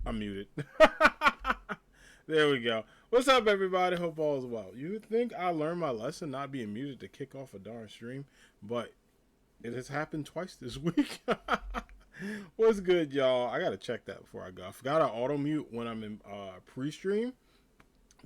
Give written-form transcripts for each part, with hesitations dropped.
I'm muted. There we go. What's up, everybody? Hope all is well. You would think I learned my lesson not being muted to kick off a darn stream, but it has happened twice this week. What's good, y'all? I gotta check that before I go. I forgot to auto mute when I'm in pre-stream,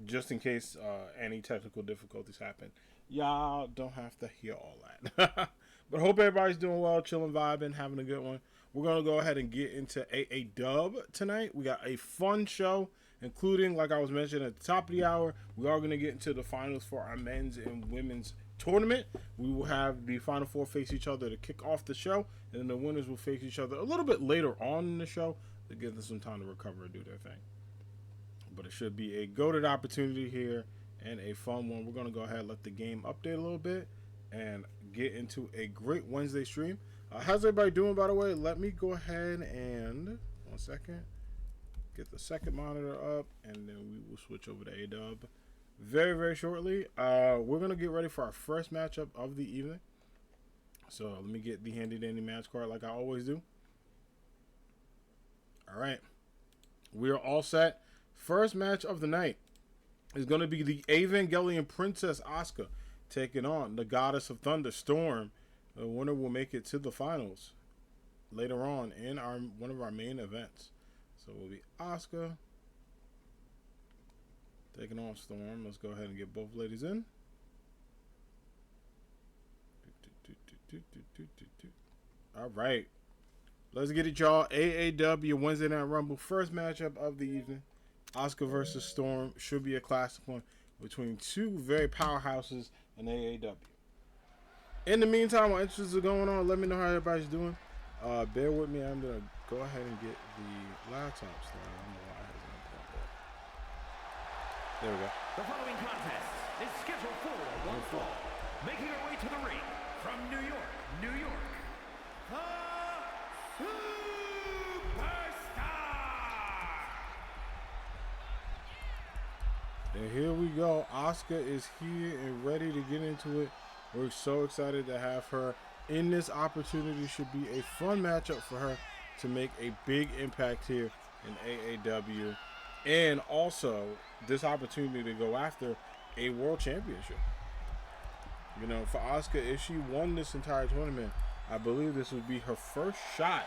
just in case any technical difficulties happen. Y'all don't have to hear all that. But hope everybody's doing well, chilling, vibing, having a good one. We're going to go ahead and get into AAW tonight. We got a fun show, including, like I was mentioning at the top of the hour, we are going to get into the finals for our men's and women's tournament. We will have the Final Four face each other to kick off the show, and then the winners will face each other a little bit later on in the show to give them some time to recover and do their thing. But it should be a goated opportunity here and a fun one. We're going to go ahead and let the game update a little bit and get into a great Wednesday stream. How's everybody doing, by the way? Let me go ahead and, 1 second, get the second monitor up, and then we will switch over to AAW very, very shortly. We're going to get ready for our first matchup of the evening. So let me get the handy-dandy match card like I always do. All right. We are all set. First match of the night is going to be the Evangelion Princess Asuka taking on the Goddess of Thunder, Storm. The winner will make it to the finals later on in one of our main events. So it will be Asuka taking on Storm. Let's go ahead and get both ladies in. All right. Let's get it, y'all. AAW Wednesday Night Rumble. First matchup of the evening. Asuka versus Storm. Should be a classic one between two very powerhouses in AAW. In the meantime, while entrances are going on, let me know how everybody's doing. Bear with me. I'm going to go ahead and get the laptop started. I don't know why it hasn't pulled up. There we go. The following contest is scheduled for one fall. Making her way to the ring from New York, New York, the Superstar! And here we go. Asuka is here and ready to get into it. We're so excited to have her in this opportunity. Should be a fun matchup for her to make a big impact here in AAW. And also this opportunity to go after a world championship. You know, for Asuka, if she won this entire tournament, I believe this would be her first shot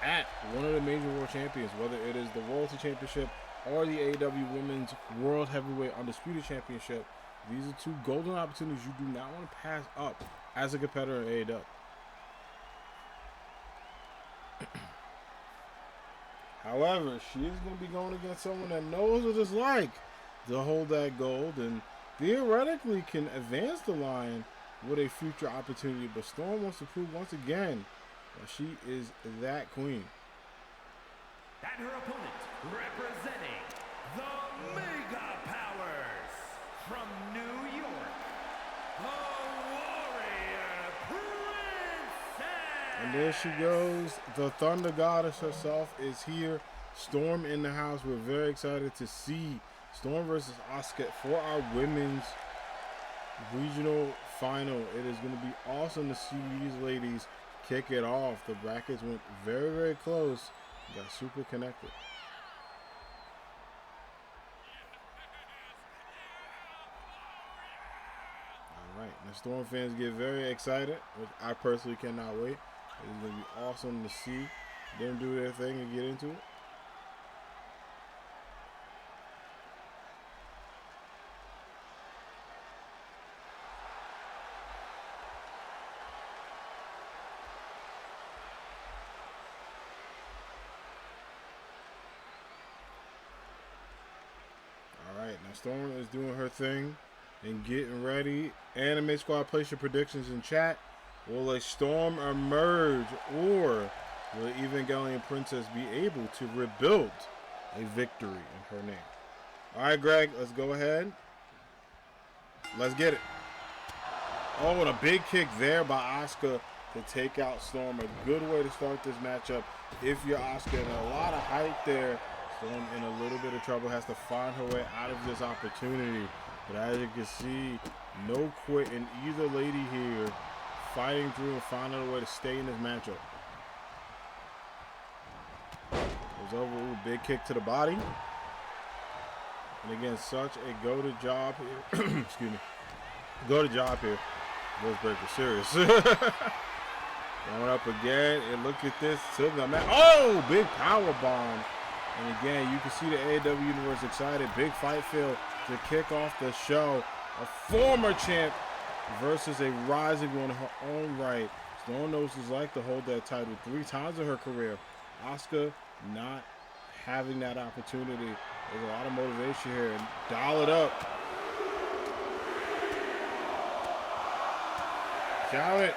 at one of the major world champions, whether it is the Royalty Championship or the AAW Women's World Heavyweight Undisputed Championship. These are two golden opportunities you do not want to pass up as a competitor in AAW. However, she is going to be going against someone that knows what it's like to hold that gold and theoretically can advance the line with a future opportunity. But Storm wants to prove once again that she is that queen. And her opponent, representing the Mega Powers from New York, the Warrior Princess! And there she goes. The Thunder Goddess herself is here. Storm in the house. We're very excited to see Storm versus Asuka for our women's regional final. It is going to be awesome to see these ladies kick it off. The brackets went very, very close. Got super connected. Alright, the Storm fans get very excited, which I personally cannot wait. It's going to be awesome to see them do their thing and get into it. Alright, now Storm is doing her thing and getting ready. Anime Squad, place your predictions in chat. Will a Storm emerge, or will Evangelion Princess be able to rebuild a victory in her name? Alright, Greg, let's go ahead. Let's get it. Oh, and a big kick there by Asuka to take out Storm. A good way to start this matchup if you're Asuka. And a lot of height there. Storm in a little bit of trouble, has to find her way out of this opportunity. But as you can see, no quit in either lady here, fighting through and finding a way to stay in this matchup. Goes over. Ooh, big kick to the body. And again, such a go-to job here. Excuse me. Go-to job here. Those breakers serious. Going up again. And look at this. To the mat. Oh, big power bomb. And again, you can see the AAW universe excited. Big fight feel to kick off the show. A former champ versus a rising one in her own right. Storm knows what it's like to hold that title 3 times in her career. Asuka not having that opportunity. There's a lot of motivation here. And dial it up. Count it.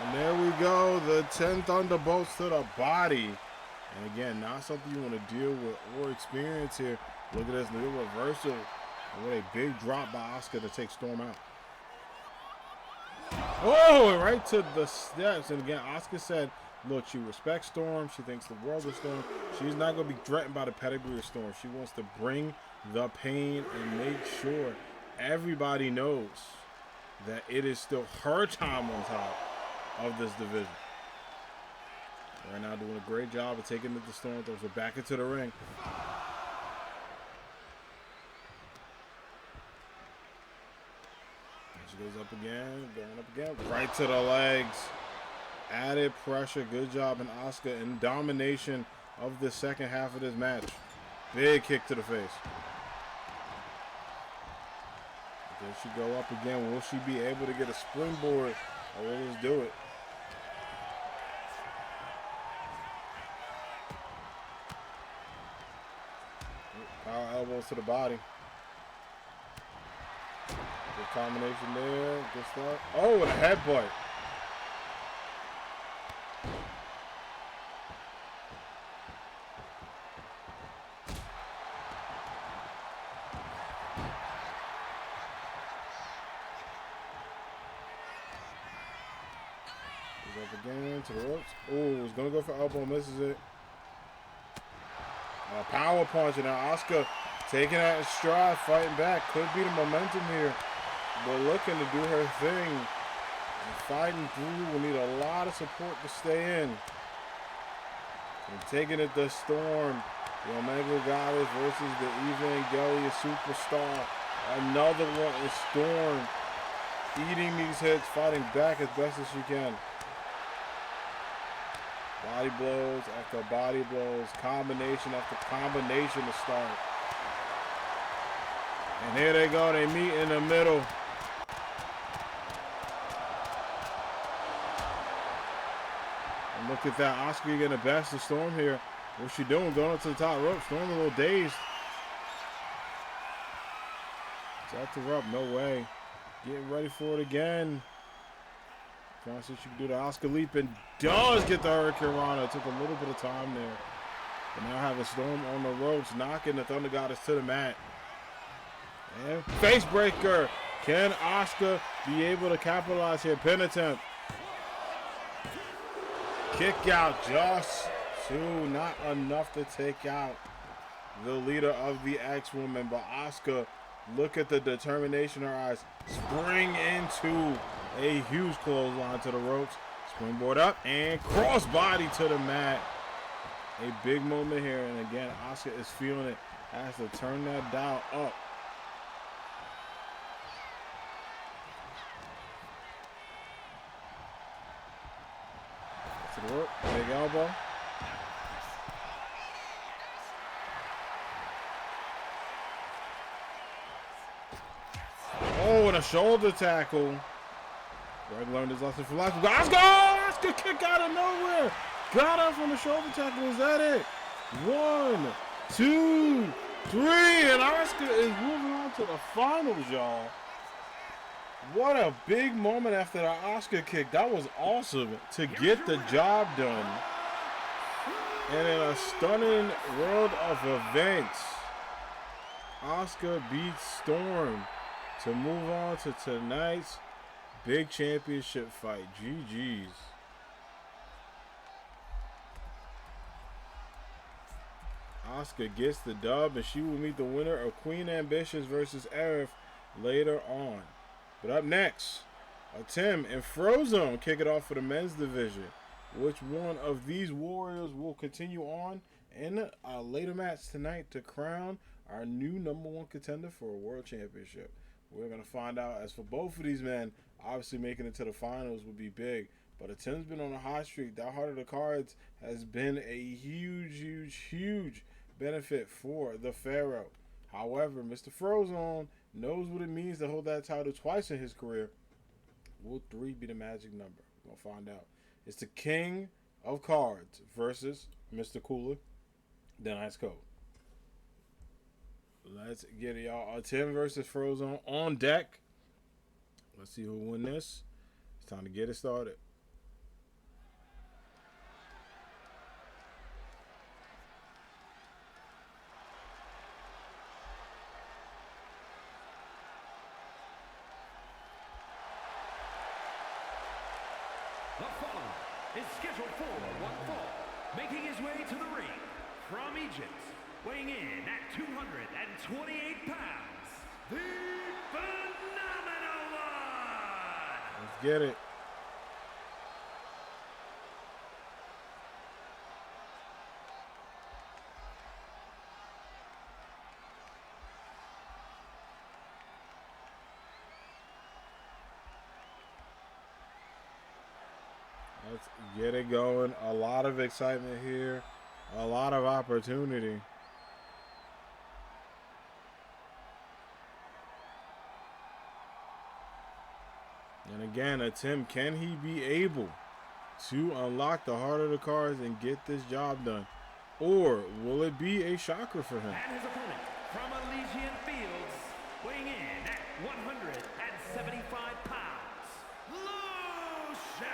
And there we go. The 10 thunderbolts to the body. And again, not something you want to deal with or experience here. Look at this little reversal. And what a big drop by Asuka to take Storm out. Oh, and right to the steps. And again, Asuka said, look, she respects Storm. She thinks the world of Storm. She's not going to be threatened by the pedigree of Storm. She wants to bring the pain and make sure everybody knows that it is still her time on top of this division. Right now doing a great job of taking it to Storm. Throws her back into the ring. She goes up again, going up again. Right to the legs. Added pressure. Good job in Asuka in domination of the second half of this match. Big kick to the face. Does she go up again? Will she be able to get a springboard? Or will this do it? Power elbows to the body. Good combination there. Good stuff. Oh, and a headbutt. Goes up again to the ropes. Oh, he's going to go for elbow. Misses it. Power punch. And now Asuka taking that in stride, fighting back. Could be the momentum here. But looking to do her thing. And fighting through. Will need a lot of support to stay in. And taking it to Storm. The Omega Goddess versus the Evangelion Superstar. Another one is Storm. Eating these hits, fighting back as best as she can. Body blows after body blows. Combination after combination to start. And here they go. They meet in the middle. And look at that. Asuka getting the best of Storm here. What's she doing? Going up to the top rope. Storm a little dazed. Sets her up. No way. Getting ready for it again. Trying to see if she can do the Asuka leap and does get the Hurricane Rana. It took a little bit of time there. But now having Storm on the ropes, knocking the Thunder Goddess to the mat. And face breaker. Can Asuka be able to capitalize here? Pin attempt. Kick out just two. Not enough to take out the leader of the X-Woman. But Asuka, look at the determination in her eyes. Spring into a huge clothesline to the ropes. Springboard up and crossbody to the mat. A big moment here. And again, Asuka is feeling it. Has to turn that dial up. To the rope. Big elbow. Oh, and a shoulder tackle. Greg learned his lesson from last week. Asuka kick out of nowhere. Got up on the shoulder tackle. Is that it? 1, 2, 3. And Asuka is moving on to the finals, y'all. What a big moment after the Asuka kick. That was awesome to get the job done. And in a stunning world of events, Asuka beats Storm to move on to tonight's big championship fight. GG's. Asuka gets the dub, and she will meet the winner of Queen Ambitious versus Arif later on. But up next, Tim and Frozone kick it off for the men's division. which one of these warriors will continue on in a later match tonight to crown our new #1 contender for a world championship. We're going to find out. As for both of these men, obviously making it to the finals would be big. But Tim's been on a hot streak. That Heart of the Cards has been a huge benefit for the Pharaoh. However, Mr. Frozone knows what it means to hold that title twice in his career. Will 3 be the magic number? We'll find out. It's the King of Cards versus Mr. Cooler, the Ice Code. Let's get it, y'all. Tim versus Frozone on deck. Let's see who win this. It's time to get it started. The following is scheduled for one fall, making his way to the ring from Egypt, weighing in at 228 pounds, the Phenomenal One! Let's get it. Let's get it going. A lot of excitement here. A lot of opportunity. And again, Tim, can he be able to unlock the Heart of the Cards and get this job done? Or will it be a shocker for him? And his opponent from Elysian Fields, weighing in at 175 pounds, Lucius!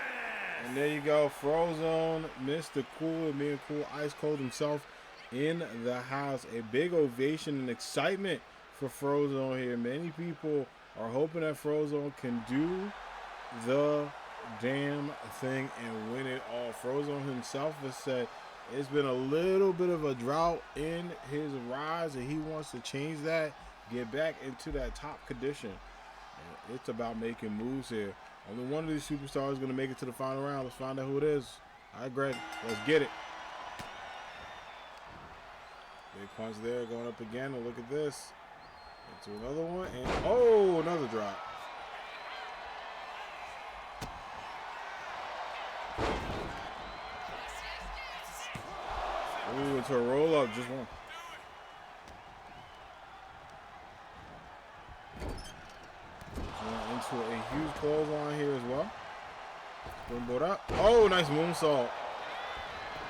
And there you go, Frozone, Mr. Cool, being Cool, Ice Cold himself in the house. A big ovation and excitement for Frozone here. Many people are hoping that Frozone can do the damn thing and win it all. Frozone himself has said it's been a little bit of a drought in his rise, and he wants to change that, get back into that top condition. And it's about making moves here. Only one of these superstars is going to make it to the final round. Let's find out who it is. All right, Greg, let's get it. Big punch there, going up again, and look at this. Into another one, and oh, another drop. Ooh, into a roll-up, just one. Into a huge clothesline here as well. Springboard up. Oh, nice moonsault.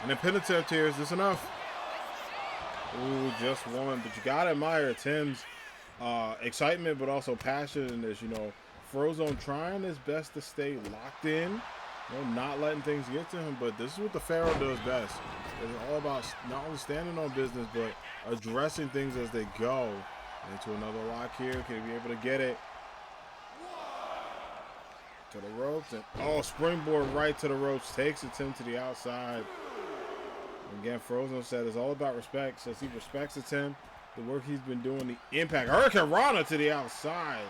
And a pin attempt here. Is this enough? Ooh, just one. But you got to admire Tim's excitement, but also passion in this. You know, Frozone trying his best to stay locked in, you know, not letting things get to him. But this is what the Pharaoh does best. It's all about not only standing on business, but addressing things as they go. Into another lock here. Can he be able to get it? To the ropes, and oh, springboard right to the ropes, takes it to the outside. And again, Frozone said it's all about respect. Says he respects Tim, the work he's been doing, the impact. Hurricane Rana to the outside.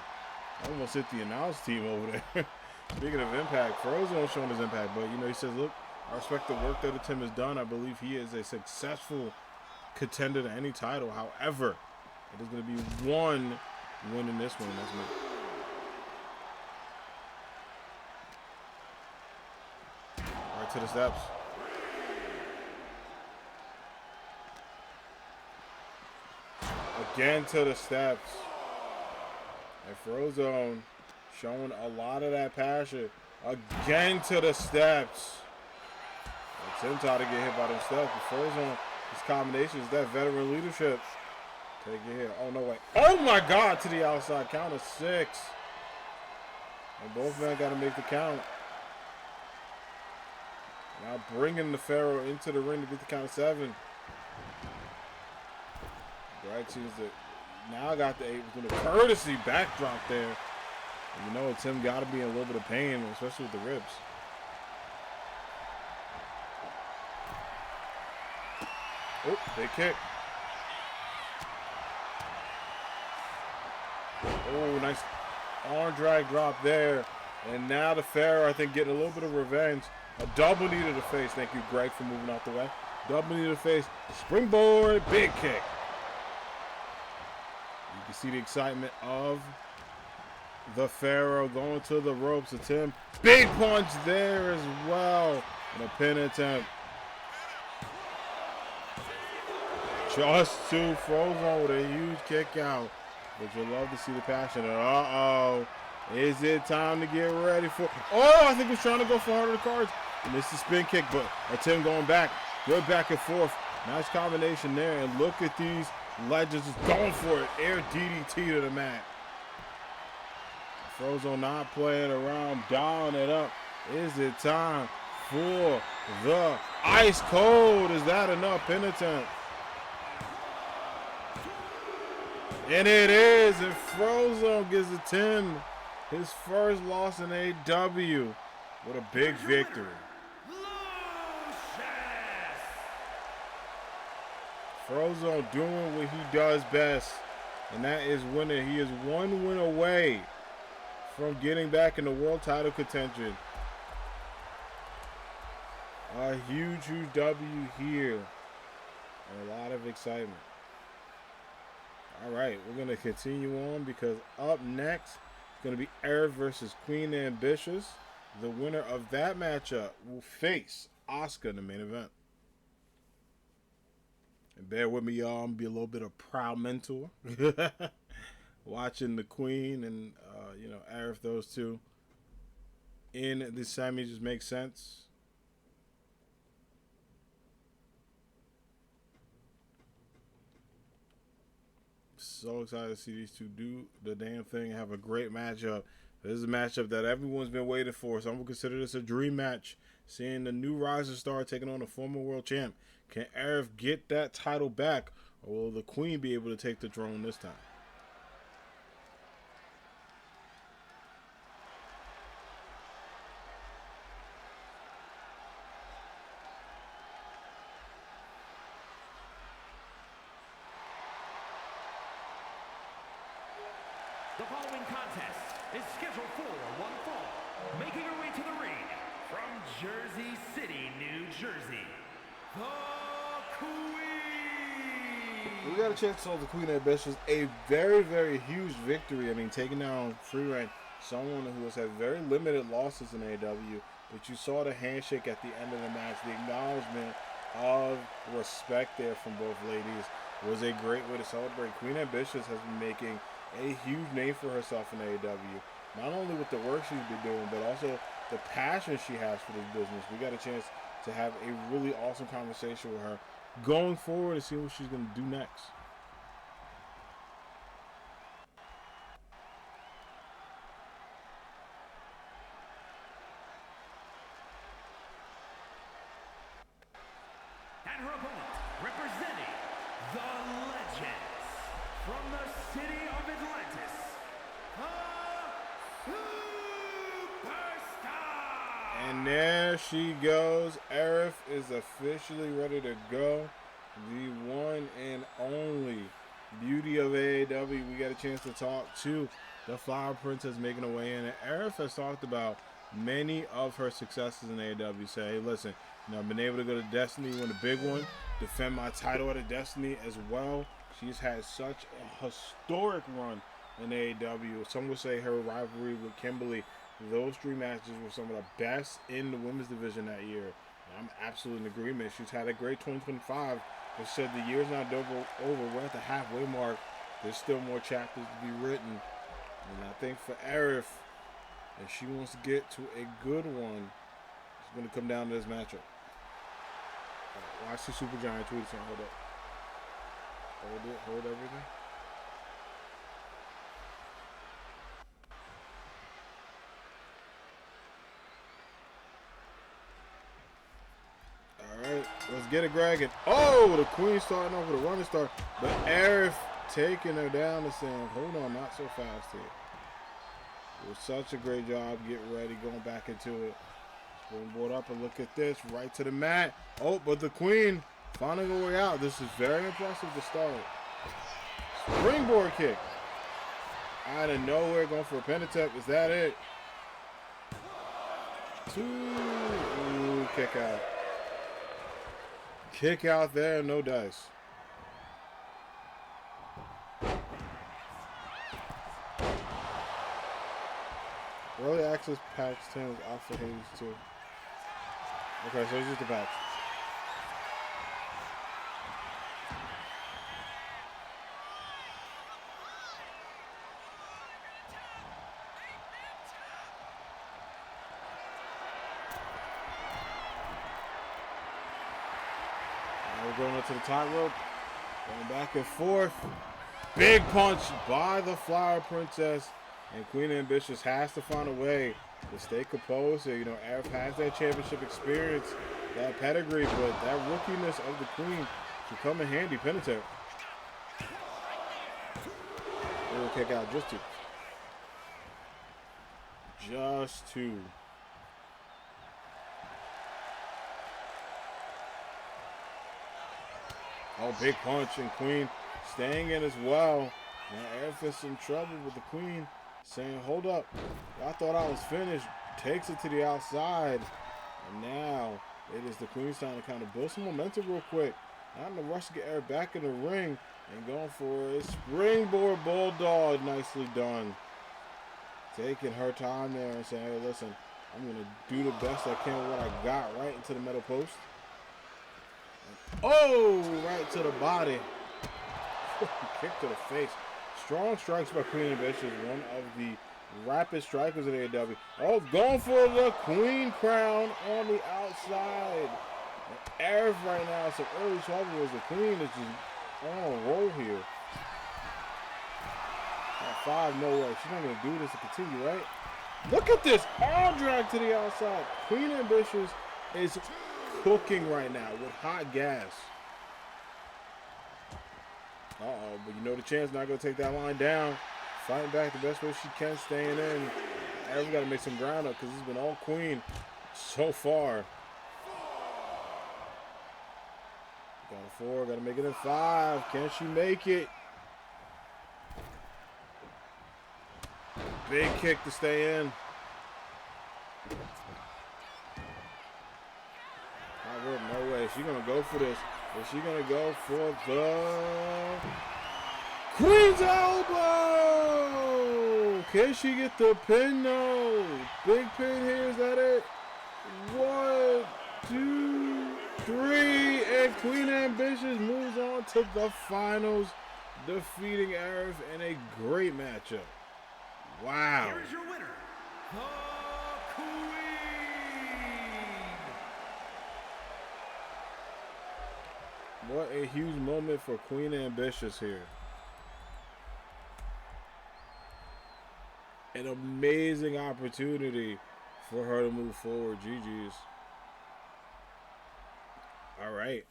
Almost hit the announce team over there. Speaking of impact, Frozone showing his impact, but you know, he says, look, I respect the work that Tim has done. I believe he is a successful contender to any title. However, it is going to be one win in this one. That's me. To the steps. Again to the steps. And Frozone showing a lot of that passion. Again to the steps. And Tim tried to get hit by them steps. But Frozone, his combination is that veteran leadership. Take it here. Oh, no way. Oh, my God, to the outside. Count of 6. And both men got to make the count. Now bringing the Pharaoh into the ring to get the count of 7. Right, choose it. Now got the 8 with a courtesy backdrop there. And you know, Tim got to be in a little bit of pain, especially with the ribs. Oh, big kick. Oh, nice arm drag drop there. And now the Pharaoh, I think, getting a little bit of revenge. A double knee to the face. Thank you, Greg, for moving out the way. Double knee to the face. Springboard, big kick. You can see the excitement of the Pharaoh going to the ropes. Attempt. Big punch there as well. And a pin attempt. Just to Frozone with a huge kick out. But you'll love to see the passion. Uh-oh. Is it time to get ready for... Oh, I think he's trying to go for harder cards. Missed the spin kick, but Tim going back. Good back and forth. Nice combination there. And look at these legends just going for it. Air DDT to the mat. Frozone not playing around. Dialing it up. Is it time for the ice cold? Is that enough? Pin attempt. And it is. And Frozone gives it Tim his first loss in AAW. What a big victory. Frozone doing what he does best, and that is winning. He is one win away from getting back in the world title contention. A huge, huge W here, and a lot of excitement. All right, we're going to continue on because up next is going to be Air versus Queen Ambitious. The winner of that matchup will face Asuka in the main event. And bear with me, y'all. I'm going to be a little bit of proud mentor. Watching the Queen and, Air, those two in the semi just makes sense. So excited to see these two do the damn thing and have a great matchup. This is a matchup that everyone's been waiting for, so I'm going to consider this a dream match. Seeing the new rising star taking on a former world champ. Can Arif get that title back, or will the Queen be able to take the throne this time? The following contest is scheduled for one fall. Making her way to the ring from Jersey City, New Jersey, the Queen. We got a chance to tell the Queen Ambitious a very, very huge victory. I mean, taking down Free Reign, someone who has had very limited losses in AEW, but you saw the handshake at the end of the match. The acknowledgement of respect there from both ladies was a great way to celebrate. Queen Ambitious has been making a huge name for herself in AEW. Not only with the work she's been doing, but also the passion she has for this business. We got a chance to have a really awesome conversation with her going forward and see what she's going to do next. And her opponent, representing the Legends from the city of Atlantis, the Superstar. And there she goes. Arif is officially ready to go. The one and only beauty of AAW. We got a chance to talk to the Flower Princess making her way in. And Arif has talked about many of her successes in AAW. Say, hey, listen, I've been able to go to Destiny, win a big one, defend my title at a Destiny as well. She's had such a historic run in AAW. Some would say her rivalry with Kimberly, those three matches were some of the best in the women's division that year. And I'm absolutely in agreement. She's had a great 2025. But said the year's not over. We're at the halfway mark. There's still more chapters to be written. And I think for Arif, if she wants to get to a good one, it's going to come down to this matchup. Watch the Super Giant tweet something. Hold up. Hold it. Hold everything. Alright, let's get it, Greg. And oh, the Queen starting off with a running start. But Arif taking her down and saying, hold on, not so fast here. It was such a great job getting ready, going back into it. Springboard up and look at this, right to the mat. Oh, but the Queen finding her way out. This is very impressive to start. Springboard kick. Out of nowhere, going for a pin attempt. Is that it? Two. Ooh. kick out. Kick out there, no dice. Early access patch 10 was out for Hades too. Okay, so it's just a patch. Now we're going up to the top rope. Going back and forth. Big punch by the Flower Princess. And Queen Ambitious has to find a way to stay composed. You know, Arif has that championship experience, that pedigree, but that rookiness of the Queen should come in handy. Penitentiary. Little kick out, just two. Just two. Oh, big punch, and Queen staying in as well. Now Arif is in trouble with the Queen saying, hold up, I thought I was finished. Takes it to the outside. And now it is the Queen's time to kind of build some momentum real quick. Not in a rush to get Arif back in the ring. And going for a springboard bulldog. Nicely done. Taking her time there and saying, hey, listen, I'm going to do the best I can with what I got, right into the middle post. Oh, right to the body. Kick to the face. Strong strikes by Queen Ambitious, one of the rapid strikers in AAW. Oh, going for the Queen crown on the outside. Arif right now, some early trouble as the Queen is just on a roll here. At 5, no way. She's not going to do this to continue, right? Look at this arm drag to the outside. Queen Ambitious is cooking right now with hot gas. Uh-oh, but you know the champ's not going to take that line down. Fighting back the best way she can, staying in. Arif got to make some ground up because it's been all Queen so far. Got a 4, got to make it in 5. Can she make it? Big kick to stay in. No way. She's going to go for this. Is she going to go for the Queen's elbow? Can she get the pin? No. Big pin here. Is that it? 1, 2, 3. And Queen Ambitious moves on to the finals, defeating Arif in a great matchup. Wow. Here is your winner, the Queen. What a huge moment for Queen Ambitious here. An amazing opportunity for her to move forward. GG's. All right.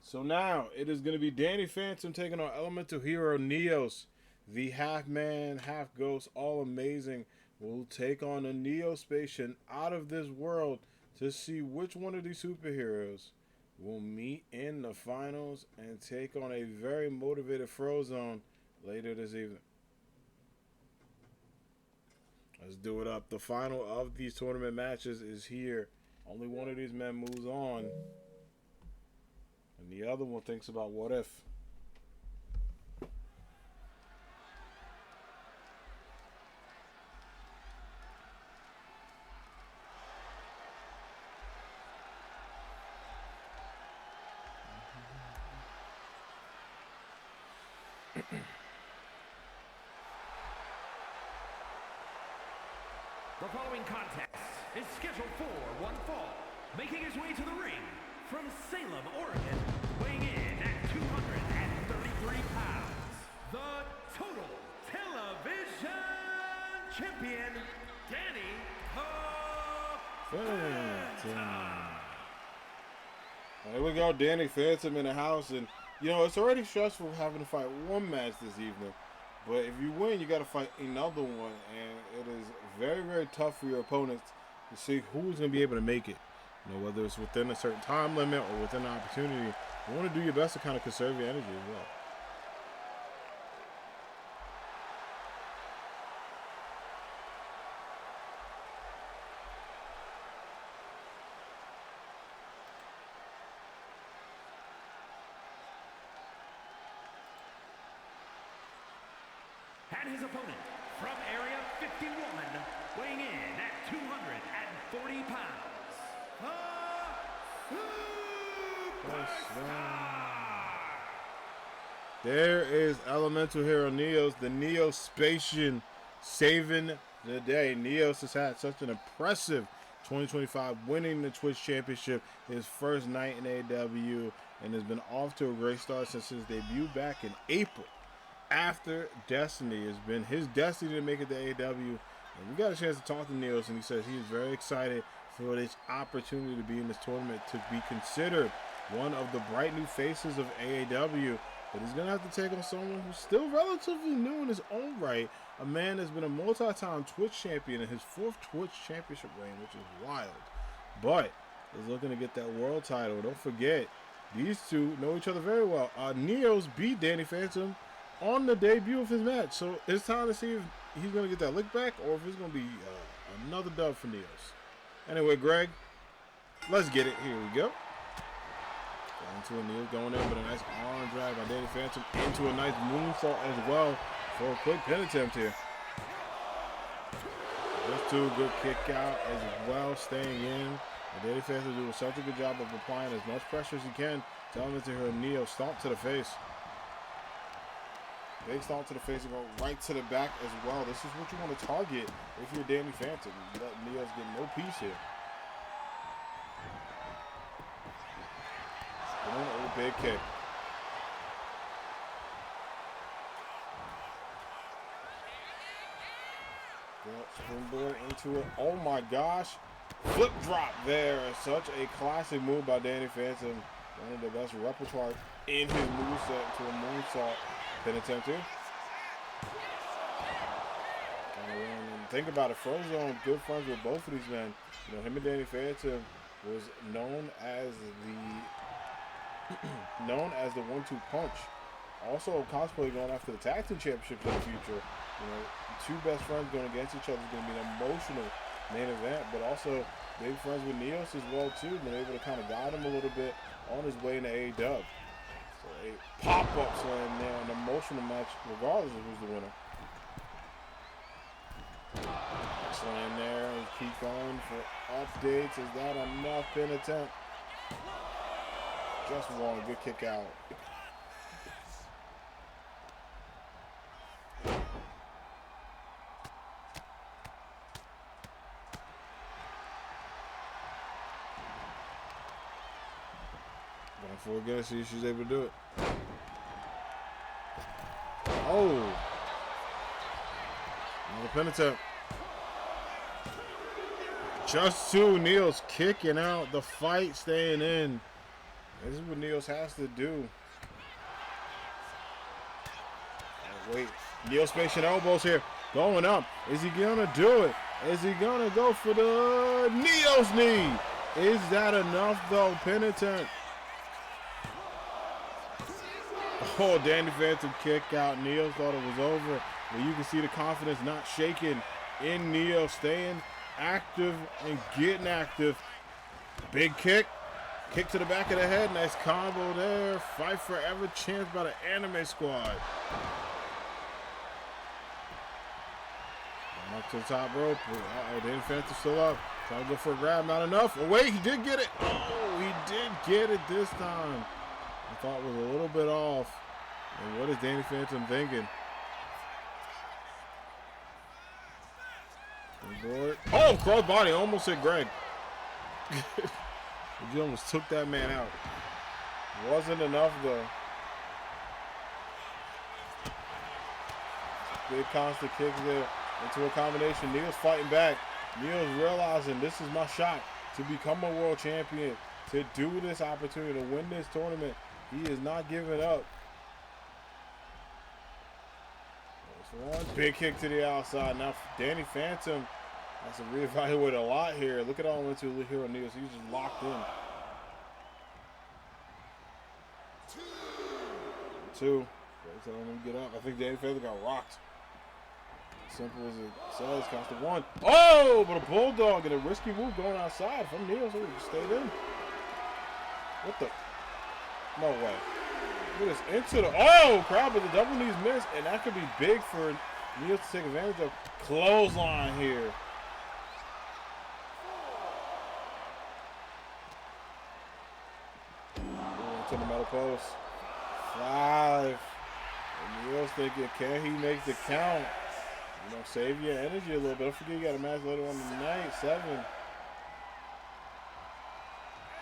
So now it is going to be Danny Phantom taking on Elemental Hero Neos. The half man, half ghost, all amazing, will take on a Neo-Spacian out of this world to see which one of these superheroes will meet in the finals and take on a very motivated Frozone later this evening. Let's do it up. The final of these tournament matches is here. Only one of these men moves on, and the other one thinks about what if. The following contest is scheduled for one fall. Making his way to the ring from Salem, Oregon, weighing in at 233 pounds, the total television champion, Danny Phantom. Here we go, Danny Phantom in the house, and you know it's already stressful having to fight one match this evening. But if you win, you got to fight another one, and it is very, very tough for your opponents to see who's going to be able to make it. You know, whether it's within a certain time limit or within an opportunity, you want to do your best to kind of conserve your energy as well. And his opponent, from Area 51, weighing in at 240 pounds, the There is Elemental Hero Neos, the Neospatian, saving the day. Neos has had such an impressive 2025, winning the Twitch Championship his first night in AAW, and has been off to a great start since his debut back in April. After Destiny, has been his destiny to make it to AAW, and we got a chance to talk to Neos, and he says he's very excited for this opportunity to be in this tournament, to be considered one of the bright new faces of AAW. But he's going to have to take on someone who's still relatively new in his own right, a man that's been a multi-time Twitch champion in his 4th Twitch championship reign, which is wild. But is looking to get that world title. Don't forget, these two know each other very well. Neos beat Danny Phantom on the debut of his match. So it's time to see if he's going to get that lick back or if it's going to be another dub for Neos. Anyway, Greg, let's get it. Here we go. Into a Neos going in with a nice arm drag by Danny Phantom into a nice moonsault as well for a quick pin attempt here. Those two, good kick out as well, staying in. And Danny Phantom doing such a good job of applying as much pressure as he can to Elemental Hero Neo. Stomp to the face. Big stomp to the face and go right to the back as well. This is what you want to target if you're Danny Phantom. You let Neos get no peace here. A big kick. Springboard into it. Oh my gosh. Flip drop there. Such a classic move by Danny Phantom. One of the best repertoire in his moveset to a moonsault. Pin attempt here. And think about it. Frozone, good friends with both of these men. You know, him and Danny Phantom was known as the 1-2 punch. Also, constantly going after the tag team championships in the future. You know, two best friends going against each other is going to be an emotional main event, but also big friends with Neos as well too. Been able to kind of guide him a little bit on his way into AAW. So a pop-up slam there, an emotional match, regardless of who's the winner. Slam there, and keep going for updates. Is that enough? Pin attempt. Just one. Good kick out. Going for it again, see if she's able to do it. Oh! Another pin attempt. Just two. Neos kicking out. The fight staying in. This is what Neos has to do. Oh, wait. Neospatian elbows here. Going up. Is he going to do it? Is he going to go for the Neos knee? Is that enough, though? Pin attempt. Oh, Danny Phantom kick out. Neos thought it was over. But you can see the confidence not shaking in Neos. Staying active and getting active. Big kick. Kick to the back of the head. Nice combo there. Fight forever chance by the Anime Squad. Up to the top rope. Uh-oh, Danny Phantom still up. Trying to go for a grab. Not enough. Oh, wait, he did get it. Oh, he did get it this time. I thought it was a little bit off. And what is Danny Phantom thinking? Oh, cross body. Almost hit Greg. He almost took that man out. Wasn't enough, though. Big constant kick there into a combination. Neil's fighting back. Neil's realizing this is my shot to become a world champion, to do this opportunity, to win this tournament. He is not giving up. There's one big kick to the outside. Now Danny Phantom has to reevaluate a lot here. Look at all into Hero Neos. He's just locked in. Two. So let him get up. I think Danny Phantom got rocked. Simple as it says. Counts to one. Oh, but a bulldog and a risky move going outside from Neos. So he just stayed in. What the? No way. Look at this into the. Oh, crowd, but the double knees missed, and that could be big for Neils to take advantage of clothesline here. To the metal post. 5. And Neil's thinking, can he make the count? You know, save your energy a little bit. Don't forget you got a match later on in the night. 7.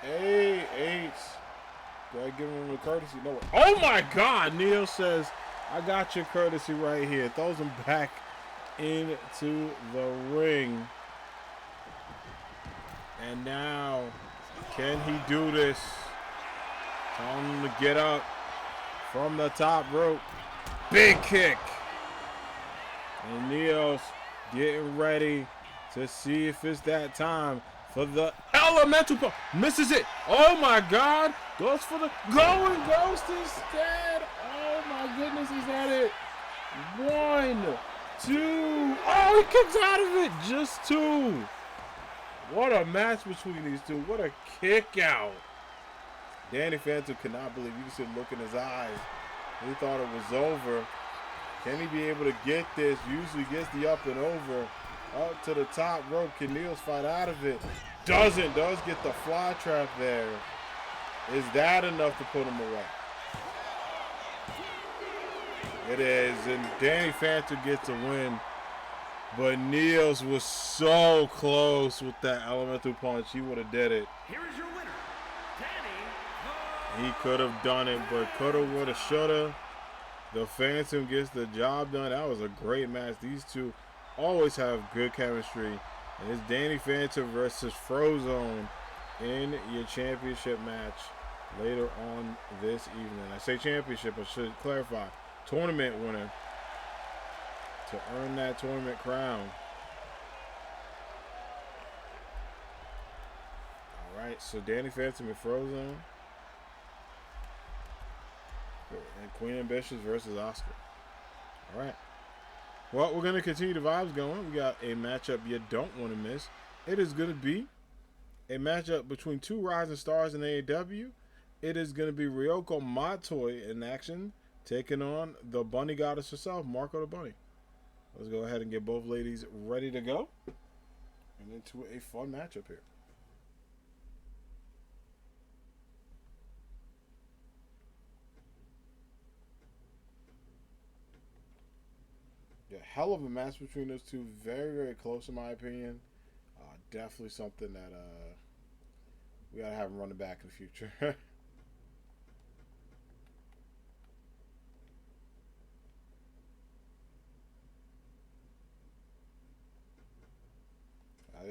8. Go ahead, give him a courtesy. No. Oh my God! Neil says, I got your courtesy right here. Throws him back into the ring. And now, can he do this? Telling him to get up from the top rope. Big kick. And Neil's getting ready to see if it's that time for the elemental punch. Misses it. Oh my God. Goes for the going ghost instead. Oh my goodness, he's at it. 1, 2. Oh, he kicks out of it. Just 2. What a match between these two. What a kick out. Danny Phantom could not believe. You can see the look in his eyes. He thought it was over. Can he be able to get this? Usually gets the up and over. Up to the top rope. Can Neils fight out of it? Doesn't. Does get the fly trap there. Is that enough to put him away? It is. And Danny Phantom gets a win. But Neils was so close with that elemental punch. He would have did it. Here is your winner, He could have done it, but coulda, woulda, shoulda. The Phantom gets the job done. That was a great match. These two always have good chemistry. And it's Danny Phantom versus Frozone in your championship match later on this evening. I say championship, I should clarify. Tournament winner to earn that tournament crown. All right, so Danny Phantom and Frozone. And Queen Ambitious versus Oscar. All right. Well, we're going to continue the vibes going. We got a matchup you don't want to miss. It is going to be a matchup between two rising stars in AAW. It is going to be Ryoko Matoi in action, taking on the Bunny Goddess herself, Marco the Bunny. Let's go ahead and get both ladies ready to go and into a fun matchup here. Yeah, hell of a match between those two. Very, very close in my opinion. Definitely something that we gotta have them running back in the future. There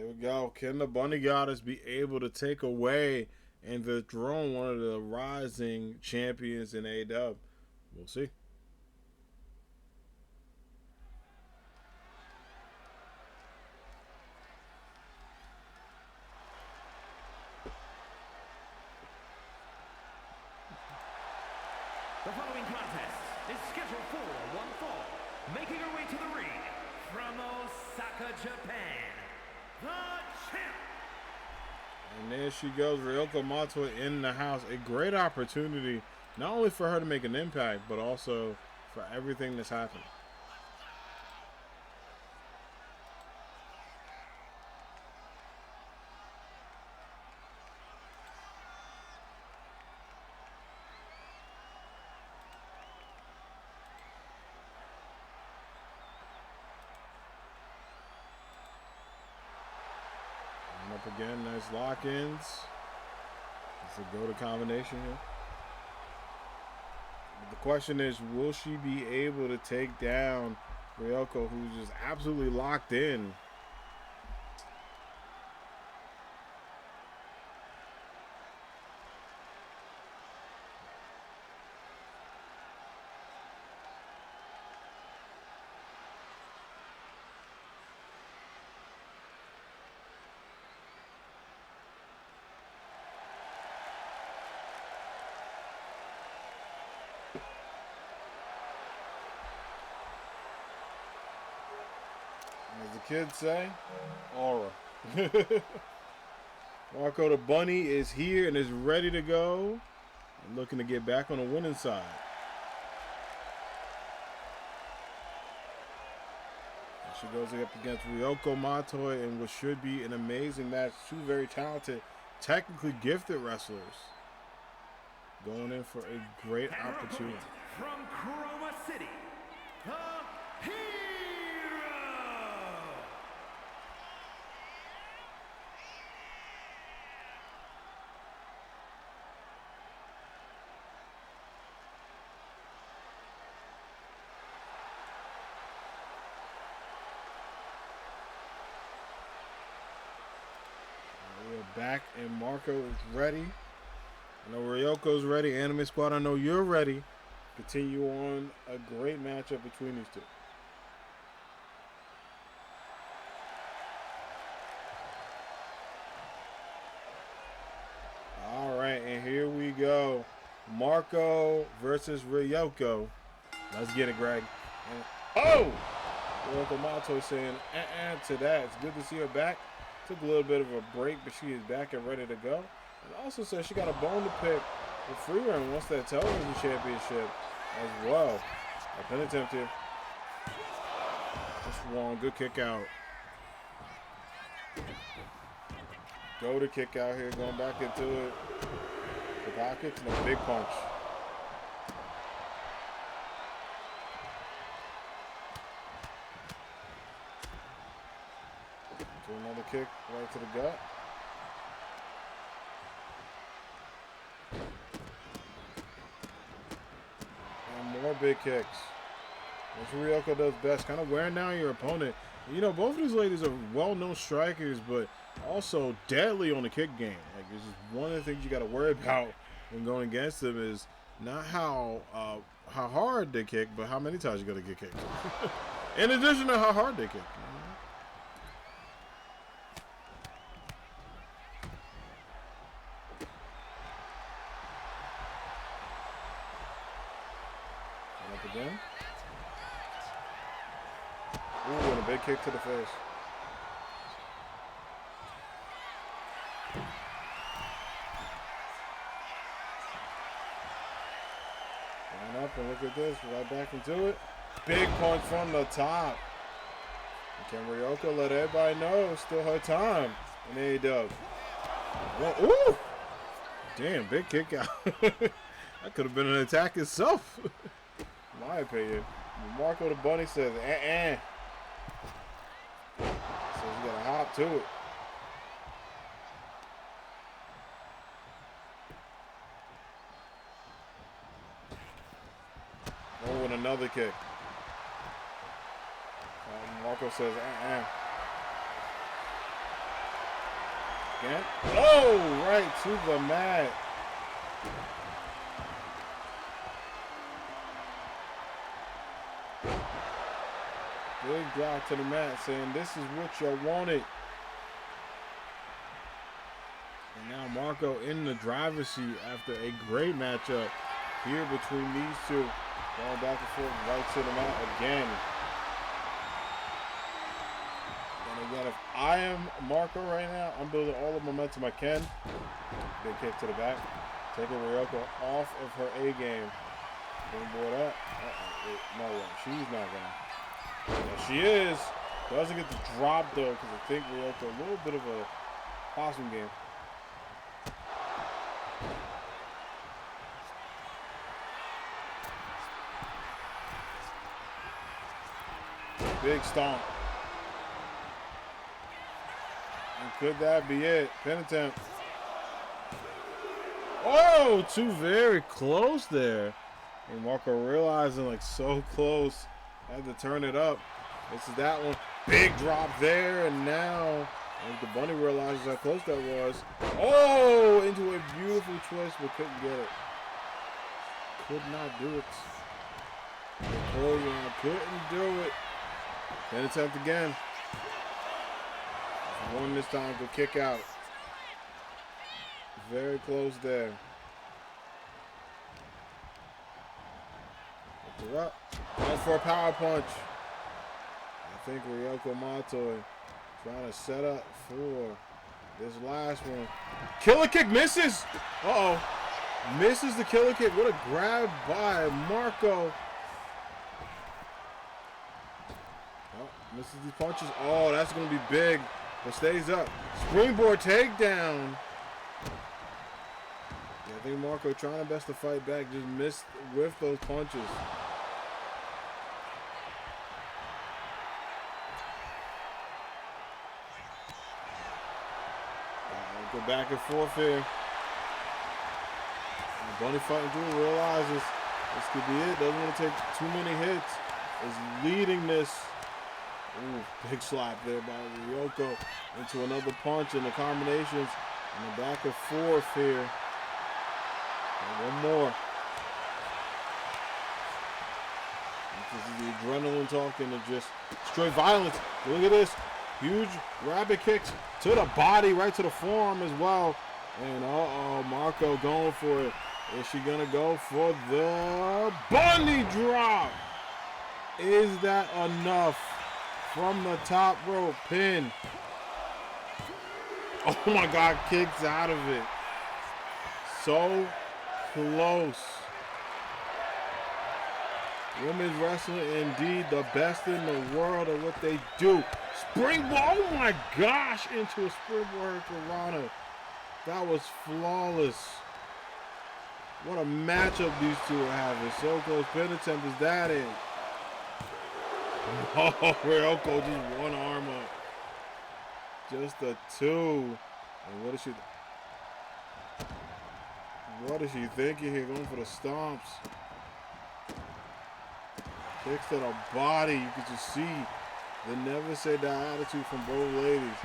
we go. Can the Bunny Goddess be able to take away and dethrone one of the rising champions in AAW? We'll see. The following contest is scheduled for one fall. Making her way to the ring from Osaka, Japan, the champ. And there she goes, Ryoko Matoi in the house. A great opportunity, not only for her to make an impact, but also for everything that's happened. Up again, nice lock-ins. It's a go-to combination here. The question is, will she be able to take down Ryoko, who's just absolutely locked in? As the kids say, aura. Marco the Bunny is here and is ready to go. And looking to get back on the winning side. She goes up against Ryoko Matoi in what should be an amazing match. Two very talented, technically gifted wrestlers going in for a great opportunity. From Chroma City, the Hero. We're back and Marco is ready. I know Ryoko's ready. Anime Squad, I know you're ready. Continue on a great matchup between these two. All right, and here we go. Marco versus Ryoko. Let's get it, Greg. And, oh! Ryoko Mato saying, to that. It's good to see her back. Took a little bit of a break, but she is back and ready to go. And also says she got a bone to pick with Freerun wants that television championship as well. A pin attempt here. Just one good kick out. Go to kick out here, going back into it. The pockets and a big punch. To another kick right to the gut. And more big kicks. That's what Ryoko does best, kind of wearing down your opponent. You know, both of these ladies are well-known strikers, but also deadly on the kick game. Like, this is one of the things you got to worry about when going against them is not how hard they kick, but how many times you're going to get kicked. In addition to how hard they kick. And up again. Ooh, and a big kick to the face. Line up and look at this, right back into it. Big punch from the top. And can Ryoko let everybody know it's still her time in AAW? Well, ooh! Damn, big kick out. That could have been an attack itself, in my opinion. Marco the Bunny says, So you gotta hop to it. Oh, and another kick. Marco says, Again. Oh, right to the mat. Big drop to the mat saying this is what you wanted. And now Marco in the driver's seat after a great matchup here between these two. Going back and forth right to the mat again. And again, if I am Marco right now, I'm building all the momentum I can. Big kick to the back. Taking Ryoko off of her A game. Board up. No way. She's not gonna. Yeah, she is. Doesn't get the drop though, because I think we're up to a little bit of a possum game. Big stomp. And could that be it? Pin attempt. Oh, two very close there. And Marco realizing like so close. Had to turn it up. This is that one. Big drop there. And now, as the bunny realizes how close that was. Oh, into a beautiful twist, but couldn't get it. Could not do it. Couldn't do it. Then attempt again. One this time to kick out. Very close there. Lift her up. Going for a power punch. I think Ryoko Matoi trying to set up for this last one. Killer kick misses. Uh-oh. Misses the killer kick. What a grab by Marco. Oh, Misses these punches. Oh, that's going to be big. But stays up. Springboard takedown. Yeah, I think Marco trying the best to fight back. Just missed with those punches. Go back and forth here. Bunny fighting through, realizes this could be it. Doesn't want to take too many hits. Is leading this. Ooh, big slap there by Ryoko into another punch, and the combinations and the back and forth here. And one more. This is the adrenaline talking and just straight violence. Look at this. Huge rabbit kicks to the body, right to the forearm as well. And Marco going for it. Is she gonna go for the bunny drop? Is that enough? From the top rope pin. Oh my God, kicks out of it. So close. Women's wrestling, indeed, the best in the world at what they do. Springboard, oh my gosh, into a springboard Hurricanrana. That was flawless. What a matchup these two are having. So close. Pin attempt, is that it? Oh, Ryoko just one arm up. Just a two. And what is she thinking here? Going for the stomps. Kicks to the body. You can just see the never say die attitude from both ladies.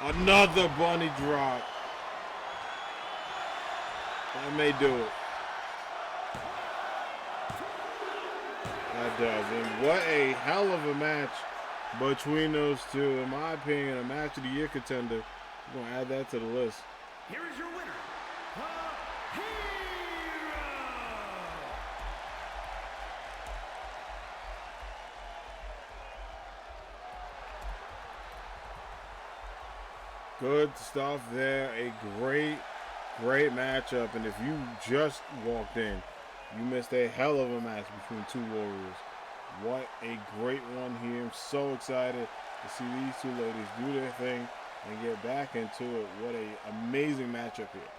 Another bunny drop. That may do it. That does. And what a hell of a match between those two. In my opinion, a match of the year contender. I'm going to add that to the list. Here is your winner, the Hero. Good stuff there. A great matchup. And if you just walked in, you missed a hell of a match between two warriors. What a great one here. I'm so excited to see these two ladies do their thing and get back into it. What an amazing matchup here.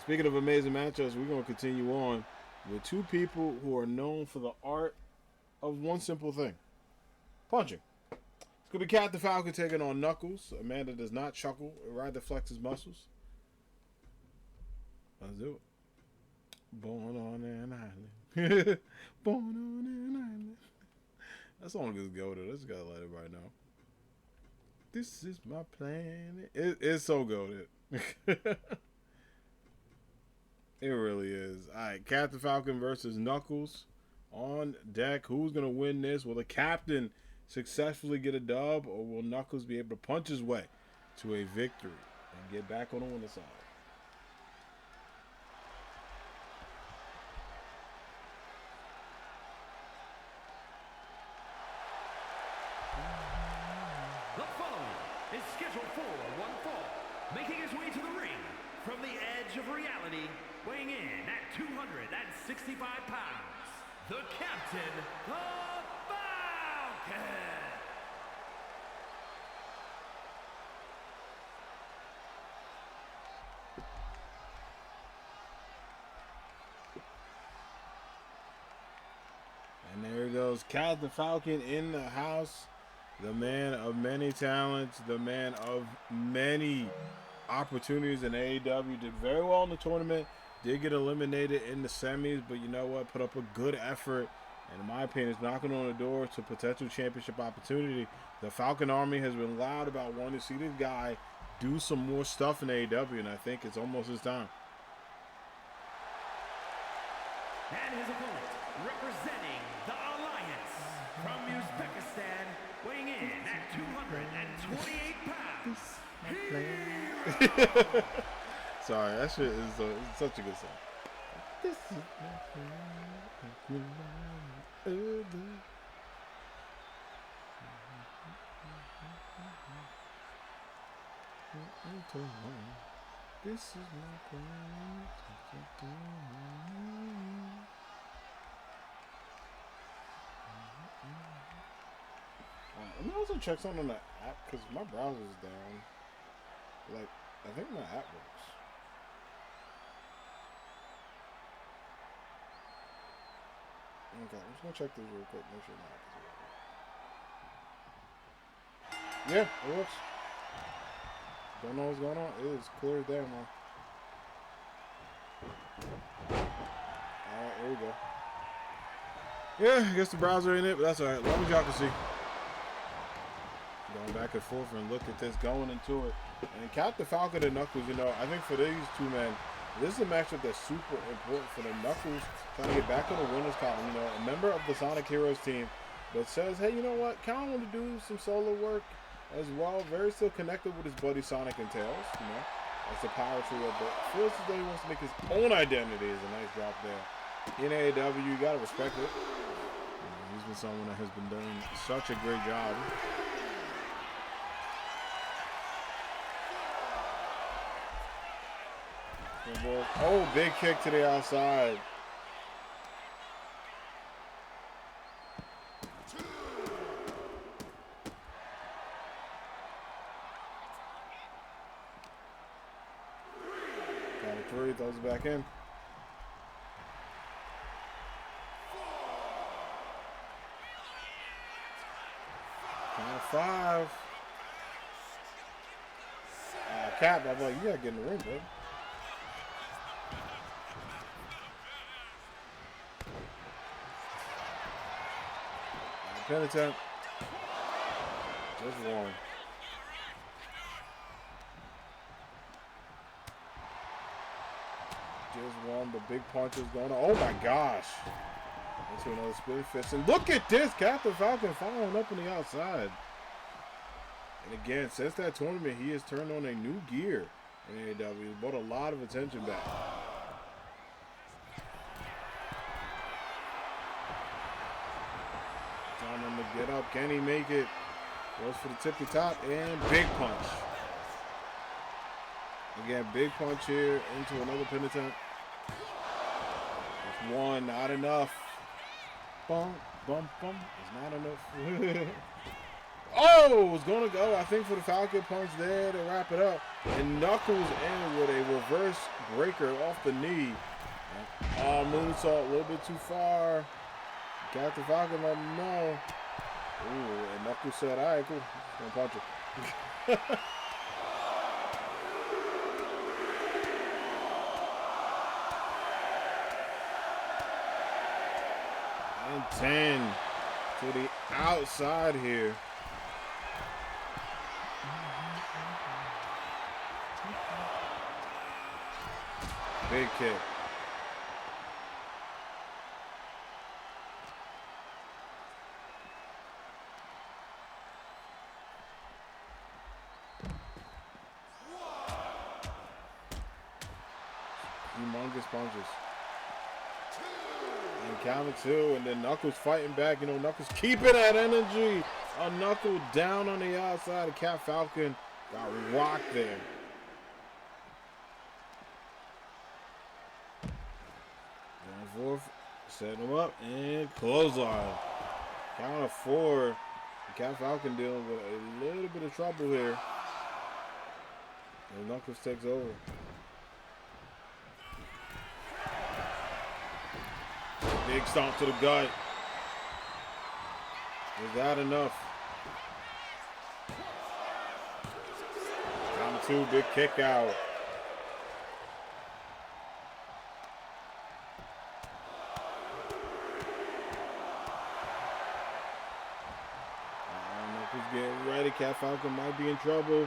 Speaking of amazing matchups, we're going to continue on with two people who are known for the art of one simple thing. Punching. It's going to be Cat the Falcon taking on Knuckles. A man that does not chuckle or rather flex his muscles. Let's do it. Born on an island. Born on an island. That song is goated. I just gotta let everybody know. This is my planet. It's so goated. It really is. Alright, Captain Falcon versus Knuckles on deck. Who's gonna win this? Will the captain successfully get a dub, or will Knuckles be able to punch his way to a victory and get back on the winning side? The following is scheduled for one fall, making his way to the ring from the edge of reality, weighing in at 265 pounds, the Captain, the Falcon. And there he goes, Captain Falcon in the house. The man of many talents, the man of many opportunities in AAW. Did very well in the tournament. Did get eliminated in the semis, but you know what? Put up a good effort. And in my opinion, it's knocking on the door to potential championship opportunity. The Falcon Army has been loud about wanting to see this guy do some more stuff in AAW, and I think it's almost his time. And his opponent, representing the Alliance from Uzbekistan, weighing in at 228 pounds. Sorry, that shit is such a good song. This is This is my plan. Let me also check something on the app because my browser's down. Like, I think my app works. Okay, I'm just gonna check this real quick. Make sure my app is working. Yeah, it works. Don't know what's going on. It is clear as day, man. Alright, here we go. Yeah, I guess the browser ain't it, but that's alright. As long as y'all can see. Going back and forth and look at this, going into it. And Captain Falcon and Knuckles, you know, I think for these two men, this is a matchup that's super important for the Knuckles trying to get back on the winners column. You know, a member of the Sonic Heroes team, but says, hey, you know what? Kind of want to do some solo work as well. Very still connected with his buddy Sonic and Tails, you know. That's the power trio, but feels as though he wants to make his own identity. Is a nice drop there. In AAW, you got to respect it. He's been someone that has been doing such a great job. Oh, big kick to the outside. Count of 3, throws it back in. Count of 5. Cap, I'm like, you gotta get in the ring, bro. Pin attempt. Just one. Just one, but big punches going on. Oh my gosh. Into another spin fist. And look at this. Captain Falcon following up on the outside. And again, since that tournament, he has turned on a new gear in AAW. He's brought a lot of attention back. Trying him to get up. Can he make it? Goes for the tippy top and big punch. Again, big punch here into another pin attempt. Just one, not enough. Bum, bum, bum. It's not enough. Oh, it's going to go, I think, for the Falcon punch there to wrap it up. And Knuckles in with a reverse breaker off the knee. Moonsault a little bit too far. Captain Falcon let him know. Ooh, and Knuckles said, all right, cool. Just gonna punch it. And 10 to the outside here. Big kick. Humongous punches. And count of 2, and then Knuckles fighting back. You know, Knuckles keeping that energy. A Knuckle down on the outside. Cat Falcon got rocked there. Going forth, setting him up, and clothesline. Count of 4. Cat Falcon dealing with a little bit of trouble here. And Knuckles takes over. Big stomp to the gut. Is that enough? Count of 2, big kick out. Knuckles getting ready. Cat Falcon might be in trouble.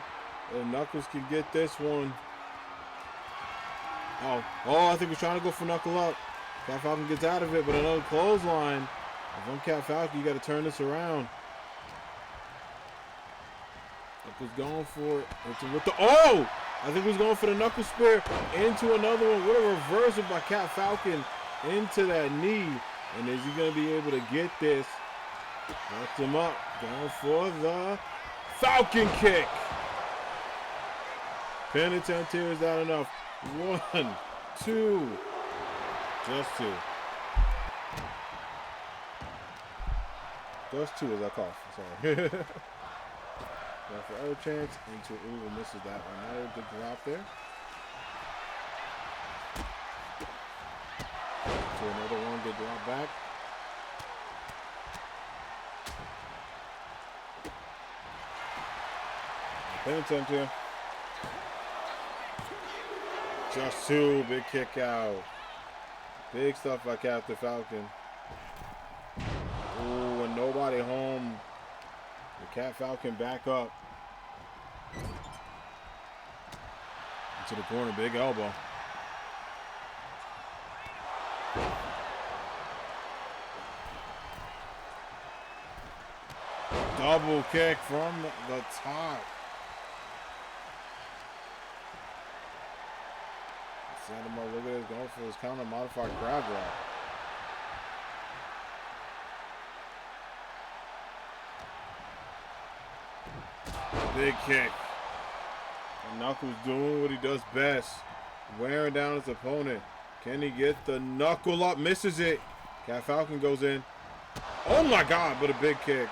And Knuckles can get this one. Oh, I think he's trying to go for Knuckle up. Cat Falcon gets out of it, but another clothesline. If I'm Cat Falcon, you got to turn this around. Knuckles going for it. With the, I think he's going for the Knuckle Spear into another one. What a reversal by Cat Falcon into that knee. And is he going to be able to get this? Left him up. Going for the Falcon kick. Pin attempt here is not enough. 1, 2. Just 2. Just two as I cough. Sorry. Going for other chance into ooh, misses that one. Another good drop there. To another one, good drop back. Paying attention here. Just two, big kick out. Big stuff by Captain Falcon. Ooh, and nobody home. The Cat Falcon back up. Into the corner, big elbow. Double kick from the top. Set him up, look at this, going for his counter modified crab walk. Big kick. And Knuckles doing what he does best. Wearing down his opponent. Can he get the knuckle up? Misses it. Cat Falcon goes in. Oh my God, but a big kick.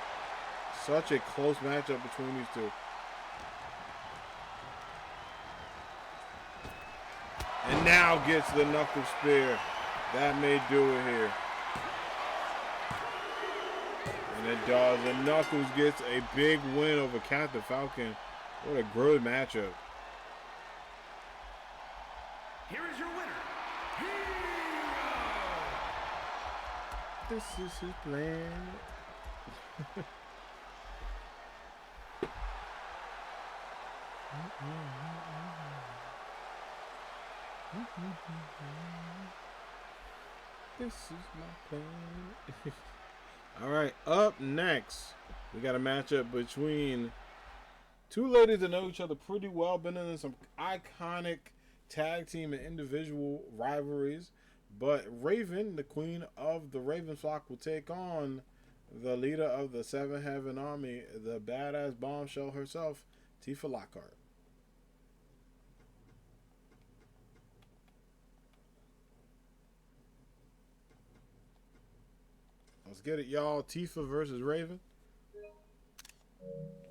Such a close matchup between these two. And now gets the knuckle spear. That may do it here. And it does. And Knuckles gets a big win over Captain Falcon. What a good matchup. Here is your winner, Hero! This is his plan. This is my plan. All right, up next, we got a matchup between two ladies that know each other pretty well, been in some iconic tag team and individual rivalries. But Raven, the queen of the Raven flock, will take on the leader of the Seven Heaven Army, the badass bombshell herself, Tifa Lockhart. Let's get it, y'all. Tifa versus Raven.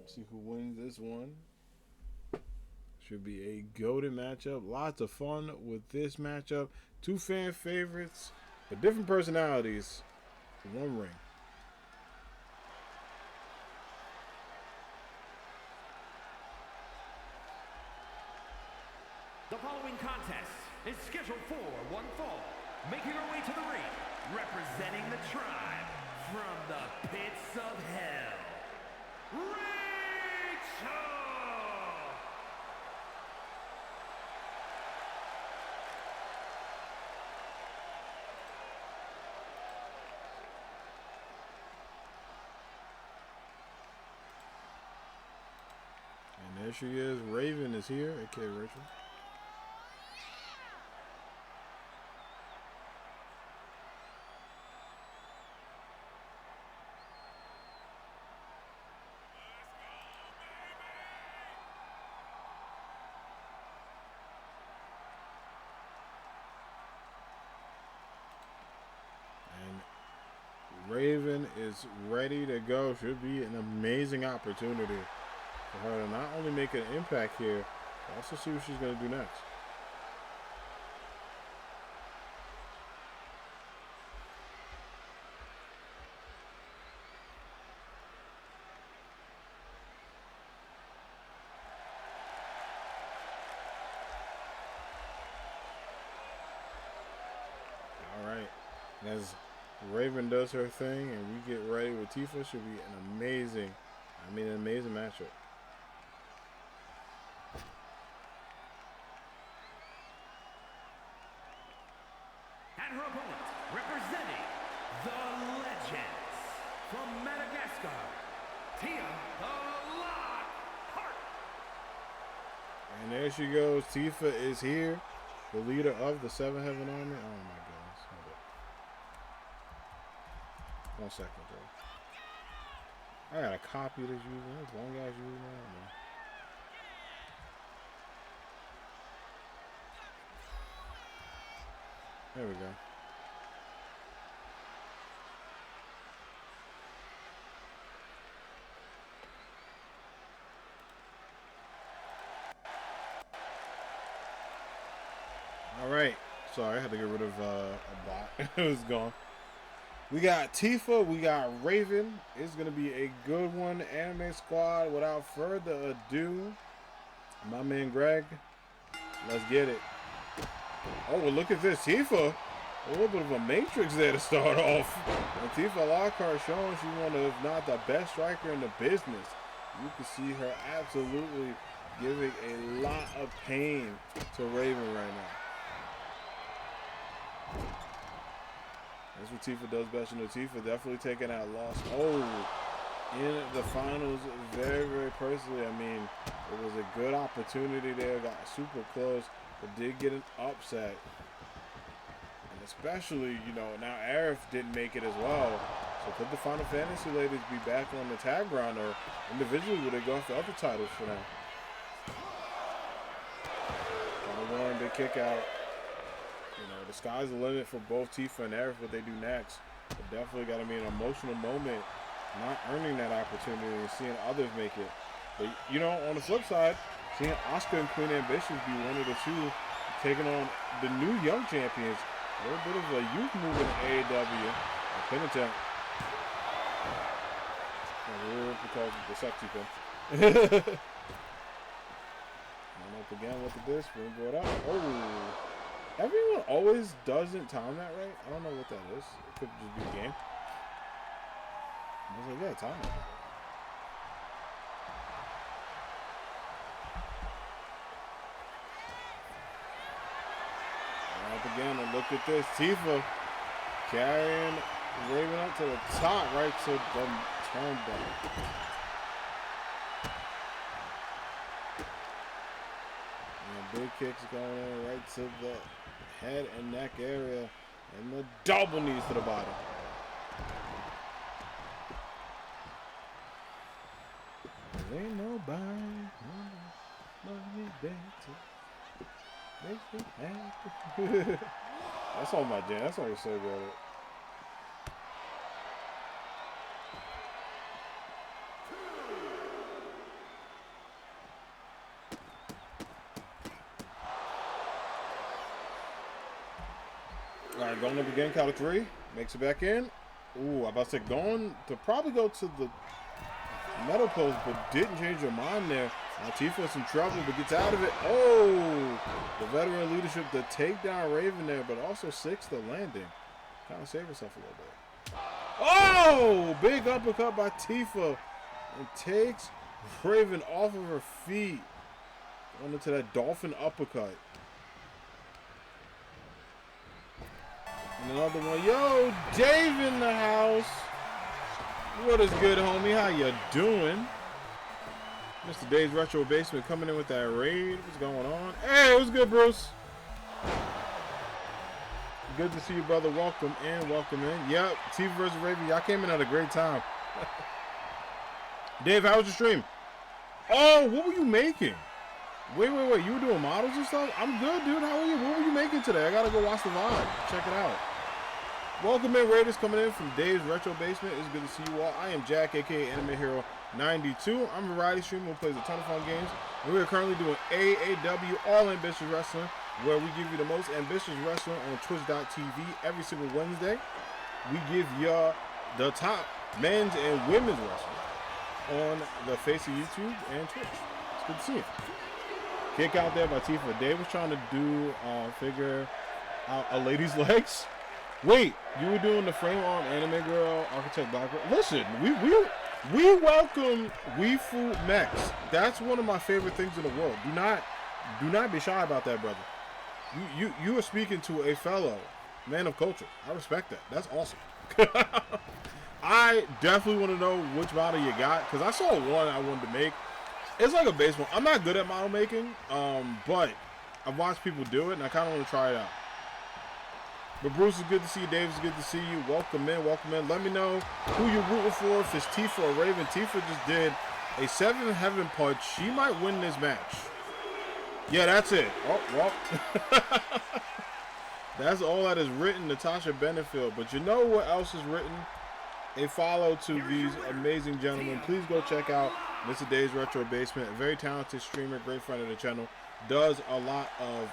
Let's see who wins this one. Should be a goated matchup. Lots of fun with this matchup. Two fan favorites, but different personalities. One ring. The following contest is scheduled for one fall. Making her way to the ring, representing the tribe from the pits of hell, Rachel! And there she is. Raven is here, aka Rachel. Raven is ready to go. Should be an amazing opportunity for her to not only make an impact here, but also see what she's going to do next. All right. As Raven does her thing and we get ready with Tifa, should be an amazing matchup. And her opponent, representing the Legends from Madagascar, Tia the Lockhart. And there she goes. Tifa is here, the leader of the Seven Heaven Army. Oh my goodness. Hold up. 1 second, bro. I got a copy that's using this long ass using that. There we go. All right. Sorry, I had to get rid of a bot. It was gone. We got Tifa. We got Raven. It's going to be a good one. Anime Squad. Without further ado, my man Greg, let's get it. Oh, well, look at this. Tifa. A little bit of a matrix there to start off. And Tifa Lockhart showing she's one of, if not the best striker in the business. You can see her absolutely giving a lot of pain to Raven right now. That's what Tifa does best. You know, Tifa definitely taking that loss. Oh, in the finals, very, very personally. I mean, it was a good opportunity there. Got super close, but did get an upset. And especially, you know, now Aerith didn't make it as well. So could the Final Fantasy ladies be back on the tag ground, or individually would they go after other titles for them? One big kick out. You know, the sky's the limit for both Tifa and Aerith, what they do next. But definitely got to be an emotional moment, not earning that opportunity and seeing others make it. But, you know, on the flip side, seeing Asuka and Queen Ambitious be one of the two taking on the new young champions. A little bit of a youth move in AAW. A pin attempt. We call it the sexy pin. And up again, look at this. Springboard out. Oh. Everyone always doesn't time that right. I don't know what that is. It could just be a game. I was like, yeah, time it. And up again, and look at this. Tifa carrying Raven up to the top, right to the turnbuckle. Big kicks going in right to the head and neck area, and the double knees to the bottom. There ain't nobody better. Makes me happy. That's all my jam. That song is so good. All right, going up again, count of three. Makes it back in. Ooh, I'm about to say going to probably go to the metal post, but didn't change your mind there. Now Tifa's in trouble, but gets out of it. Oh, the veteran leadership to take down Raven there, but also six the landing. Kind of save herself a little bit. Oh, big uppercut by Tifa. And takes Raven off of her feet. Going into that dolphin uppercut. And another one. Yo, Dave in the house. What is good, homie? How you doing? Mr. Dave's Retro Basement coming in with that raid. What's going on? Hey, what's good, Bruce? Good to see you, brother. Welcome in. Welcome in. Yep, Tifa versus Raven. Y'all came in at a great time. Dave, how was your stream? Oh, what were you making? Wait. You were doing models and stuff? I'm good, dude. How are you? What were you making today? I gotta go watch the VOD. Check it out. Welcome in, Raiders, coming in from Dave's Retro Basement. It's good to see you all. I am Jack, aka Anime Hero 92. I'm a variety streamer who plays a ton of fun games. And we are currently doing AAW, All Ambitious Wrestling, where we give you the most ambitious wrestling on Twitch.tv every single Wednesday. We give you the top men's and women's wrestling on the face of YouTube and Twitch. It's good to see you. Kick out there by Tifa. Dave was trying to do figure out a lady's legs. Wait, you were doing the frame arm anime girl, architect black girl. Listen, we welcome Weefu mechs. That's one of my favorite things in the world. Do not be shy about that, brother. You are speaking to a fellow man of culture. I respect that. That's awesome. I definitely want to know which model you got, because I saw one I wanted to make. It's like a baseball. I'm not good at model making, but I've watched people do it, and I kind of want to try it out. But Bruce, is good to see you. Dave, is good to see you. Welcome in, welcome in. Let me know who you're rooting for, if it's Tifa or Raven. Tifa just did a 7 heaven punch. She might win this match. Yeah, that's it. Oh, well. That's all that is written, Natasha Benefield. But you know what else is written? A follow to these amazing gentlemen. Please go check out Mr. Dave's Retro Basement. A very talented streamer, great friend of the channel. does a lot of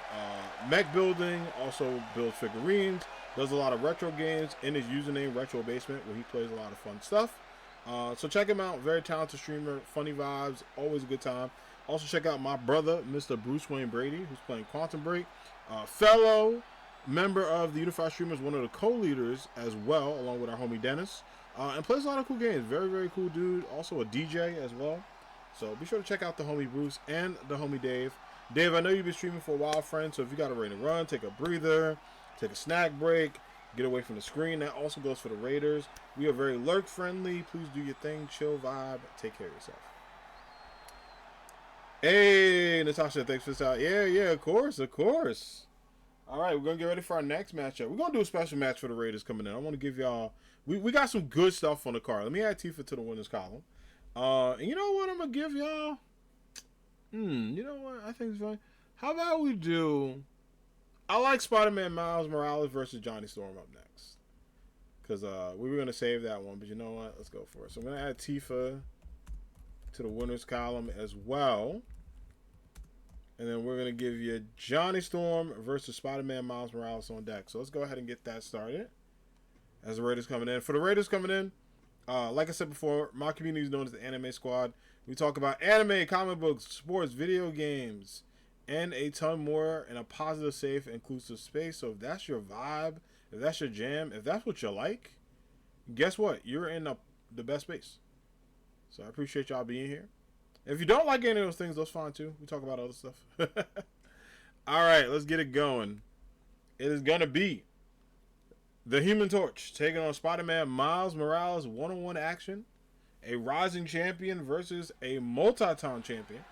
mech building, also builds figurines, does a lot of retro games in his username Retro Basement, where he plays a lot of fun stuff. So check him out. Very talented streamer, funny vibes, always a good time. Also check out my brother, Mr. Bruce Wayne Brady, who's playing Quantum Break. Fellow member of the Unified Streamers, one of the co-leaders as well, along with our homie Dennis. And plays a lot of cool games. Very, very cool dude. Also a DJ as well. So be sure to check out the homie Bruce and the homie Dave. Dave, I know you've been streaming for a while, friend, so if you got a ready to run, take a breather, take a snack break, get away from the screen. That also goes for the Raiders. We are very lurk friendly. Please do your thing, chill vibe, take care of yourself. Hey, Natasha, thanks for this out. Yeah, of course. All right, we're going to get ready for our next matchup. We're going to do a special match for the Raiders coming in. I want to give y'all, we got some good stuff on the card. Let me add Tifa to the winners column. And you know what I'm going to give y'all? You know what? I think it's fine. How about we do, I like Spider-Man Miles Morales versus Johnny Storm up next. Because we were going to save that one, but you know what? Let's go for it. So I'm going to add Tifa to the winners column as well. And then we're going to give you Johnny Storm versus Spider-Man Miles Morales on deck. So let's go ahead and get that started. As the Raiders coming in. For the Raiders coming in, like I said before, my community is known as the Anime Squad. We talk about anime, comic books, sports, video games, and a ton more in a positive, safe, inclusive space. So if that's your vibe, if that's your jam, if that's what you like, guess what? You're in the best space. So I appreciate y'all being here. If you don't like any of those things, that's fine too. We talk about other stuff. All right, let's get it going. It is going to be the Human Torch taking on Spider-Man Miles Morales one-on-one action. A rising champion versus a multi-time champion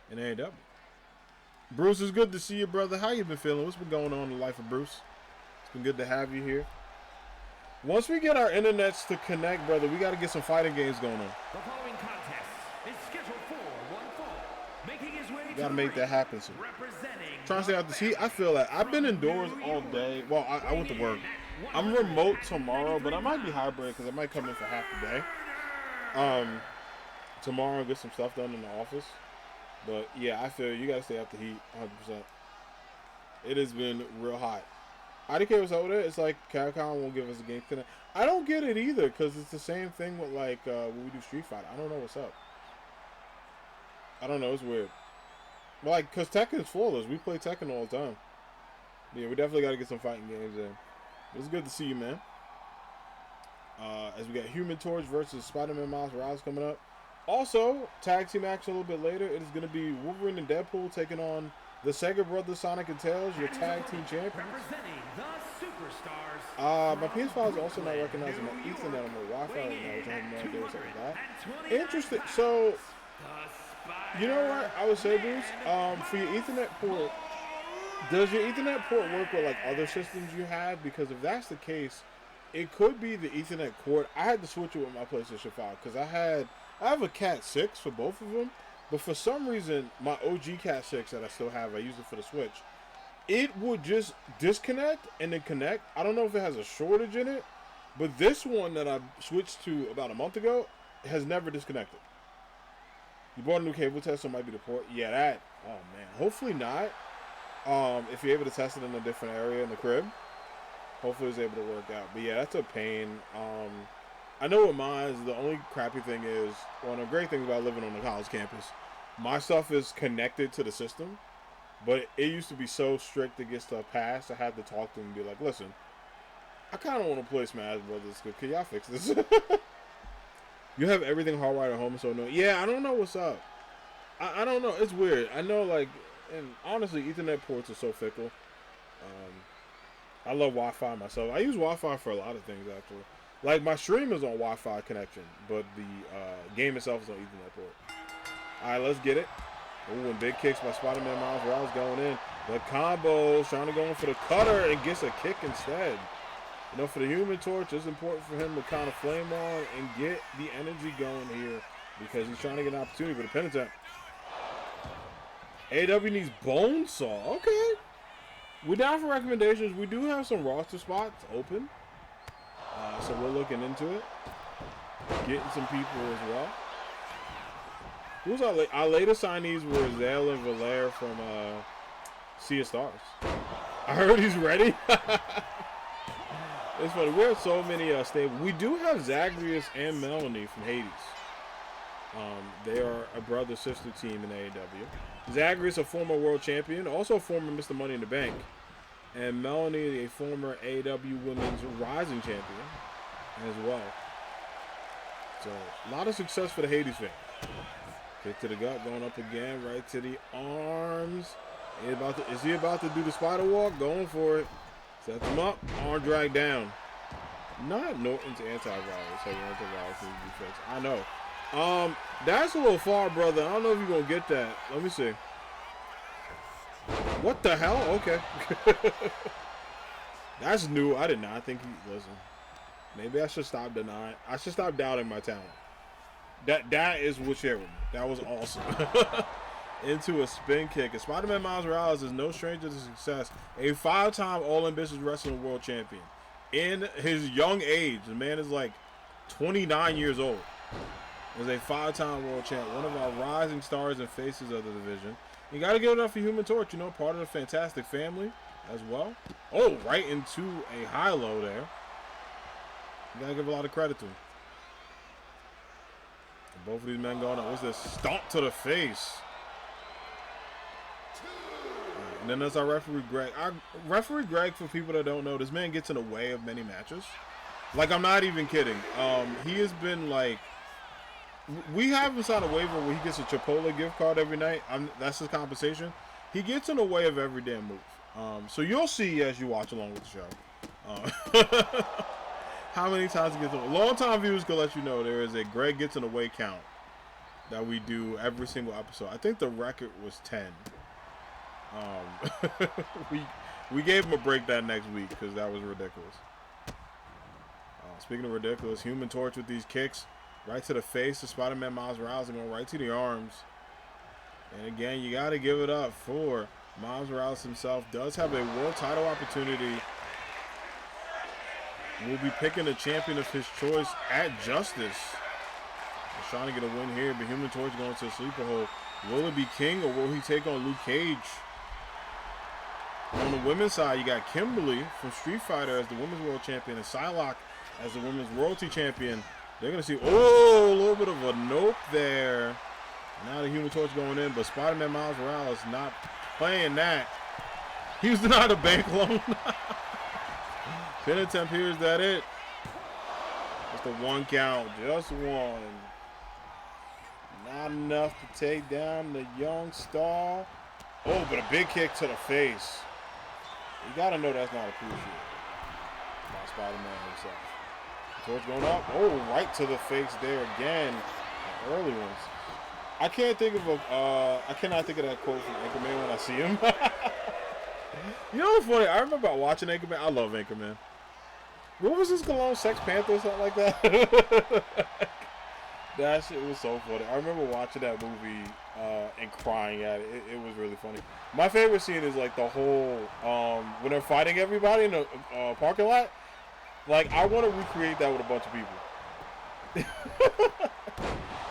in AAW. Bruce, it's good to see you, brother. How you been feeling? What's been going on in the life of Bruce? It's been good to have you here. Once we get our internets to connect, brother, we got to get some fighting games going on. The following contest is scheduled for one fall. Making his way Got to make that happen soon. Trying to stay out the heat. I feel that I've been indoors all day. Well, I went to work. I'm remote tomorrow, but I might be hybrid because I might come in for half the day. Tomorrow get some stuff done in the office. But yeah, I feel you gotta stay out the heat 100%. It has been real hot. IDK was over there. It's like Capcom won't give us a game tonight. I don't get it either because it's the same thing with like when we do Street Fighter. I don't know what's up. I don't know. It's weird. But like, cause Tekken is flawless. We play Tekken all the time. Yeah, we definitely gotta get some fighting games in. It's good to see you, man. As we got Human Torch versus Spider-Man Miles Morales coming up. Also, tag team action a little bit later. It is going to be Wolverine and Deadpool taking on the Sega Brothers Sonic and Tails, your tag team champions. Representing the superstars. My PS5 is also not recognizing my Ethernet on my Wi-Fi right now, which I have no idea what's up with that. Interesting. So, you know what I would say, Bruce? For your Ethernet port, does your Ethernet port work with like other systems you have? Because if that's the case, it could be the Ethernet cord. I had to switch it with my PlayStation 5 because I have a Cat 6 for both of them, but for some reason my OG Cat 6 that I still have, I use it for the Switch, it would just disconnect and then connect. I don't know if it has a shortage in it, but this one that I switched to about a month ago has never disconnected. You bought a new cable test, so it might be the port. Yeah, that. Oh man, hopefully not. If you're able to test it in a different area in the crib. Hopefully it's able to work out. But yeah, that's a pain. I know with mine, the only crappy thing is, one of the great things about living on the college campus, my stuff is connected to the system, but it used to be so strict to get stuff passed, I had to talk to them and be like, listen, I kind of want to play Smash Brothers. Can y'all fix this? You have everything hardwired at home, so no. Yeah, I don't know what's up. I don't know. It's weird. I know, like, and honestly, Ethernet ports are so fickle. I love Wi-Fi myself. I use Wi-Fi for a lot of things, actually. Like, my stream is on Wi-Fi connection, but the game itself is on Ethernet port. All right, let's get it. Ooh, and big kicks by Spider-Man Miles Morales going in. The combos, trying to go in for the cutter and gets a kick instead. You know, for the Human Torch, it's important for him to kind of flame on and get the energy going here because he's trying to get an opportunity for the penitent. AAW needs Bonesaw. Okay. We're down for recommendations. We do have some roster spots open. So we're looking into it. Getting some people as well. Who's our latest signees were Zale and Valaire from Sea of Stars. I heard he's ready. It's funny. We have so many stable. We do have Zagreus and Melanie from Hades. They are a brother-sister team in AAW. Zagreus, a former world champion, also a former Mr. Money in the Bank. And Melanie, a former AAW Women's Rising champion as well. So, a lot of success for the Hades fan. Kick to the gut, going up again, right to the arms. Is he about to do the spider walk? Going for it. Sets him up, arm drag down. Not Norton's antivirus. Hey, antivirus needs to be fixed. I know. That's a little far, brother. I don't know if you're gonna get that. Let me see. What the hell? Okay. That's new. I did not think he. Listen. Maybe I should stop denying. I should stop doubting my talent. That is what shared with me. That was awesome. Into a spin kick. And Spider-Man Miles Morales is no stranger to success. A 5-time All-Ambitious Wrestling World Champion. In his young age, the man is like 29 years old. Is a 5-time world champ. One of our rising stars and faces of the division. You got to give it up for Human Torch, you know, part of the Fantastic family as well. Oh, right into a high-low there. You got to give a lot of credit to him. And both of these men going up. What's this? Stomp to the face. And then there's our referee, Greg. Our referee, Greg, for people that don't know, this man gets in the way of many matches. Like, I'm not even kidding. He has been, like... We have him sign a waiver where he gets a Chipotle gift card every night. That's his compensation. He gets in the way of every damn move. So you'll see as you watch along with the show. How many times he gets in the way. Long-time viewers can let you know there is a Greg gets in the way count that we do every single episode. I think the record was 10. We gave him a break that next week because that was ridiculous. Speaking of ridiculous, Human Torch with these kicks. Right to the face of Spider-Man Miles Morales and going right to the arms. And again, you got to give it up for Miles Morales himself. Does have a world title opportunity. Will be picking a champion of his choice at Justice. He's trying to get a win here, but Human Torch going to a sleeper hold. Will it be King or will he take on Luke Cage? On the women's side, you got Kimberly from Street Fighter as the women's world champion and Psylocke as the women's royalty champion. They're going to see, oh, a little bit of a nope there. Now the Human Torch going in, but Spider-Man Miles Morales not playing that. He was denied a bank loan. Pin attempt here, is that it? Just a 1 count, just 1. Not enough to take down the young star. Oh, but a big kick to the face. You got to know that's not appreciated by Spider-Man himself. Torch going up. Oh, right to the face there again. The early ones. I cannot think of that quote from Anchorman when I see him. You know what's funny? I remember watching Anchorman. I love Anchorman. What was his cologne? Sex Panther or something like that? That shit was so funny. I remember watching that movie and crying at it. It was really funny. My favorite scene is like the whole when they're fighting everybody in the parking lot. Like, I want to recreate that with a bunch of people.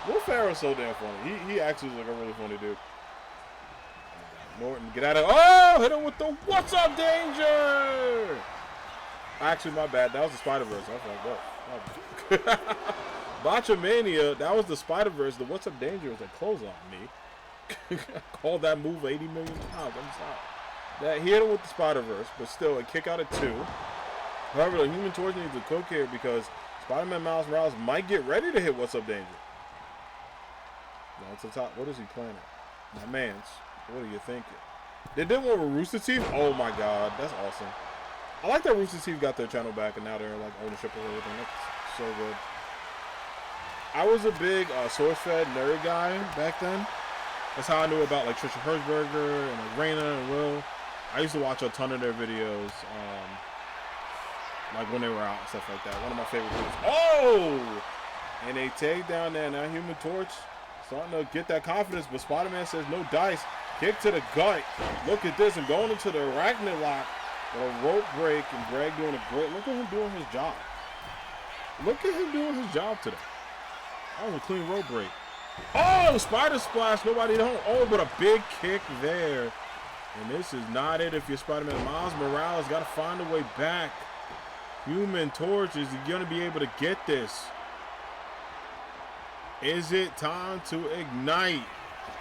Will Ferrell's so damn funny. He actually is like a really funny dude. Norton, get out of... Oh! Hit him with the What's Up Danger! Actually, my bad. That was the Spider-Verse. I was like, what? Botchamania, that was the Spider-Verse. The What's Up Danger was a close on me. Called that move 80 million times. I'm sorry. He hit him with the Spider-Verse, but still, a kick out of 2. However, the Human Torch needs to cook here because Spider-Man Miles Morales might get ready to hit What's Up Danger. Now to the top. What is he playing at? My man's. What are you thinking? They did one with Rooster Teeth. Oh my God, that's awesome. I like that Rooster Teeth got their channel back and now they're like ownership of everything. That's so good. I was a big source-fed nerd guy back then. That's how I knew about like Trisha Hershberger and like Raina and Will. I used to watch a ton of their videos. Like when they were out and stuff like that. One of my favorite videos. Oh! And they take down there. Now Human Torch starting to get that confidence, but Spider-Man says no dice. Kick to the gut. Look at this and going into the arachnid lock with a rope break and Greg doing a great. Look at him doing his job. Look at him doing his job today. That was a clean rope break. Oh, spider splash. Nobody don't. Oh, but a big kick there. And this is not it if you're Spider-Man. Miles Morales got to find a way back. Human Torch, is he going to be able to get this? Is it time to ignite?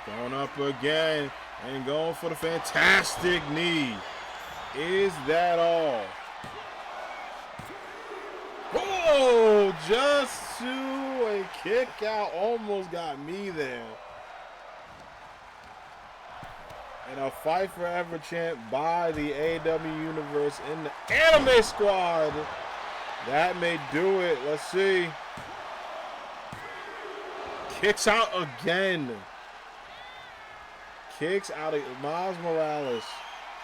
Going up again and going for the fantastic knee. Is that all? Oh, just to a kick out. Almost got me there. And a Fight Forever chant by the AAW Universe in the Anime Squad. That may do it. Let's see. Kicks out again. Kicks out of Miles Morales.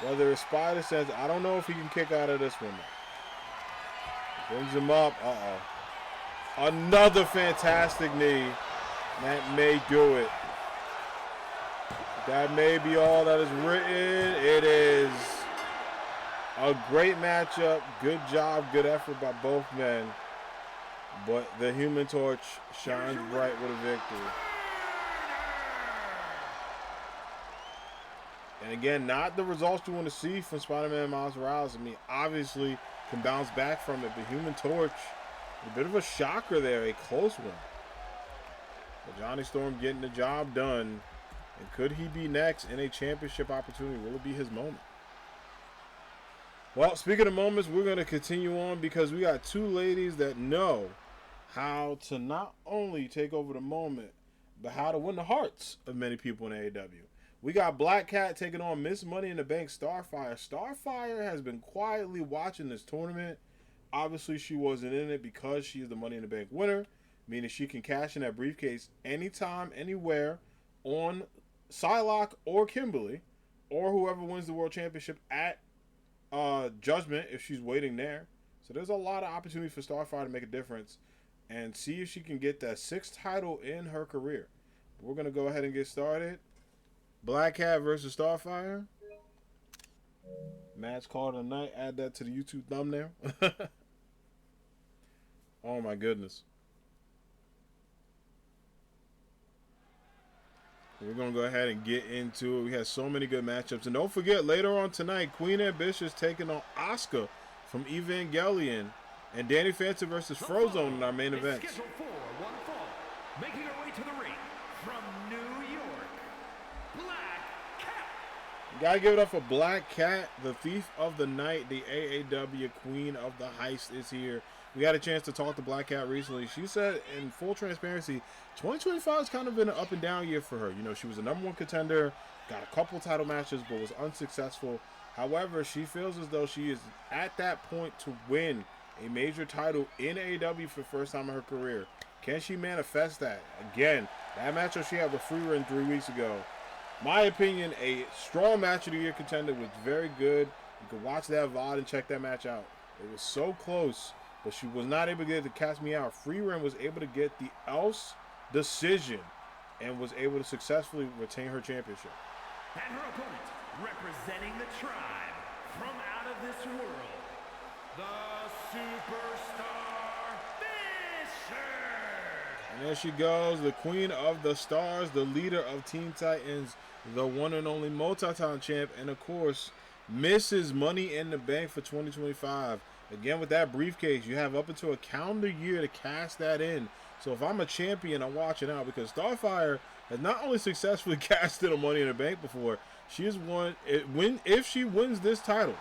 Whether it's Spider Sense, I don't know if he can kick out of this one. Brings him up. Uh-oh. Another fantastic knee. That may do it. That may be all that is written. It is a great matchup. Good job, good effort by both men. But the Human Torch shines bright with a victory. And again, not the results you want to see from Spider-Man and Miles Morales. I mean, obviously can bounce back from it. But Human Torch, a bit of a shocker there, a close one. But Johnny Storm getting the job done. And could he be next in a championship opportunity? Will it be his moment? Well, speaking of moments, we're going to continue on because we got two ladies that know how to not only take over the moment, but how to win the hearts of many people in AEW. We got Black Cat taking on Miss Money in the Bank Starfire. Starfire has been quietly watching this tournament. Obviously, she wasn't in it because she is the Money in the Bank winner, meaning she can cash in that briefcase anytime, anywhere on Psylocke or Kimberly, or whoever wins the World Championship at Judgment if she's waiting there. So there's a lot of opportunity for Starfire to make a difference and see if she can get that 6th title in her career. We're going to go ahead and get started. Black Cat versus Starfire. Match called tonight. Add that to the YouTube thumbnail. Oh my goodness. We're going to go ahead and get into it. We had so many good matchups. And don't forget, later on tonight, Queen Ambitious taking on Asuka from Evangelion. And Danny Phantom versus Frozone in our main event. Scheduled for one fall, making her way to the ring from New York, Black Cat. You gotta give it up for Black Cat, the thief of the night, the AAW queen of the heist is here. We had a chance to talk to Black Cat recently. She said, in full transparency, 2025 has kind of been an up and down year for her. You know, she was a #1 contender, got a couple title matches, but was unsuccessful. However, she feels as though she is at that point to win a major title in AEW for the first time in her career. Can she manifest that? Again, that matchup she had with Freeman 3 weeks ago. My opinion, a strong match of the year contender was very good. You can watch that VOD and check that match out. It was so close, but she was not able to get it to catch me out. Freeman was able to get the else decision and was able to successfully retain her championship. And her opponent, representing the tribe from out of this world, the Superstar Fisher. And there she goes, the Queen of the Stars, the leader of Teen Titans, the one and only multi-time champ, and of course, Mrs. Money in the Bank for 2025. Again, with that briefcase, you have up until a calendar year to cash that in. So if I'm a champion, I'm watching out because Starfire has not only successfully cashed in a Money in the Bank before, she has won. If she wins this title,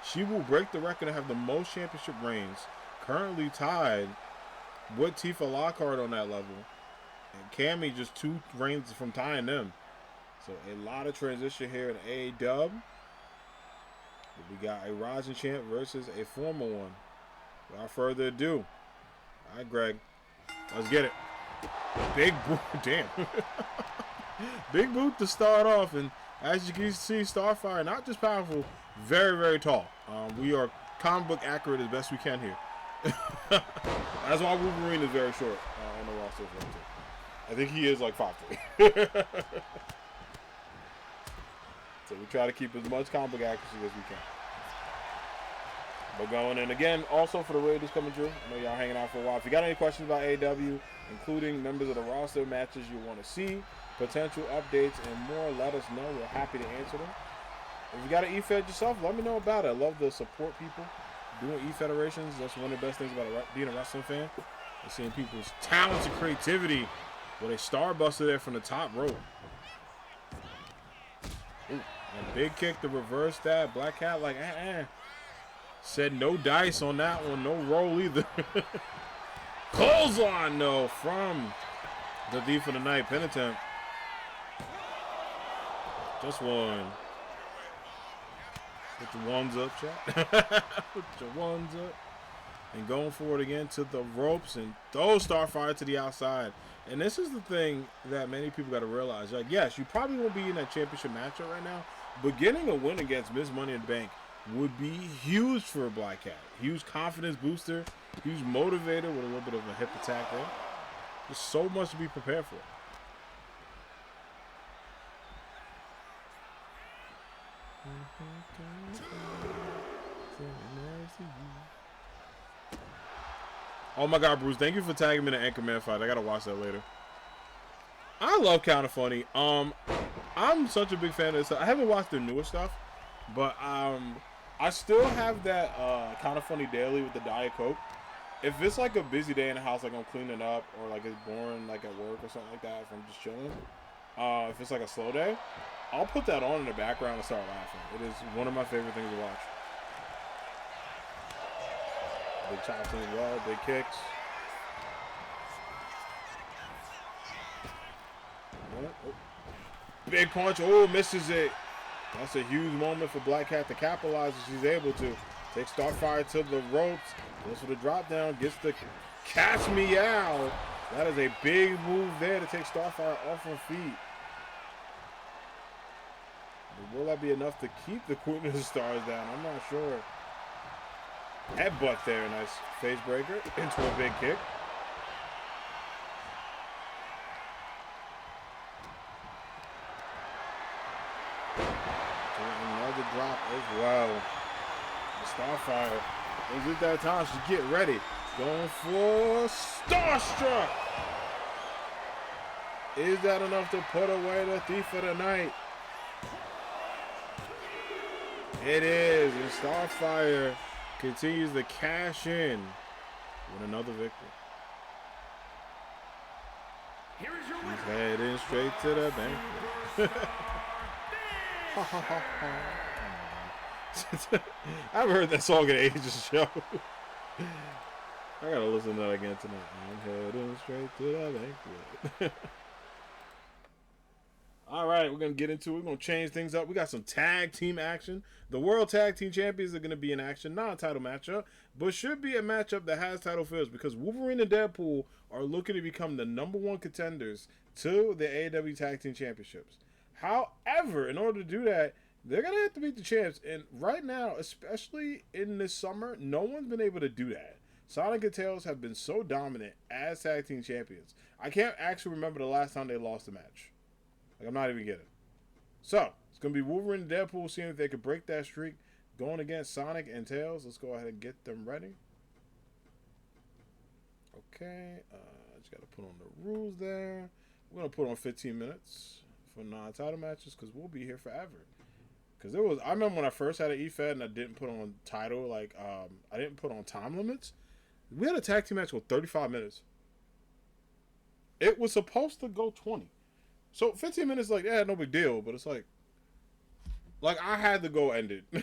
she will break the record and have the most championship reigns, currently tied with Tifa Lockhart on that level. And Cammy just 2 reigns from tying them. So a lot of transition here in AEW. We got a rising champ versus a former one. Without further ado, all right, Greg, let's get it. Big boot, damn. Big boot to start off, and as you can see, Starfire, not just powerful, very, very tall. We are comic book accurate as best we can here. That's why Wolverine is very short on the roster. I think he is like 5'3". So we try to keep as much comic book accuracy as we can. But going in again, also for the Raiders coming through. I know y'all hanging out for a while. If you got any questions about AAW, including members of the roster, matches you want to see, potential updates, and more, let us know. We're happy to answer them. If you got an E-Fed yourself, let me know about it. I love to support people doing E-Federations. That's one of the best things about being a wrestling fan. Is seeing people's talents and creativity with a starbuster there from the top rope. Ooh, a big kick to reverse that. Black Cat like, said no dice on that one. No roll either. Clothesline, though, from the Thief of the Night. Pin attempt. Just one. Put your ones up, chat. Put your ones up. And going forward again to the ropes and throw Starfire to the outside. And this is the thing that many people got to realize. Like, yes, you probably won't be in that championship matchup right now, but getting a win against Miss Money in the Bank would be huge for a Black Cat. Huge confidence booster. Huge motivator with a little bit of a hip attack there. There's so much to be prepared for. Oh my God, Bruce! Thank you for tagging me in the Anchorman fight. I gotta watch that later. I love Kinda Funny. I'm such a big fan of this. I haven't watched their newer stuff, but I still have that Kinda Funny daily with the Diet Coke. If it's like a busy day in the house, like I'm cleaning up, or like it's boring, like at work or something like that, if I'm just chilling. If it's like a slow day, I'll put that on in the background and start laughing. It is one of my favorite things to watch. Big chops as well, big kicks. Oh. Big punch. Oh, misses it. That's a huge moment for Black Cat to capitalize if she's able to. Take Starfire to the ropes. Goes for the drop down. Gets the catch meow. That is a big move there to take Starfire off her feet. But will that be enough to keep the Queen of the Stars down? I'm not sure. Headbutt there. Nice face breaker into a big kick. Another drop as well. Starfire. Is it that time? She get ready. Going for Starstruck. Is that enough to put away the Thief of the Night? It is. And Starfire continues to cash in with another victory. He's heading straight to the bank. I've heard that song in ages show. I gotta listen to that again tonight. I'm heading straight to the bank. All right, we're going to get into it. We're going to change things up. We got some tag team action. The World Tag Team Champions are going to be in action. Not a title matchup, but should be a matchup that has title feels because Wolverine and Deadpool are looking to become the #1 contenders to the AAW Tag Team Championships. However, in order to do that, they're going to have to beat the champs. And right now, especially in this summer, no one's been able to do that. Sonic and Tails have been so dominant as tag team champions. I can't actually remember the last time they lost a match. Like, I'm not even kidding. So, it's going to be Wolverine and Deadpool seeing if they can break that streak going against Sonic and Tails. Let's go ahead and get them ready. Okay. Just got to put on the rules there. We're going to put on 15 minutes for non-title matches because we'll be here forever. Because I remember when I first had an E-Fed and I didn't put on title, like, I didn't put on time limits. We had a tag team match with 35 minutes. It was supposed to go 20. So 15 minutes, like, yeah, no big deal, but it's like I had to go end it. The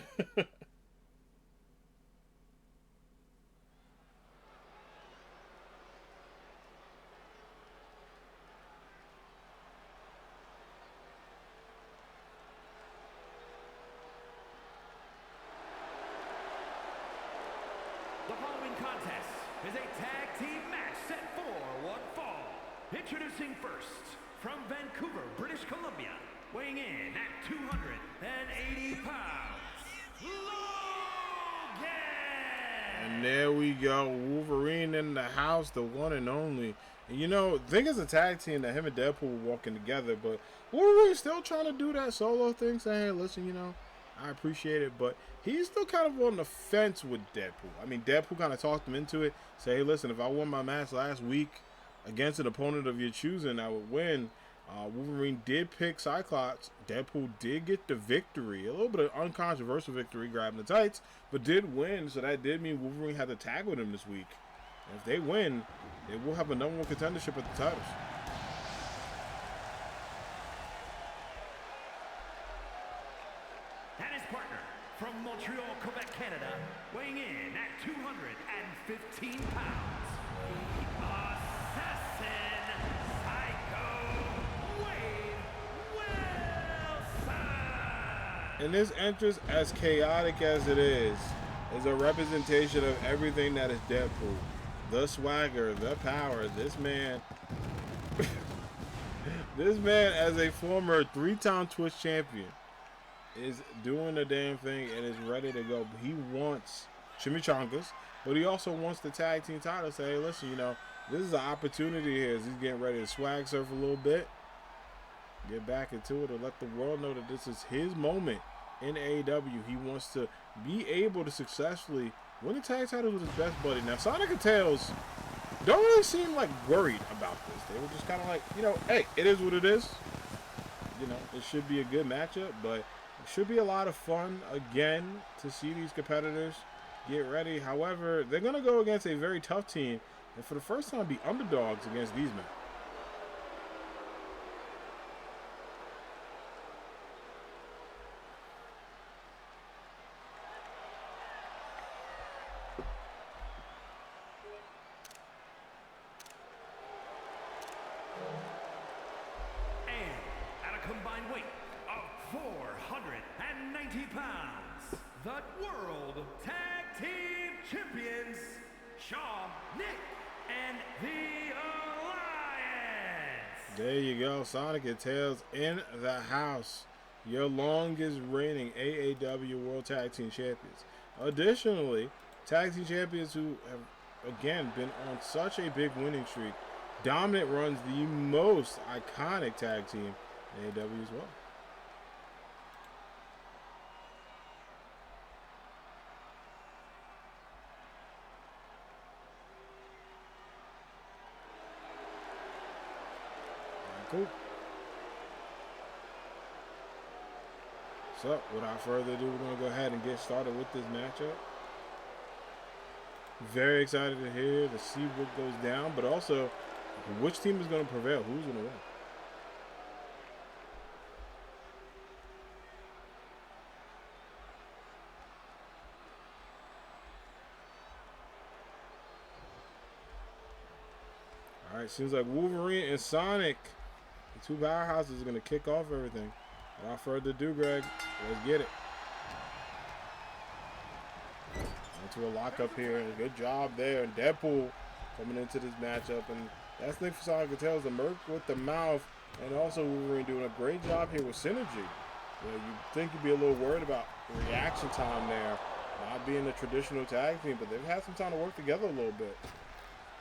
following contest is a tag team match set for one fall. Introducing first, from Vancouver, British Columbia, weighing in at 280 pounds, Logan! And there we go. Wolverine in the house, the one and only. And you know, I think it's a tag team that him and Deadpool were walking together, but Wolverine's still trying to do that solo thing, saying, hey, listen, you know, I appreciate it, but he's still kind of on the fence with Deadpool. I mean, Deadpool kind of talked him into it. Say, hey, listen, if I won my match last week against an opponent of your choosing, I would win. Wolverine did pick Cyclops. Deadpool did get the victory. A little bit of uncontroversial victory, grabbing the tights, but did win. So that did mean Wolverine had to tag with him this week. And if they win, they will have a number one contendership at the titles. And his partner from Montreal, Quebec, Canada, weighing in at 215 pounds, the Assassin Psycho Wade Wilson. And this entrance, as chaotic as it is a representation of everything that is Deadpool. The swagger, the power. This man, this man, as a former 3-time Twitch champion, is doing the damn thing and is ready to go. He wants chimichangas, but he also wants the tag team title. Say, hey, listen, you know, this is an opportunity here as he's getting ready to swag surf a little bit, get back into it, and let the world know that this is his moment in AAW. He wants to be able to successfully win the tag titles with his best buddy. Now, Sonic and Tails don't really seem like worried about this. They were just kind of like, you know, hey, it is what it is. You know, it should be a good matchup, but it should be a lot of fun again to see these competitors get ready. However, they're going to go against a very tough team, and for the first time be underdogs against these men. Combined weight of 490 pounds, the World Tag Team Champions, Shawn, Nick, and the Alliance. There you go, Sonic and Tails in the house, your longest reigning AAW World Tag Team Champions. Additionally, Tag Team Champions who have, again, been on such a big winning streak. Dominant runs the most iconic tag team AAW as well. Cool. So, without further ado, we're going to go ahead and get started with this matchup. Very excited to hear, to see what goes down, but also which team is going to prevail, who's going to win. All right, seems like Wolverine and Sonic, the two powerhouses, are going to kick off everything. Without further ado, Greg, let's get it. Into a lockup here. Good job there. And Deadpool coming into this matchup. And that's the thing for Sonic and Tails, the Merc with the mouth. And also Wolverine doing a great job here with synergy. You think you'd be a little worried about reaction time there, not being a traditional tag team, but they've had some time to work together a little bit.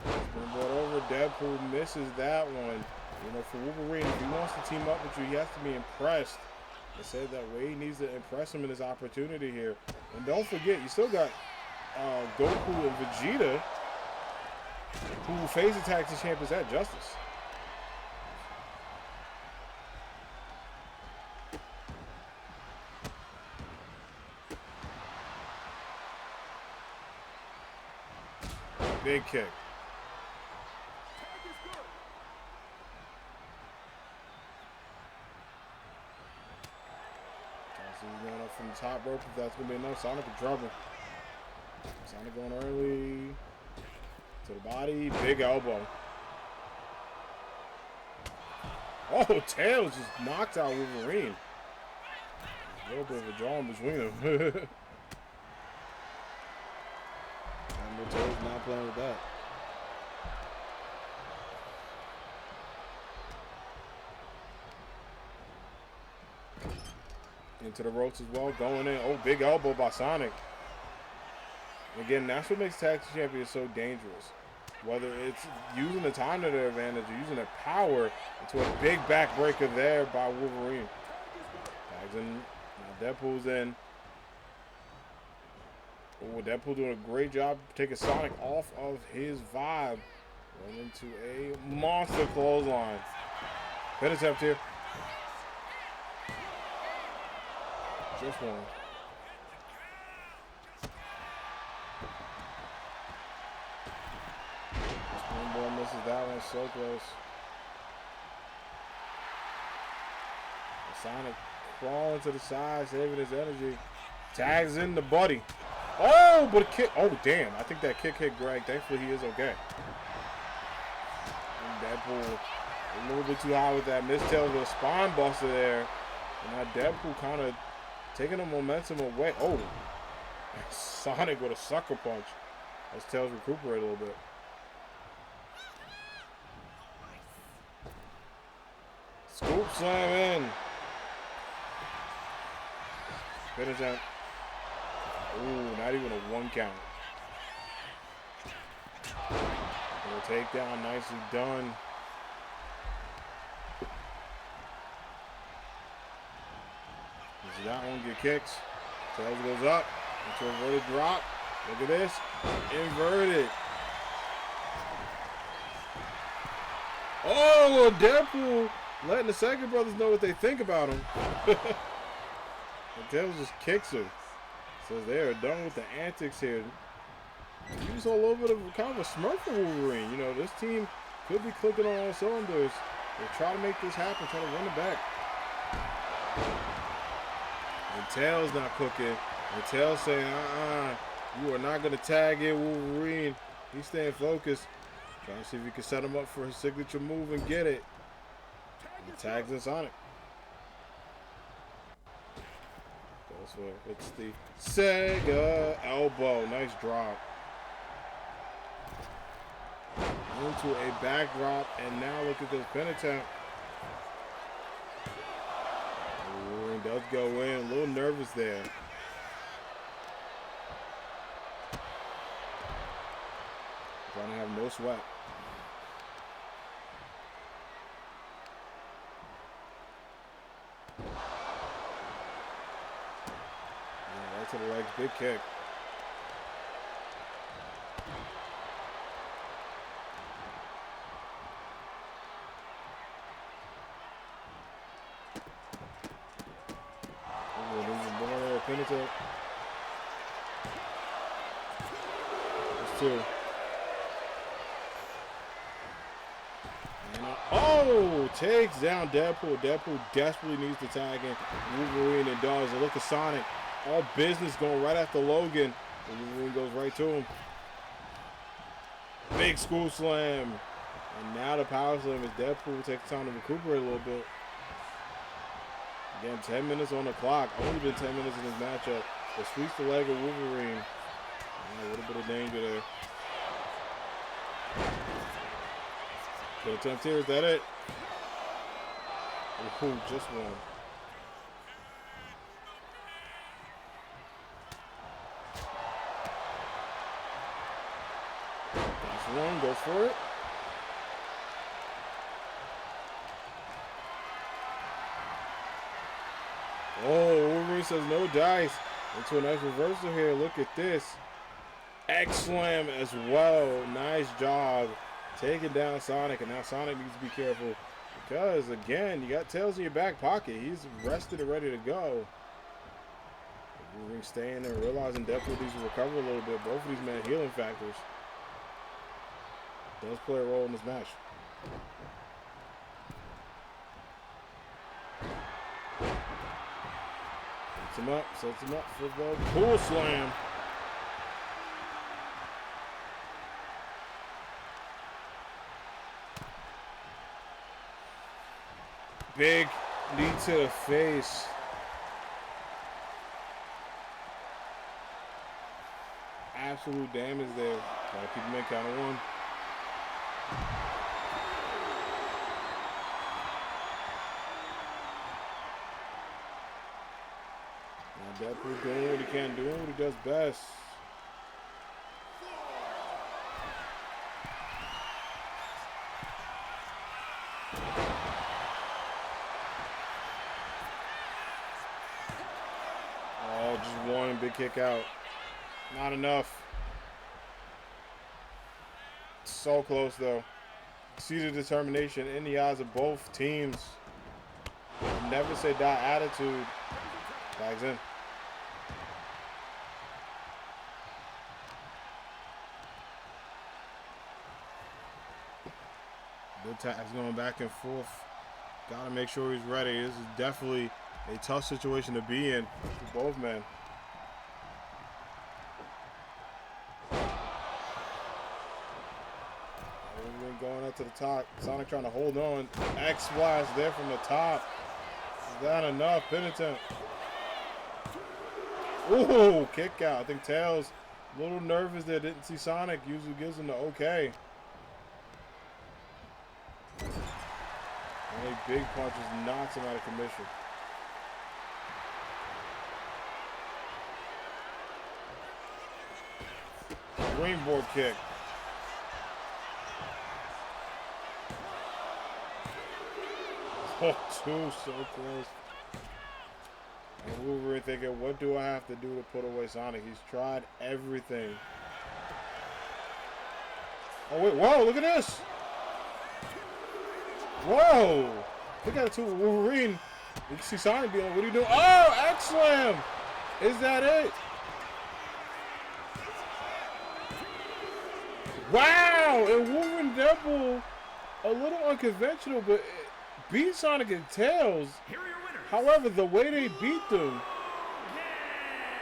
It's been brought over. Deadpool misses that one. You know, for Wolverine, if he wants to team up with you, he has to be impressed. They said that Wade needs to impress him in his opportunity here. And don't forget, you still got Goku and Vegeta, who will face the tag team champions at Justice. Big kick. He's going up from the top rope. If that's going to be enough, Sonic in trouble. Sonic going early to the body. Big elbow. Oh, Tails just knocked out Wolverine. A little bit of a draw in between them. Tails not playing with that. Into the ropes as well, going in. Oh, big elbow by Sonic. Again, that's what makes tag team champions so dangerous. Whether it's using the time to their advantage or using their power into a big backbreaker there by Wolverine. Tags in. Now Deadpool's in. Oh, Deadpool doing a great job taking Sonic off of his vibe. Going into a monster clothesline. Pin attempt here. Just one. Springboard misses that one so close. Sonic crawling to the side, saving his energy. Tags in the buddy. Oh, but a kick. Oh, damn. I think that kick hit Greg. Thankfully, he is okay. And Deadpool a little bit too high with that. Miss Tails with a spine buster there. And now Deadpool kind of taking the momentum away. Oh, Sonic with a sucker punch as Tails recuperate a little bit. Scoop slam in. Finish out. Ooh, not even a one count. Little takedown, nicely done. Does that one get kicks? Tails goes up into a inverted drop. Look at this. Inverted. Oh, Deadpool letting the Second Brothers know what they think about him. And Tails just kicks him. Says they are done with the antics here. He's a little bit of kind of a smurf for Wolverine. You know, this team could be clicking on all cylinders. They try to make this happen, try to run it back. And Tails not cooking. And Tails saying, you are not going to tag in Wolverine. He's staying focused. Trying to see if he can set him up for his signature move and get it. And tags in Sonic. Goes for it's the Sega elbow. Nice drop. Into a backdrop, and now look at this pin attempt. Wolverine does go in, a little nervous there. Trying to have no sweat. Yeah, right to the legs, big kick. Pin attempt. There's two. Oh, takes down Deadpool. Deadpool desperately needs to tag in Wolverine and does. A look at Sonic. All business going right after Logan. And Wolverine goes right to him. Big school slam. And now the power slam is Deadpool takes time to recuperate a little bit. Again, 10 minutes on the clock. Only been 10 minutes in this matchup. But sweeps the leg of Wolverine. A little bit of danger there. Good attempt here. Is that it? Ooh, just one. Just one. Goes for it. Oh, Wolverine says no dice. Into a nice reversal here. Look at this. X-Slam as well. Nice job taking down Sonic. And now Sonic needs to be careful because, again, you got Tails in your back pocket. He's rested and ready to go. Wolverine staying there, realizing Deadpool needs to recover a little bit. Both of these men healing factors. Does play a role in this match. Sets him up for the pool slam. Big knee to the face. Absolute damage there. Gotta keep him in count of one. Deadpool doing what he can, doing what he does best. Oh, just one big kick out. Not enough. So close, though. See the determination in the eyes of both teams. Never say die attitude. Tags in. Good tags going back and forth. Gotta make sure he's ready. This is definitely a tough situation to be in for both men. Going up to the top. Sonic trying to hold on. X splash there from the top. Is that enough? Penitent. Ooh, kick out. I think Tails a little nervous there. Didn't see Sonic. Usually gives him the okay. Only big punches knocks him out of commission. Springboard kick. Oh, two so close. And Wolverine thinking, what do I have to do to put away Sonic? He's tried everything. Oh, wait, whoa, look at this. Whoa. Look at it, too. Wolverine. You can see Sonic being like, what are you doing? Oh, X-Slam. Is that it? Wow. And Wolverine Deadpool, a little unconventional, but beat Sonic and Tails. However, the way they beat them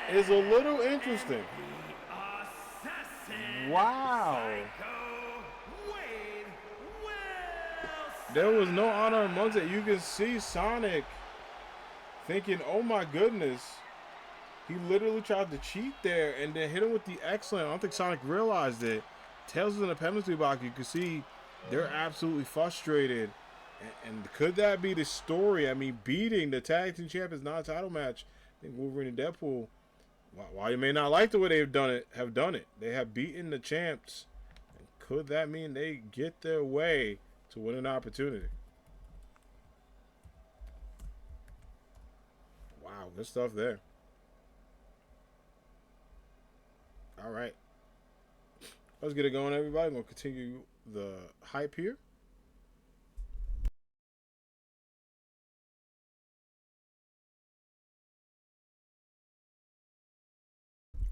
is a little interesting. Wow. There was no honor amongst it. You can see Sonic thinking, oh my goodness. He literally tried to cheat there and then hit him with the X-Slam. I don't think Sonic realized it. Tails is in the penalty box. You can see they're absolutely frustrated. And could that be the story? I mean, beating the tag team champions non-title match. I think Wolverine and Deadpool, while you may not like the way they've done it, have done it. They have beaten the champs. And could that mean they get their way to win an opportunity? Wow, good stuff there. All right. Let's get it going, everybody. We'll continue the hype here.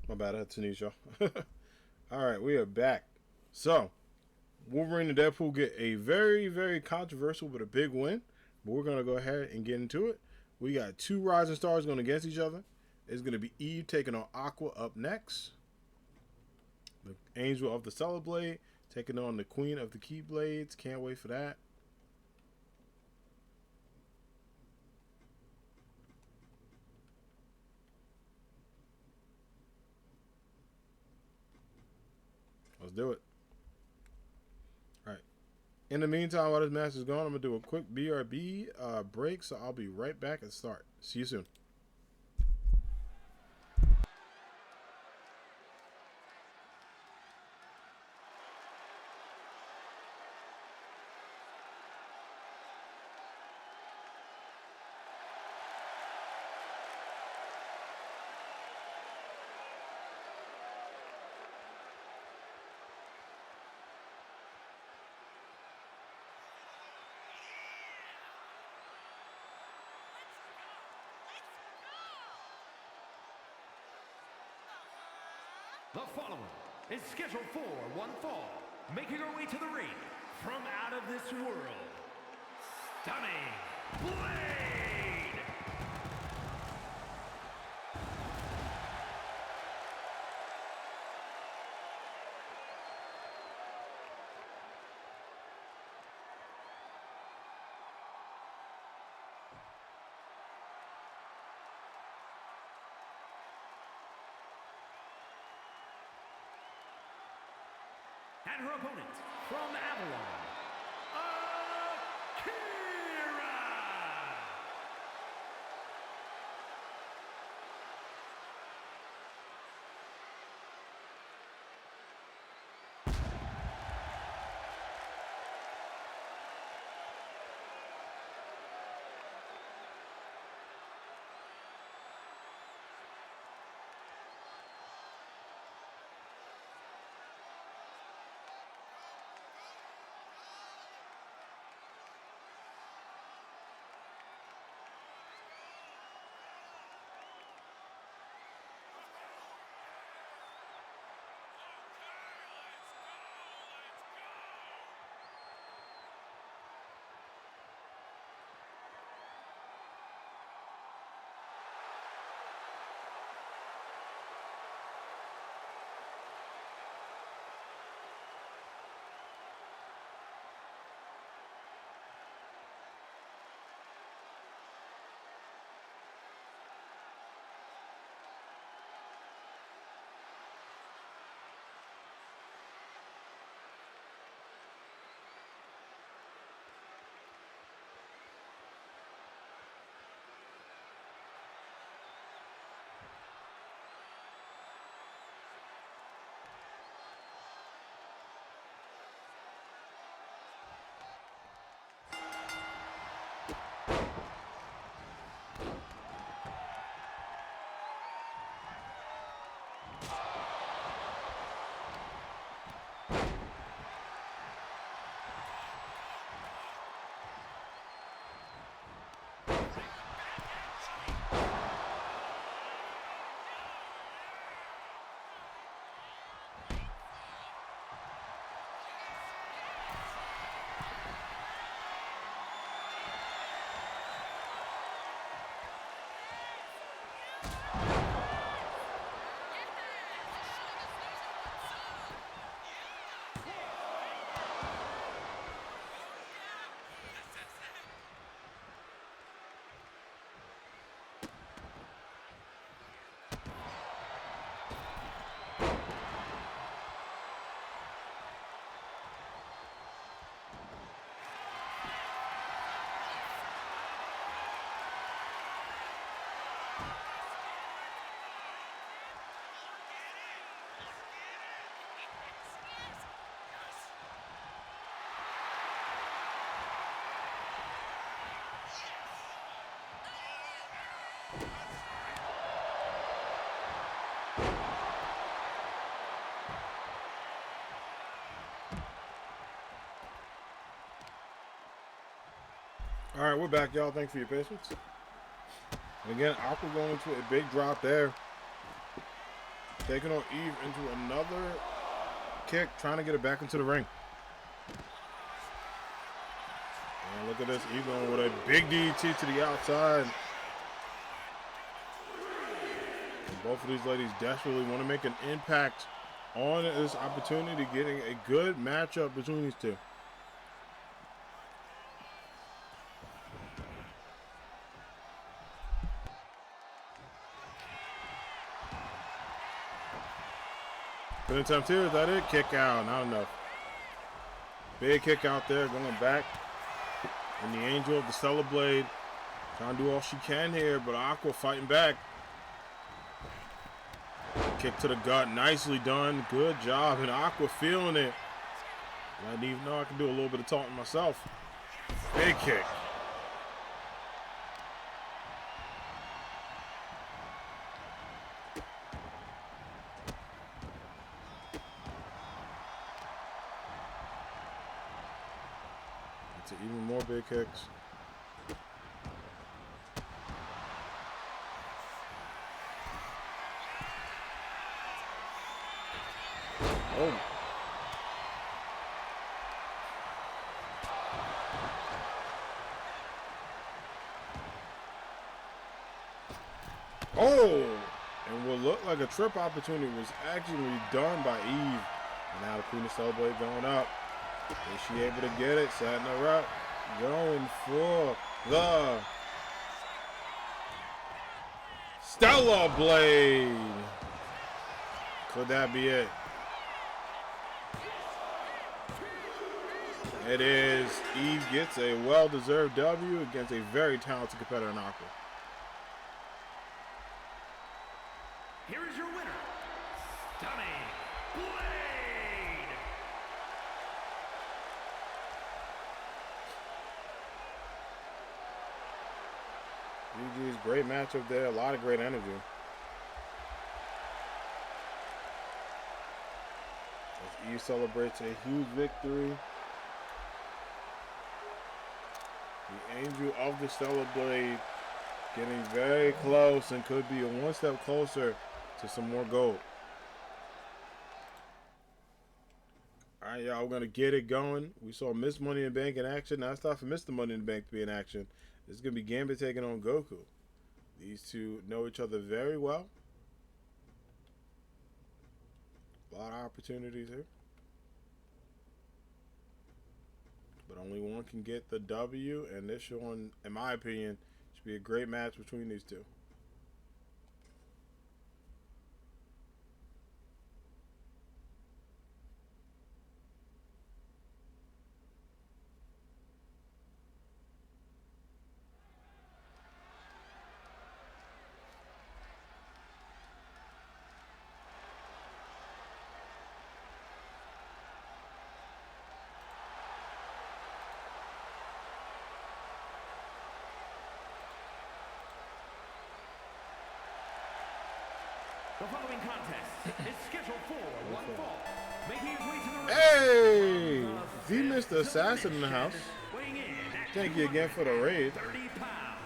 My bad, I had to sneeze, y'all. All right, we are back. So, Wolverine and Deadpool get a very, very controversial but a big win. But we're going to go ahead and get into it. We got two rising stars going against each other. It's going to be Eve taking on Aqua up next. The Angel of the Stellar Blade taking on the Queen of the Keyblades. Can't wait for that. Let's do it. All right. In the meantime, while this match is going, I'm going to do a quick BRB break, so I'll be right back at the start. See you soon. The following is scheduled for one fall, making her way to the ring from out of this world, Stunning Blade! And her opponent from Avalon, Akira! All right, we're back, y'all. Thanks for your patience. And again, Aqua going into a big drop there. Taking on Eve into another kick, trying to get it back into the ring. And look at this, Eve going with a big DDT to the outside. And both of these ladies desperately want to make an impact on this opportunity, getting a good matchup between these two. Good attempt here, is that it? Kick out, not enough. Big kick out there, going back. And the Angel of the Stellar Blade trying to do all she can here, but Aqua fighting back. Kick to the gut, nicely done. Good job, and Aqua feeling it. I didn't even know I can do a little bit of taunting myself. Big kick. To even more big kicks. Oh. Oh! And what looked like a trip opportunity was actually done by Eve. And now the Queen of Celebrate going up. Is she able to get it? Setting her up. Going for the Stellar Blade. Could that be it? It is. Eve gets a well-deserved W against a very talented competitor in Aqua. Here is your winner, Stunning Blade. GG's, great matchup there. A lot of great energy. As Eve celebrates a huge victory. The Angel of the Stellar Blade getting very close and could be one step closer to some more gold. All right, y'all, we're going to get it going. We saw Miss Money in the Bank in action. Now it's time for Mr. Money in the Bank to be in action. This is going to be Gambit taking on Goku. These two know each other very well. A lot of opportunities here. But only one can get the W, and this one, in my opinion, should be a great match between these two. The following contest is scheduled for one fall. Making his way to the Hey! ring. V-Mr. Assassin in the house. Weighing in at Thank you again for the raid. 30 pounds.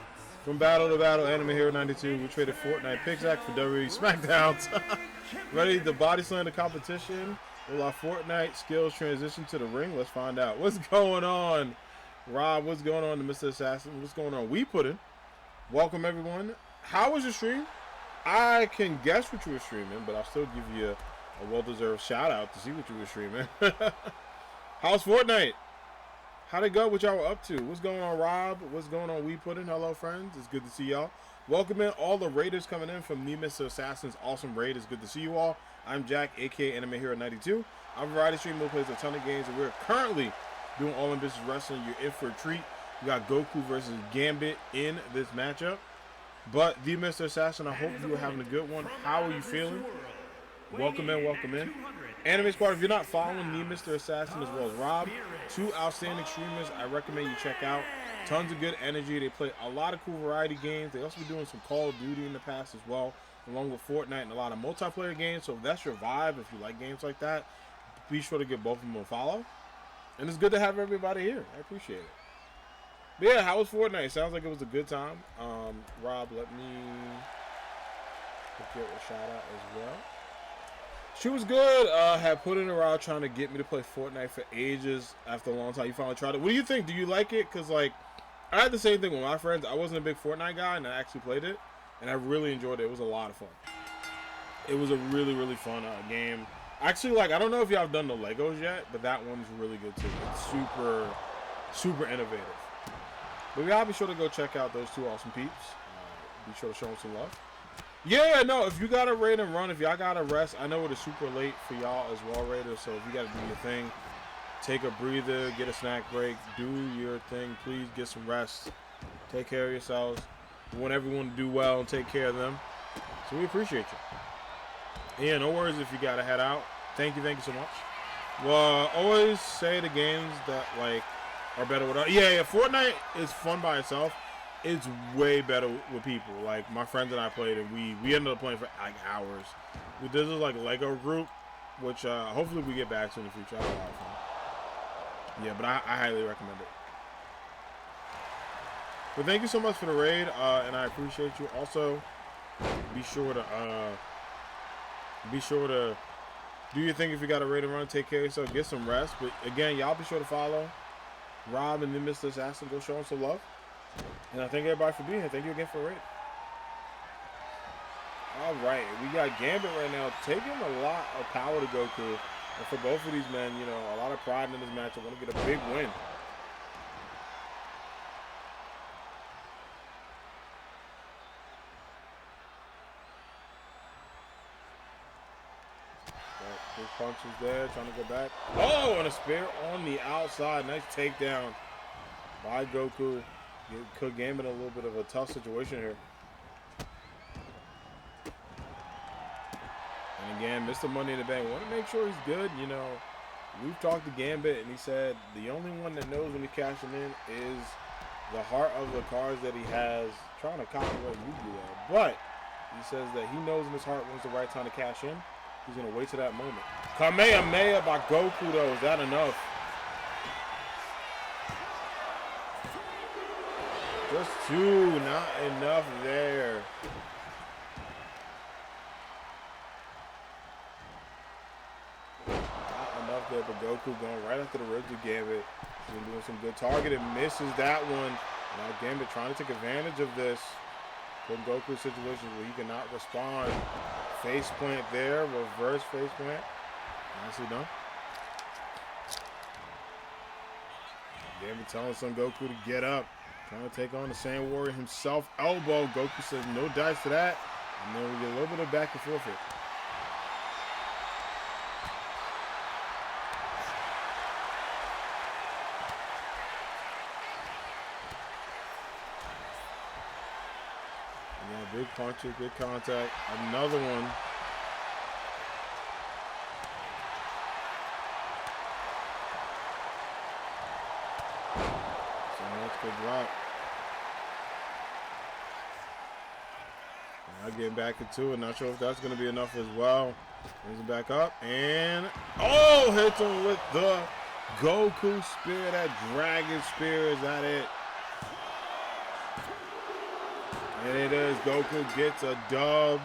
From battle to battle, Anime Hero 92, we traded Fortnite Pixac for WWE SmackDowns. Ready to body slam the competition? Will our Fortnite skills transition to the ring? Let's find out. What's going on? Rob, what's going on to Mr. Assassin? What's going on? We put in. Welcome, everyone. How was your stream? I can guess what you were streaming, but I'll still give you a well-deserved shout-out to see what you were streaming. How's Fortnite? How'd it go? What y'all were up to? What's going on, Rob? What's going on, We Puddin'? Hello, friends. It's good to see y'all. Welcome in all the raiders coming in from Mr. Assassin's awesome raid. It's good to see you all. I'm Jack, a.k.a. Anime Hero 92. I'm a variety streamer who plays a ton of games, and we're currently doing All In Business Wrestling. You're in for a treat. We got Goku versus Gambit in this matchup. But the Mr. Assassin, I hope you are having a good one. How are you feeling? Welcome in, welcome in. Anime Squad, if you're not following me, Mr. Assassin, as well as Rob, two outstanding streamers I recommend you check out. Tons of good energy. They play a lot of cool variety games. They also be doing some Call of Duty in the past as well, along with Fortnite and a lot of multiplayer games. So if that's your vibe, if you like games like that, be sure to give both of them a follow. And it's good to have everybody here. I appreciate it. But yeah, how was Fortnite? Sounds like it was a good time. Rob, let me get a shout out as well. She was good. Had put in a while trying to get me to play Fortnite for ages. After a long time, you finally tried it. What do you think? Do you like it? Because like, I had the same thing with my friends. I wasn't a big Fortnite guy, and I actually played it, and I really enjoyed it. It was a lot of fun. It was a really, really fun game. Actually, like, I don't know if y'all have done the Legos yet, but that one's really good too. It's super, super innovative. But we gotta be sure to go check out those two awesome peeps. Be sure to show them some love. Yeah, no, if you gotta raid and run, if y'all gotta rest, I know it is super late for y'all as well, Raiders, so if you gotta do your thing, take a breather, get a snack break, do your thing, please get some rest, take care of yourselves. We want everyone to do well and take care of them, so we appreciate you. Yeah, no worries if you gotta head out. Thank you so much. Well, always say the games that, like, are better without. Yeah, Fortnite is fun by itself. It's way better with people. Like, my friends and I played it. We ended up playing for like hours. This is like a Lego group, which hopefully we get back to in the future. I had a lot of fun. Yeah, but I highly recommend it. But thank you so much for the raid, and I appreciate you. Also, be sure to do your thing if you got a raid and run. Take care of yourself. Get some rest. But again, y'all be sure to follow Rob and then Mr. Assassin. Go show him some love. And I thank everybody for being here. Thank you again for the raid. All right, we got Gambit right now, taking a lot of power to Goku. And for both of these men, you know, a lot of pride in this match. I want to get a big win. Big punches there, trying to go back. Oh, and a spear on the outside. Nice takedown by Goku. Could Gambit in a little bit of a tough situation here. And again, Mr. Money in the Bank. Want to make sure he's good. You know, we've talked to Gambit, and he said the only one that knows when he's cashing in is the heart of the cards that he has. Trying to copyright you do that. But he says that he knows in his heart when's the right time to cash in. He's going to wait to that moment. Kamehameha by Goku, though. Is that enough? Just two, not enough there. Not enough there, but Goku going right after the ribs of Gambit. He's been doing some good targeting. Misses that one. Now Gambit trying to take advantage of this. Putting Goku in situations where he cannot respond. Face plant there, reverse face plant. Nicely done. Gambit telling Son Goku to get up. Trying to take on the Saiyan Warrior himself. Elbow. Goku says no dice to that. And then we get a little bit of back and forth here. Yeah, big punches, good contact. Another one. Good drop. Now getting back into it. Not sure if that's going to be enough as well. Brings it back up. And, oh, hits him with the Goku spear. That dragon spear. Is that it? And it is. Goku gets a dub.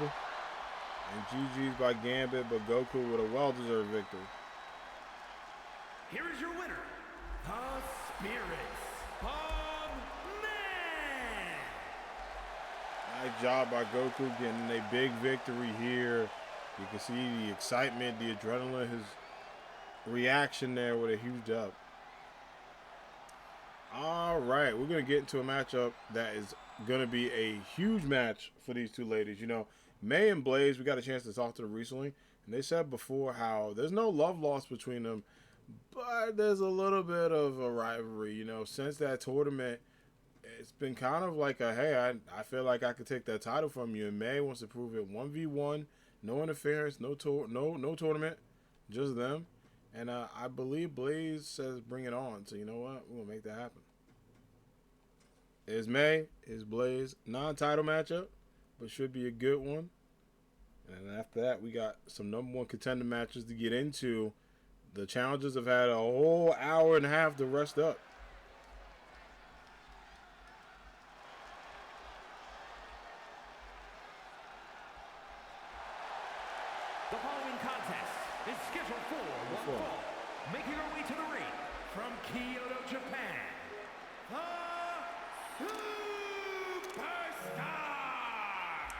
And GG's by Gambit, but Goku with a well-deserved victory. Here is your winner, the Spirits of Man. Nice job by Goku getting a big victory here. You can see the excitement, the adrenaline, his reaction there with a huge dub. All right, we're going to get into a matchup that is going to be a huge match for these two ladies. You know, May and Blaze, we got a chance to talk to them recently, and they said before how there's no love lost between them, but there's a little bit of a rivalry. You know, since that tournament, it's been kind of like a, hey, I feel like I could take that title from you, and May wants to prove it 1v1, no interference, no tournament, just them. And I believe Blaze says bring it on. So you know what? We're going to make that happen. It's May. It's Blaze. Non-title matchup, but should be a good one. And then after that, we got some number one contender matches to get into. The challengers have had a whole hour and a half to rest up. scheduled for one fall, making her way to the ring from Kyoto, Japan, the Superstar!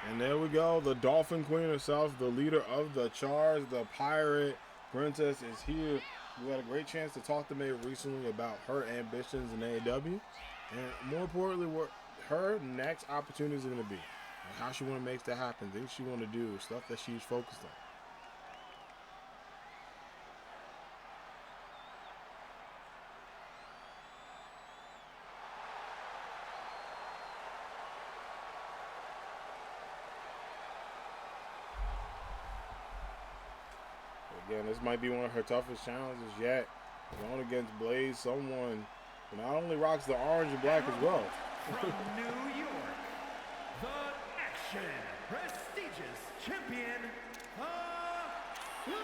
And there we go. The Dolphin Queen herself, the leader of the Charge, the Pirate Princess is here. We had a great chance to talk to May recently about her ambitions in AAW. And more importantly, what her next opportunities are going to be. And how she want to make that happen. Things she want to do. Stuff that she's focused on. Again, this might be one of her toughest challenges yet. Going against Blaze, someone who not only rocks the orange and black as well. From New York, the Action prestigious champion, the Superstar!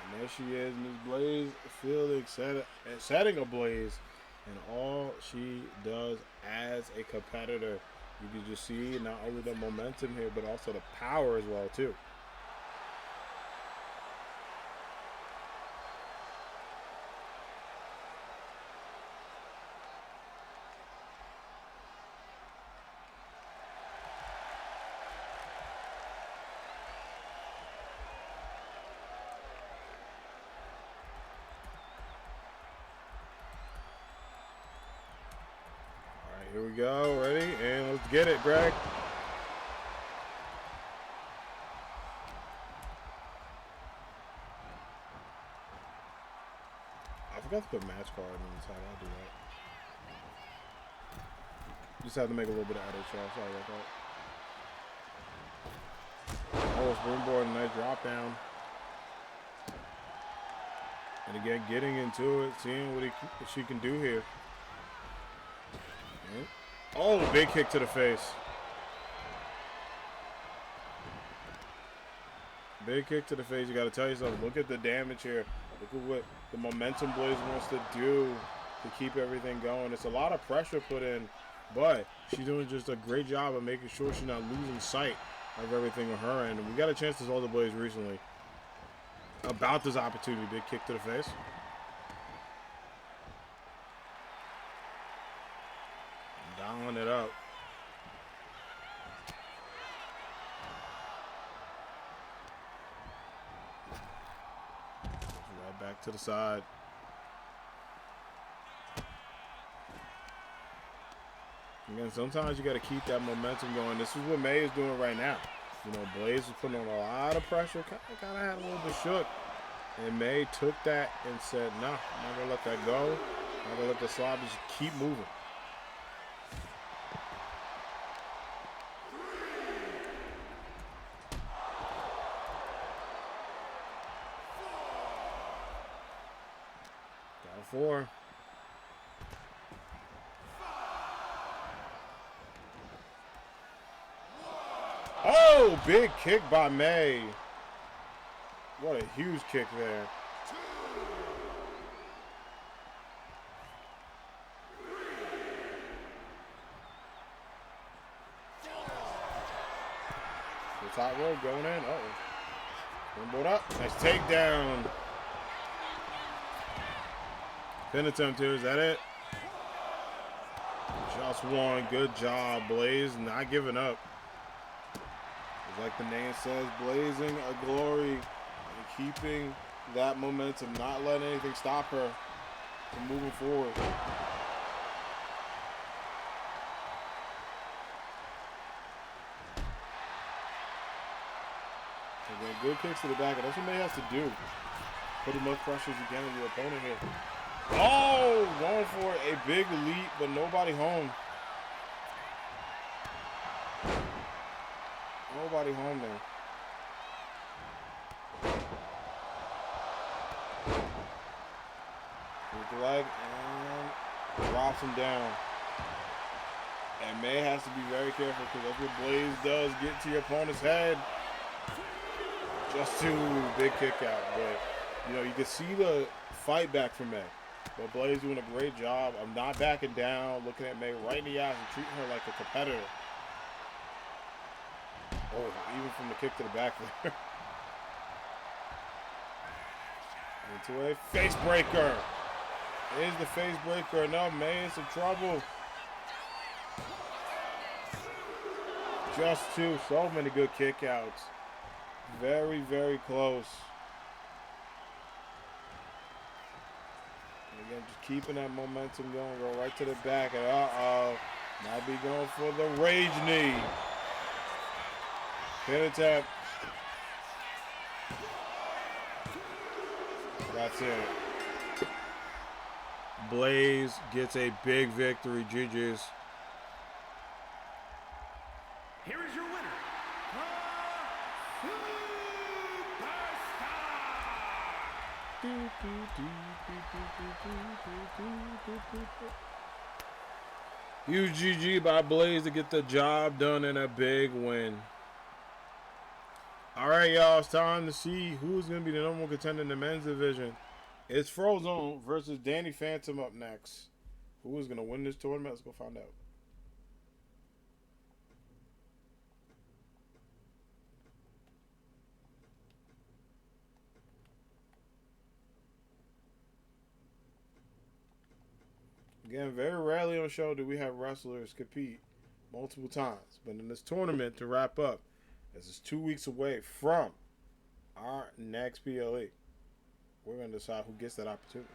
And there she is, Miss Blaze, Felix setting a blaze in all she does as a competitor. You can just see not only the momentum here, but also the power as well, too. Here we go, ready? And let's get it, Greg. I forgot to put match card on the side. I'll do that. Just have to make a little bit of edit, y'all. Sorry about that. Oh, springboard, nice drop down. And again, getting into it, seeing what she can do here. Oh, big kick to the face. Big kick to the face. You got to tell yourself, look at the damage here. Look at what the momentum Blaze wants to do to keep everything going. It's a lot of pressure put in, but she's doing just a great job of making sure she's not losing sight of everything on her end. And we got a chance to talk to Blaze recently about this opportunity. Big kick to the face. Dialing it up. Right back to the side. Again, sometimes you got to keep that momentum going. This is what May is doing right now. You know, Blaze was putting on a lot of pressure. Kind of had a little bit shook. And May took that and said, nah, I'm not going to let that go. I'm not going to let the slide just keep moving. Got a 4. Oh, big kick by May. What a huge kick there. The top rope going in. Uh-oh. Springboard up. Nice takedown. Pin attempt here. Is that it? Just one. Good job, Blaze. Not giving up. Like the name says, blazing a glory and keeping that momentum, not letting anything stop her from moving forward. Again, good kicks to the back, and that's what May has to do. Put as much pressure as you can on your opponent here. Oh, going for a big leap, but nobody home. Nobody home there. With the leg and drops him down. And May has to be very careful because that's what Blaze does. Get to your opponent's head. Just too big kick out. But, you know, you can see the fight back from May. But Blaze doing a great job of not backing down, looking at May right in the eyes and treating her like a competitor. Oh, even from the kick to the back there. Into a face breaker. Is the face breaker enough? May in some trouble. Just two. So many good kickouts. Very, very close. And again, just keeping that momentum going. Go right to the back. And might be going for the rage knee. Pin attempt. That's it. Blaze gets a big victory. GG's. Here is your winner, Huge GG by Blaze to get the job done in a big win. All right, y'all. It's time to see who's going to be the number one contender in the men's division. It's Frozone versus Danny Phantom up next. Who is going to win this tournament? Let's go find out. Again, very rarely on the show do we have wrestlers compete multiple times. But in this tournament, to wrap up, this is 2 weeks away from our next PLE. We're going to decide who gets that opportunity.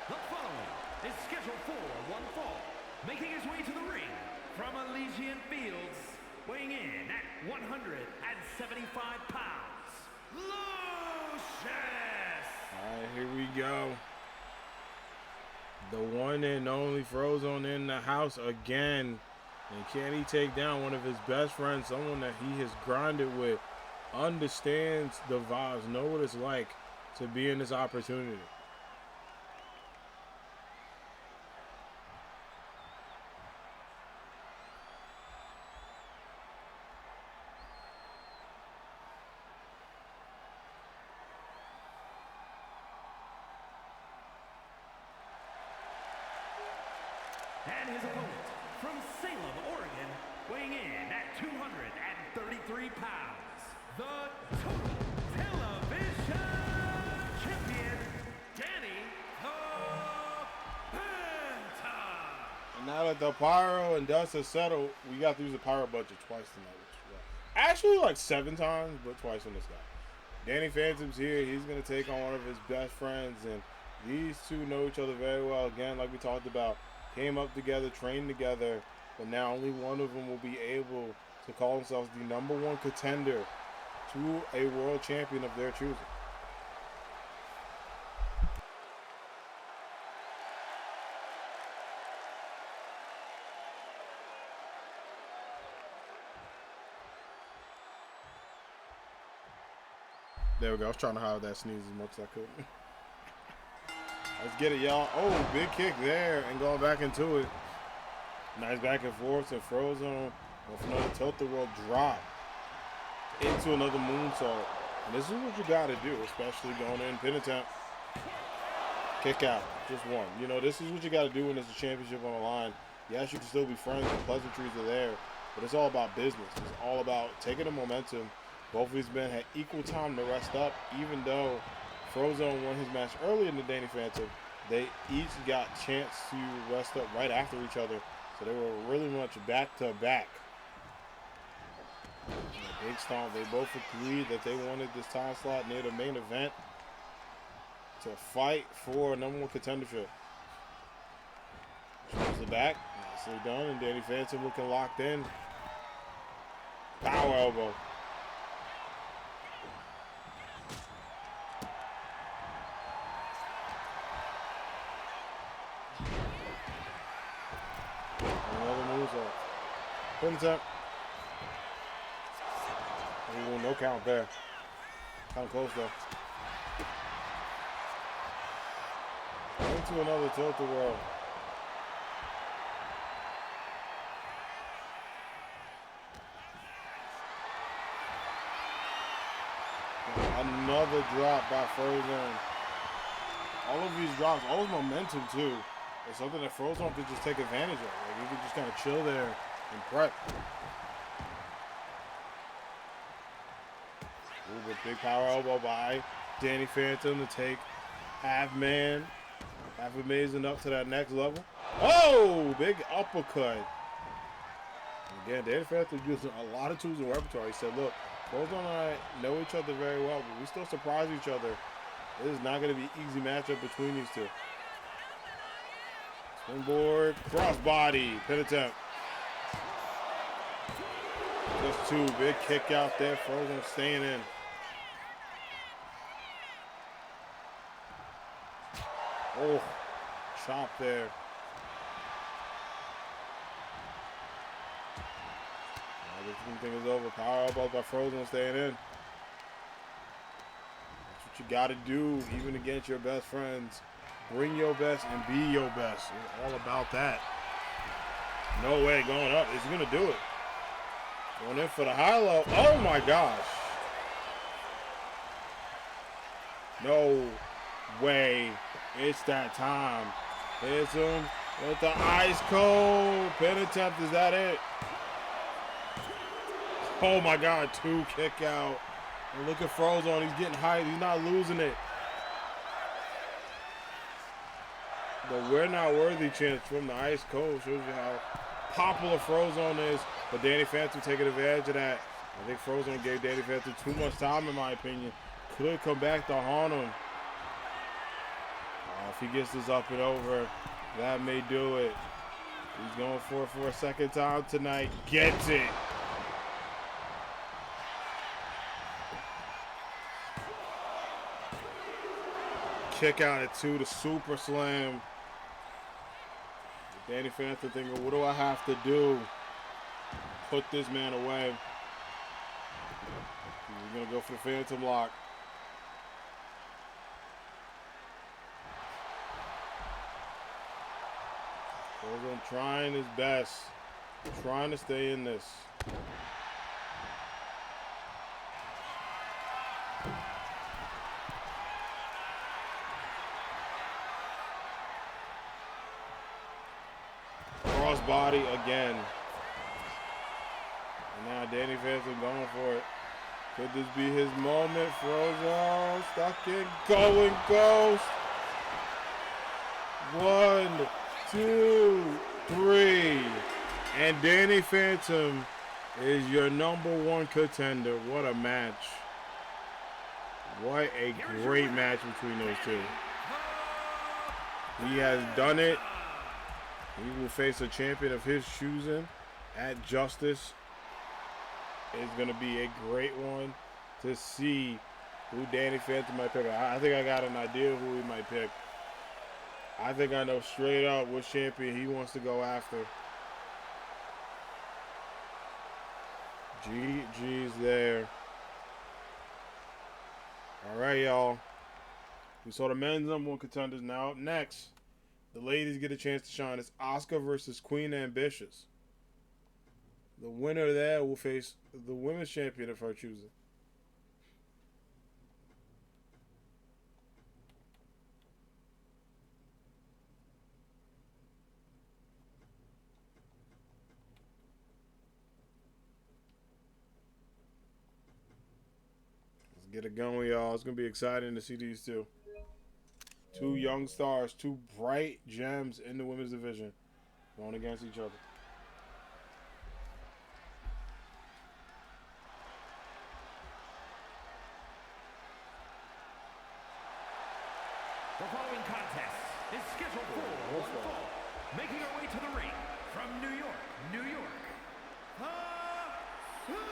The following is scheduled for one fall, making his way to the ring from Elysian Fields, weighing in at 175 pounds, Lucius! All right, here we go. The one and only Frozone in the house again. And can he take down one of his best friends, someone that he has grinded with, understands the vibes, know what it's like to be in this opportunity. And his opponent, from Salem, Oregon, weighing in at 233 pounds, the Total Television Champion, Danny the Phantom. And now that the pyro and dust has settled, we got to use the pyro budget twice tonight. Actually, like 7 times, but twice on this guy. Danny Phantom's here. He's going to take on one of his best friends, and these two know each other very well. Again, like we talked about, came up together, trained together, but now only one of them will be able to call themselves the number one contender to a world champion of their choosing. There we go. I was trying to hide that sneeze as much as I could. Let's get it, y'all. Oh, big kick there and going back into it. Nice back and forth and Frozone with another tilt-the-world drop into another moonsault. And this is what you got to do, especially going in pin attempt. Kick out. Just one. You know, this is what you got to do when there's a championship on the line. Yes, you can still be friends and pleasantries are there, but it's all about business. It's all about taking the momentum. Both of these men had equal time to rest up, even though Frozone won his match earlier than Danny Phantom. They each got a chance to rest up right after each other, so they were really much back to back. Big stomp. They both agreed that they wanted this time slot near the main event to fight for number one contendership. Shows the back, nicely done, and Danny Phantom looking locked in. Power elbow. Pin attempt. Ooh, no count there. Kind of close though. Into another tilt-a-whirl. Another drop by Frozone. All of these drops, all his momentum too, is something that Frozone could just take advantage of. Like he could just kind of chill there and prep. Ooh, but big power elbow by Danny Phantom to take half man. Half amazing up to that next level. Oh, big uppercut. Again, Danny Phantom using a lot of tools in repertoire. He said, look, Frozone and I know each other very well, but we still surprise each other. This is not going to be an easy matchup between these two. Springboard, crossbody, pin attempt. Just two, big kick out there. Frozone staying in. Oh, chop there. Now this thing is over. Power elbow by Frozone staying in. That's what you got to do, even against your best friends. Bring your best and be your best. It's all about that. No way, going up. He's going to do it. Going in for the high-low. Oh, my gosh. No way. It's that time. Hits him with the ice cold pin attempt. Is that it? Oh, my God. Two kick out. And look at Frozone. He's getting hyped. He's not losing it. The we're not worthy chance from the ice cold shows you how popular Frozone is. But Danny Phantom taking advantage of that. I think Frozone gave Danny Phantom too much time, in my opinion. Could come back to haunt him. If he gets this up and over, that may do it. He's going for it for a second time tonight. Gets it. Kick out at two, the super slam. Danny Phantom thinking, what do I have to do? Put this man away. He's going to go for the Phantom lock. Frozone trying his best. Trying to stay in this. Crossbody again. And now Danny Phantom going for it. Could this be his moment? Frozone stuck in going ghost. 1, 2, 3. And Danny Phantom is your #1 contender. What a match. What a great match between those two. He has done it. He will face a champion of his choosing at Justice. It's going to be a great one to see who Danny Phantom might pick. I think I got an idea who he might pick. I think I know straight up which champion he wants to go after. GG's there. All right, y'all. We saw the men's #1 contenders. Now up next, the ladies get a chance to shine. It's Asuka versus Queen Ambitious. The winner there will face the women's champion of her choosing. Let's get it going, y'all. It's going to be exciting to see these two. Two young stars, two bright gems in the women's division going against each other. The following contest is scheduled for one fall. Making her way to the ring from New York, New York, the Superstar!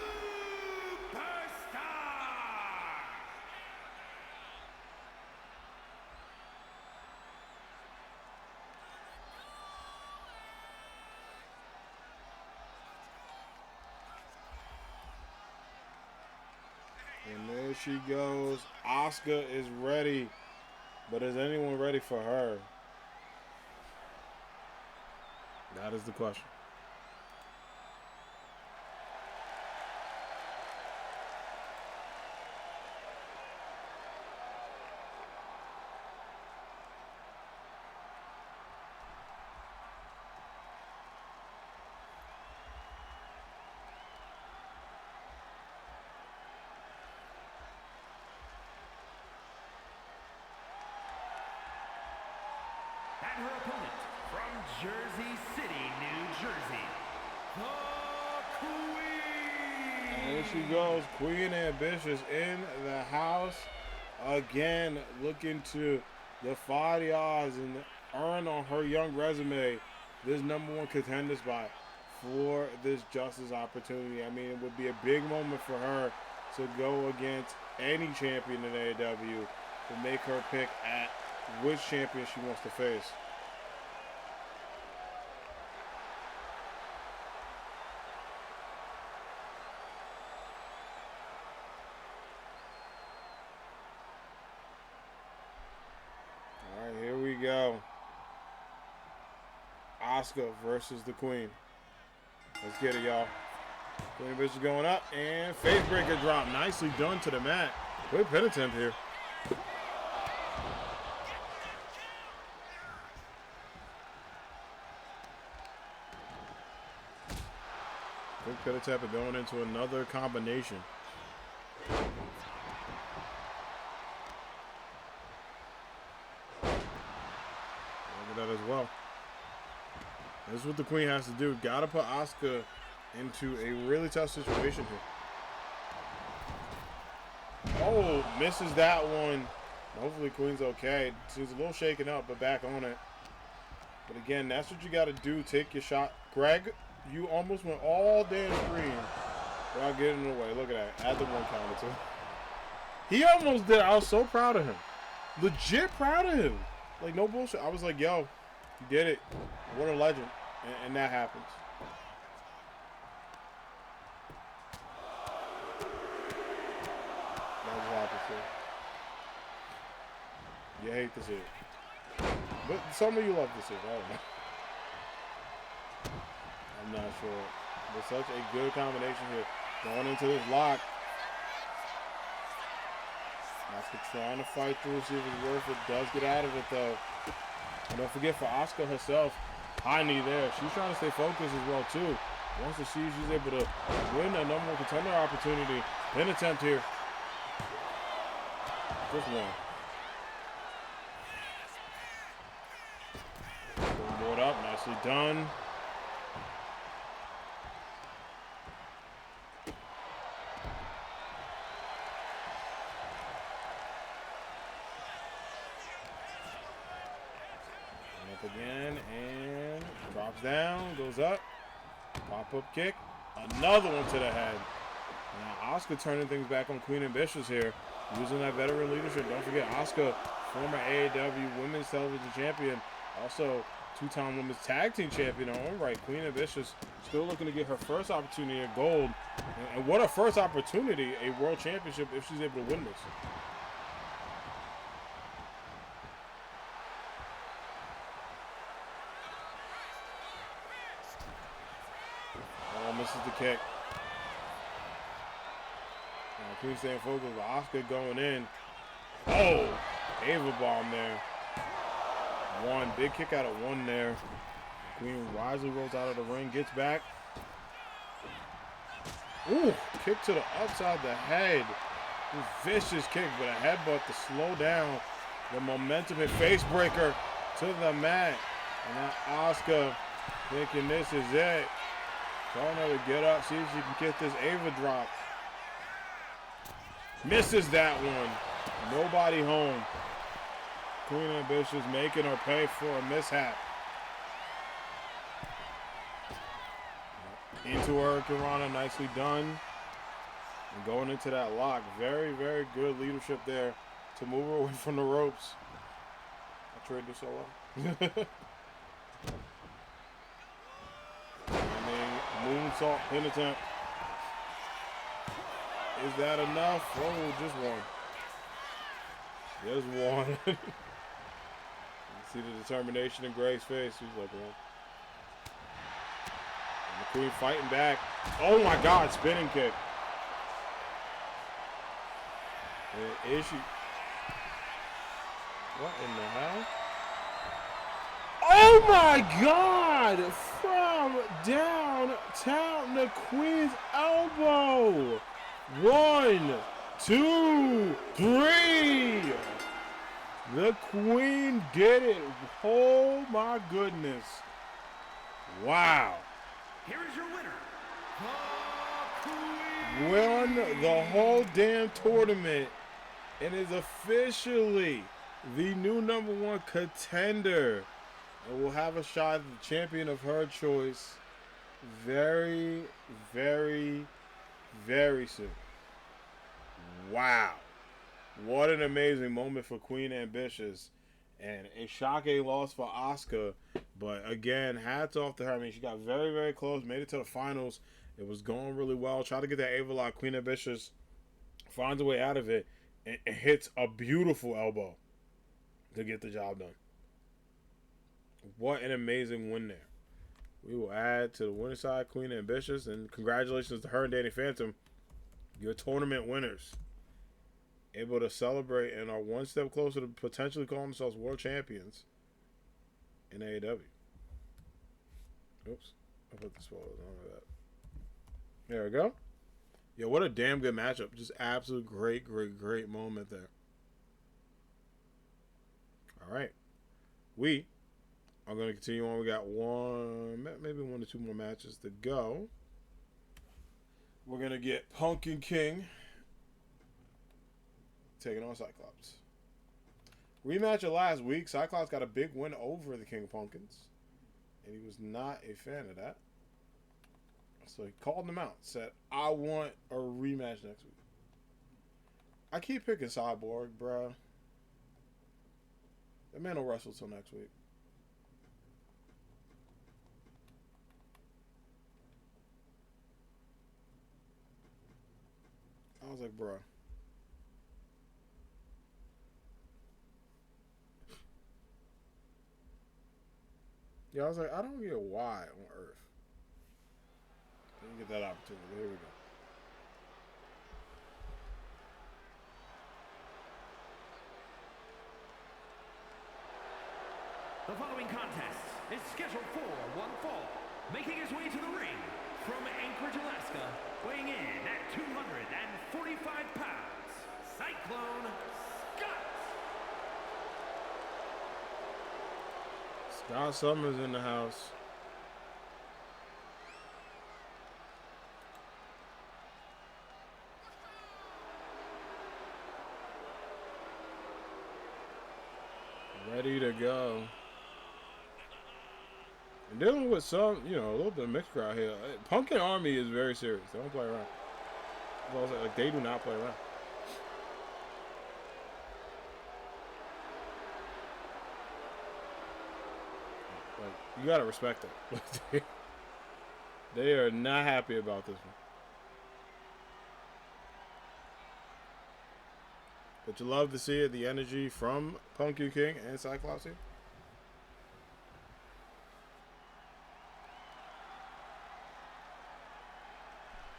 And there she goes. Asuka is ready. But is anyone ready for her? That is the question. Jersey City, New Jersey, the Queen. And there she goes, Queen Ambitious in the house again, looking to defy the odds and earn on her young resume this #1 contender spot for this Justice opportunity. I mean, it would be a big moment for her to go against any champion in AAW to make her pick at which champion she wants to face. All right, here we go. Asuka versus the Queen. Let's get it, y'all. Queen Bitch is going up, and face breaker drop. Nicely done to the mat. Good pin attempt here. Quick pin attempt and going into another combination. Look at that as well. This is what the Queen has to do. Gotta put Asuka into a really tough situation here. Oh, misses that one. Hopefully Queen's okay. She's a little shaken up, but back on it. But again, that's what you gotta do. Take your shot. Greg, you almost went all damn screen without getting in the way. Look at that. Add the one counter too. He almost did. I was so proud of him. Legit proud of him. Like, no bullshit. I was like, yo, you did it. What a legend. And that happens. That's what happens here. You hate to see it. But some of you love to see it. I don't know. I'm not sure. But such a good combination here. Going into this lock. Asuka trying to fight through, see if it's worth it. Does get out of it though. And don't forget, for Asuka herself, high knee there. She's trying to stay focused as well too. Wants to see if she's able to win a #1 contender opportunity. Pin attempt here. Just one. Board up, nicely done. Up again and drops down, goes up, pop-up kick, another one to the head. Now Asuka turning things back on Queen Ambitious here, using that veteran leadership. Don't forget, Asuka, former AAW Women's Television Champion, also two-time Women's Tag Team Champion. All right, Queen Ambitious still looking to get her first opportunity at gold. And what a first opportunity, a World Championship, if she's able to win this. Misses the kick. Queen staying focused, but Asuka going in. Oh, Ava bomb there. One big kick out of one there. Queen wisely rolls out of the ring, gets back. Ooh, kick to the upside the head. Vicious kick, but a headbutt to slow down the momentum and face breaker to the mat. And now Asuka thinking this is it. Trying her to get up, see if she can get this Ava drop. Misses that one. Nobody home. Queen Ambitious making her pay for a mishap. Into Hurricane Rana, nicely done. And going into that lock. Very, very good leadership there to move her away from the ropes. I trade this solo. Moonsault pin attempt. Is that enough? Oh, just one. Just one. You see the determination in Greg's face. He's like, well. And the Queen fighting back. Oh my God, spinning kick. Is she? What in the hell? Oh my God! From downtown, the Queen's elbow. 1, 2, 3. The Queen did it. Oh my goodness. Wow. Here is your winner, the Queen. Won the whole damn tournament and is officially the new #1 contender. And will have a shot at the champion of her choice very, very, very soon. Wow. What an amazing moment for Queen Ambitious. And a shocking loss for Asuka. But again, hats off to her. I mean, she got very, very close. Made it to the finals. It was going really well. Tried to get that Ava lock. Queen Ambitious finds a way out of it. And hits a beautiful elbow to get the job done. What an amazing win there. We will add to the winning side Queen Ambitious. And congratulations to her and Danny Phantom. Your tournament winners. Able to celebrate and are one step closer to potentially calling themselves world champions in AAW. Oops. I put the spoilers on that. There we go. Yeah, what a damn good matchup. Just absolute great, great, great moment there. All right. We are going to continue on. We got maybe 1 or 2 more matches to go. We're going to get Pumpkin King taking on Cyclops. Rematch of last week. Cyclops got a big win over the King of Pumpkins. And he was not a fan of that. So he called him out. Said, I want a rematch next week. I keep picking Cyborg, bro. That man will wrestle till next week. I was like, bro. Yeah, I was like, I don't get why on Earth. Didn't get that opportunity. Here we go. The following contest is scheduled for one fall. Making his way to the ring from Anchorage, Alaska, weighing in at 245 pounds, Cyclone Scott. Scott Summers in the house. Ready to go. And dealing with some, a little bit of mixed crowd here. Pumpkin Army is very serious. They don't play around. Like, they do not play around. Like, you gotta respect it. They are not happy about this one. But you love to see it, the energy from Pumpkin King and Cyclops here.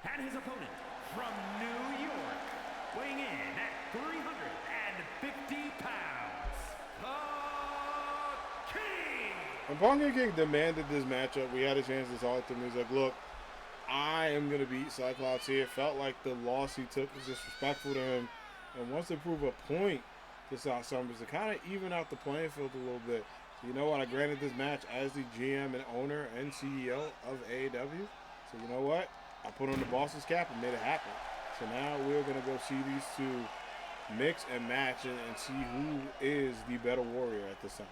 And his opponent from New York, weighing in at 350 pounds, the King. When Pumpkin King demanded this matchup, we had a chance to talk to him. He's like, look, I am going to beat Cyclops here. Felt like the loss he took was disrespectful to him. And wants to prove a point to Scott Summers to kind of even out the playing field a little bit. So you know what? I granted this match as the GM and owner and CEO of AAW. So you know what? I put on the boss's cap and made it happen. So now we're going to go see these two mix and match and see who is the better warrior at this time.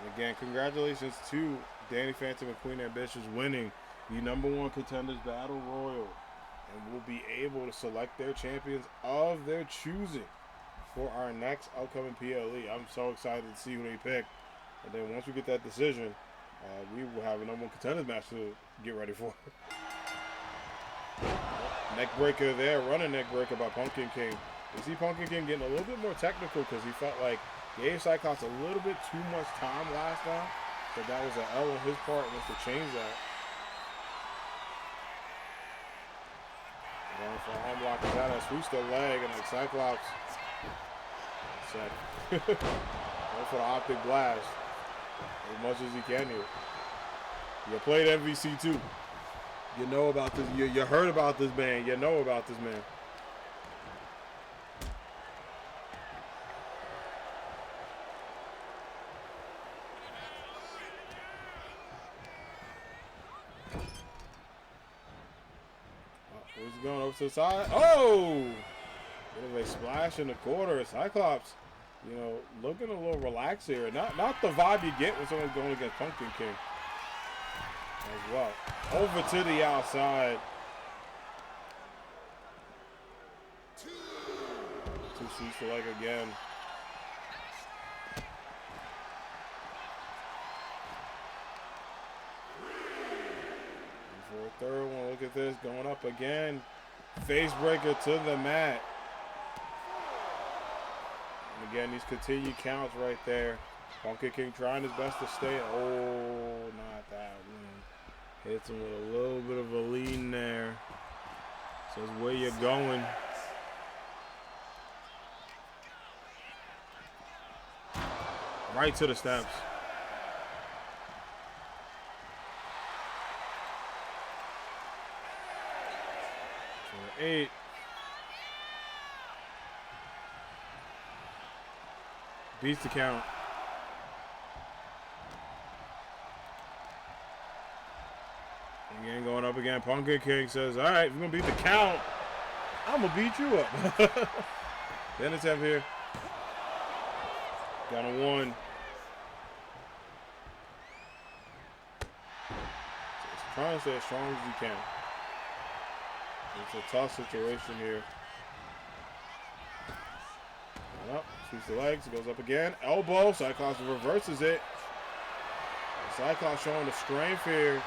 And again, congratulations to Danny Phantom and Queen Ambitious winning the #1 Contenders Battle Royal. And will be able to select their champions of their choosing for our next upcoming PLE. I'm so excited to see who they pick. And then once we get that decision, we will have a #1 Contenders match to get ready for. Neck breaker there, running neck breaker by Pumpkin King. You see Pumpkin King getting a little bit more technical because he felt like he gave Cyclops a little bit too much time last time. So that was an L on his part, wants to change that. Going for an arm block, is out and swoosh the leg, and then Cyclops going for the optic blast as much as he can here. You played MVC too. You know about this. You heard about this man. You know about this man. going over to the side. Oh! Bit of a splash in the quarter. Cyclops, you know, looking a little relaxed here. Not the vibe you get when someone's going against Pumpkin King. As well. Over to the outside. Two sweeps to leg again. And for a third one, look at this. Going up again. Face breaker to the mat. And again, these continued counts right there. Pumpkin King trying his best to stay. Oh, not that one. Hits him with a little bit of a lean there. Says where you're going. Right to the steps. For 8. Beats the count. Again, going up again. Pumpkin King says, all right, if you're going to beat the count, I'm going to beat you up. Then it's up here. Got a 1. Just trying to stay as strong as you can. It's a tough situation here. Up, sweeps the legs, goes up again. Elbow, Cyclops reverses it. Cyclops showing the strength here.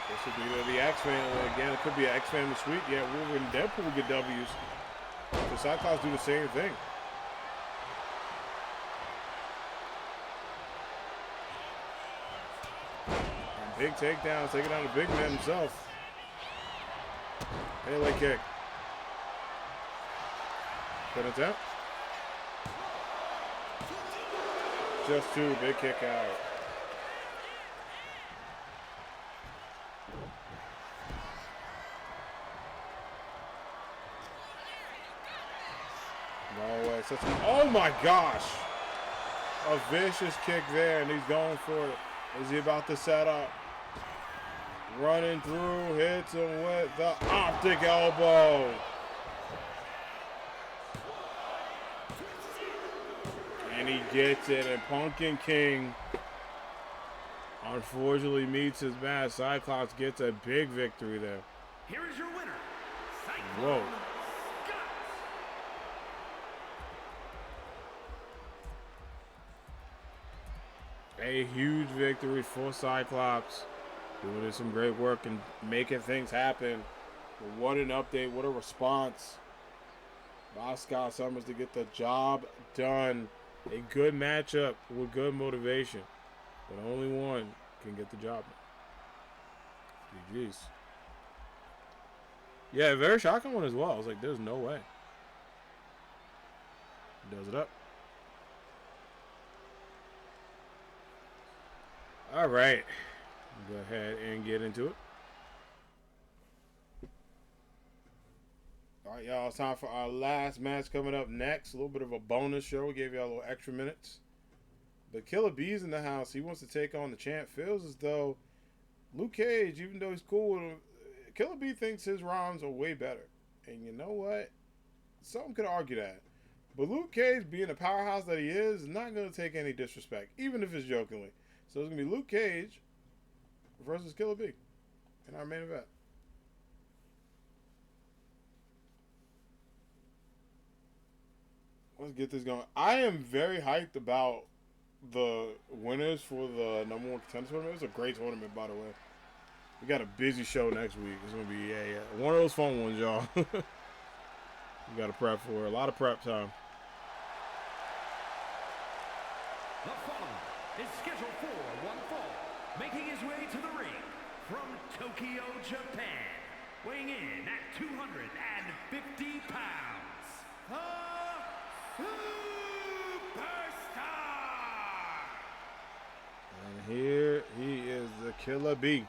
This would be the X-Man. Well, again, it could be an X-Man sweep. Yeah, Wolverine and Deadpool get W's. So Cyclops do the same thing. And big takedown, taking down the big man himself. Pele kick. Put it down. Just 2, big kick out. No way. Oh my gosh. A vicious kick there, and he's going for it. Is he about to set up? Running through, hits him with the optic elbow. And he gets it, and Pumpkin King unfortunately meets his match. Cyclops gets a big victory there. Here is your winner, Cyclops. Whoa. A huge victory for Cyclops. Doing some great work and making things happen. But what an update, what a response by Scott Summers to get the job done. A good matchup with good motivation. But only one can get the job done. GG's. Yeah, very shocking one as well. I was like, there's no way. Does it up. All right. Go ahead and get into it. All right, y'all. It's time for our last match coming up next. A little bit of a bonus show. We gave y'all a little extra minutes. But Killer B's in the house. He wants to take on the champ. Feels as though Luke Cage, even though he's cool with him, Killer B thinks his rhymes are way better. And you know what? Some could argue that. But Luke Cage, being the powerhouse that he is not going to take any disrespect, even if it's jokingly. So it's going to be Luke Cage versus Killer B in our main event. Let's get this going. I am very hyped about the winners for the number 1 contender tournament. It's a great tournament, by the way. We got a busy show next week. It's going to be one of those fun ones, y'all. We got to prep for it. A lot of prep time. The following is scheduled for one fall, making his way to the ring from Tokyo, Japan, weighing in at 250 pounds, the Superstar! And here he is, the Killer B.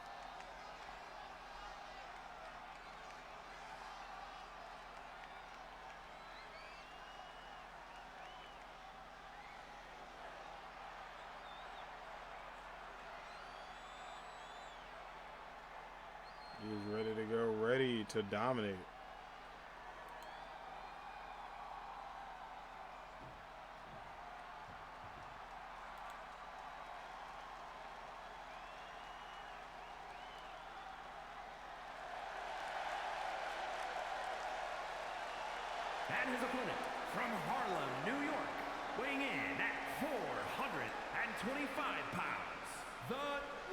He's ready to go, ready to dominate. And his opponent from Harlem, New York, weighing in at 425 pounds, the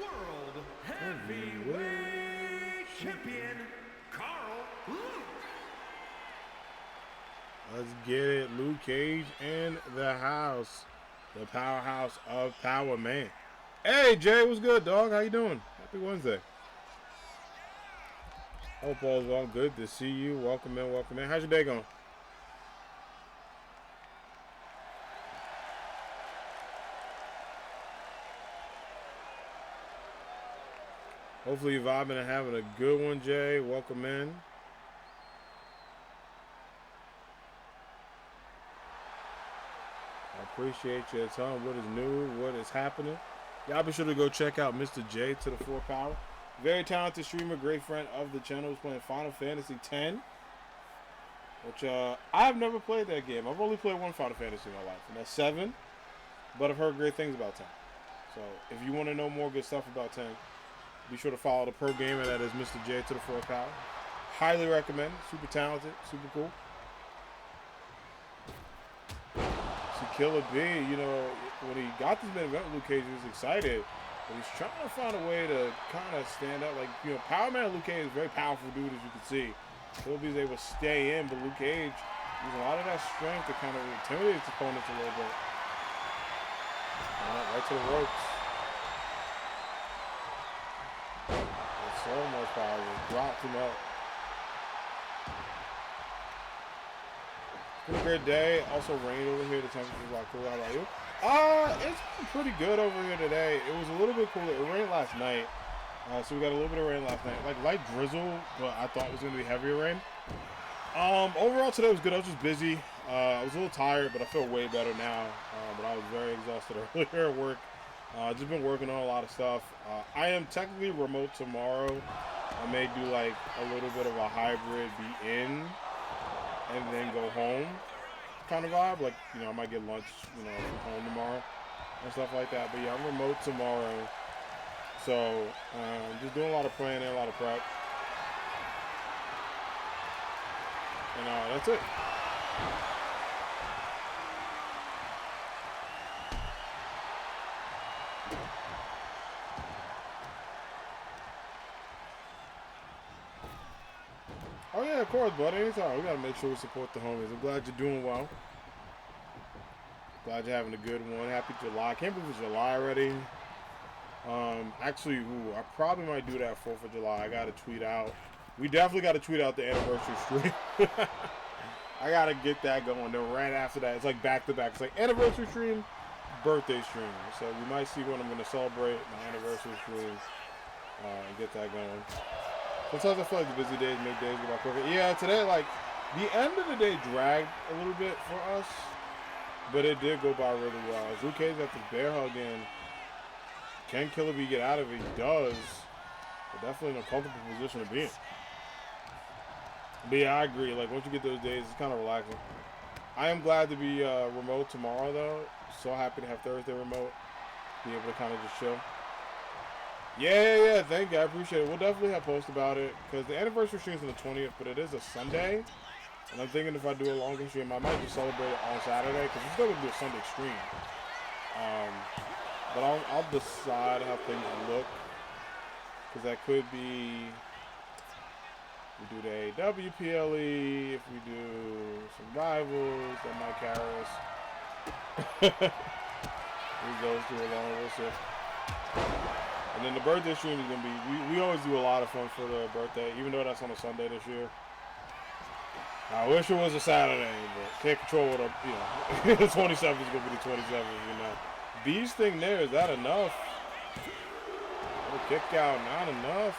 World Heavyweight Champion, Carl Luke. Let's get it. Luke Cage in the house. The powerhouse of Power Man. Hey, Jay, what's good, dog? How you doing? Happy Wednesday. Hope all's well. Good to see you. Welcome in, welcome in. How's your day going? Hopefully you're vibing and having a good one, Jay. Welcome in. I appreciate you telling what is new, what is happening. Y'all be sure to go check out Mr. J to the 4 Power. Very talented streamer, great friend of the channel. He's playing Final Fantasy X, which I have never played that game. I've only played one Final Fantasy in my life, and that's 7. But I've heard great things about 10. So if you want to know more good stuff about 10, be sure to follow the pro gamer that is Mr. J to the 4 Power. Highly recommend. Super talented, super cool. See, Killer B, you know, when he got this main event with Luke Cage, he was excited. But he's trying to find a way to kind of stand out. Like, you know, Power Man Luke Cage is a very powerful dude, as you can see. Killer B is able to stay in, but Luke Cage using a lot of that strength to kind of intimidate his opponents a little bit. Right to the ropes. So much power. Dropped him up. It's been a great day. Also rained over here. The temperature's a lot cooler. How about you? It's been pretty good over here today. It was a little bit cooler. It rained last night. So we got a little bit of rain last night. Like light drizzle, but I thought it was going to be heavier rain. Overall today was good. I was just busy. I was a little tired, but I feel way better now. But I was very exhausted earlier at work. Just been working on a lot of stuff. I am technically remote tomorrow. I may do like a little bit of a hybrid, be in and then go home kind of vibe. Like, you know, I might get lunch, you know, from home tomorrow and stuff like that. But yeah, I'm remote tomorrow. So just doing a lot of planning, a lot of prep. And that's it. Oh yeah, of course, buddy. Anytime. We gotta make sure we support the homies. I'm glad you're doing well. Glad you're having a good one. Happy July. I can't believe it's July already. Actually, I probably might do that 4th of July. I gotta tweet out. We definitely gotta tweet out the anniversary stream. I gotta get that going. Then right after that, it's like back to back. It's like anniversary stream, birthday stream. So we might see when I'm gonna celebrate my anniversary stream and get that going. Sometimes I feel like the busy days make days go by quicker. Yeah, today, like, the end of the day dragged a little bit for us, but it did go by really well. As Luke Cage got this bear hug in, can Killer B get out of it? He does. But definitely in a comfortable position to be in. But yeah, I agree. Like, once you get those days, it's kind of relaxing. I am glad to be remote tomorrow, though. So happy to have Thursday remote. Be able to kind of just chill. Yeah, thank you. I appreciate it. We'll definitely have posts about it because the anniversary stream is on the 20th, but it is a Sunday. And I'm thinking if I do a longer stream, I might just celebrate it on Saturday because we're still going to do a Sunday stream. But I'll decide how things look because that could be, we do the AAW PLE, if we do some rivals, that might carry us. Leave those two alone, we'll see. And then the birthday stream is going to be, we always do a lot of fun for the birthday, even though that's on a Sunday this year. I wish it was a Saturday, but can't control what, you know, the 27th is going to be the 27th, you know. B's thing there, is that enough? A kick out, not enough.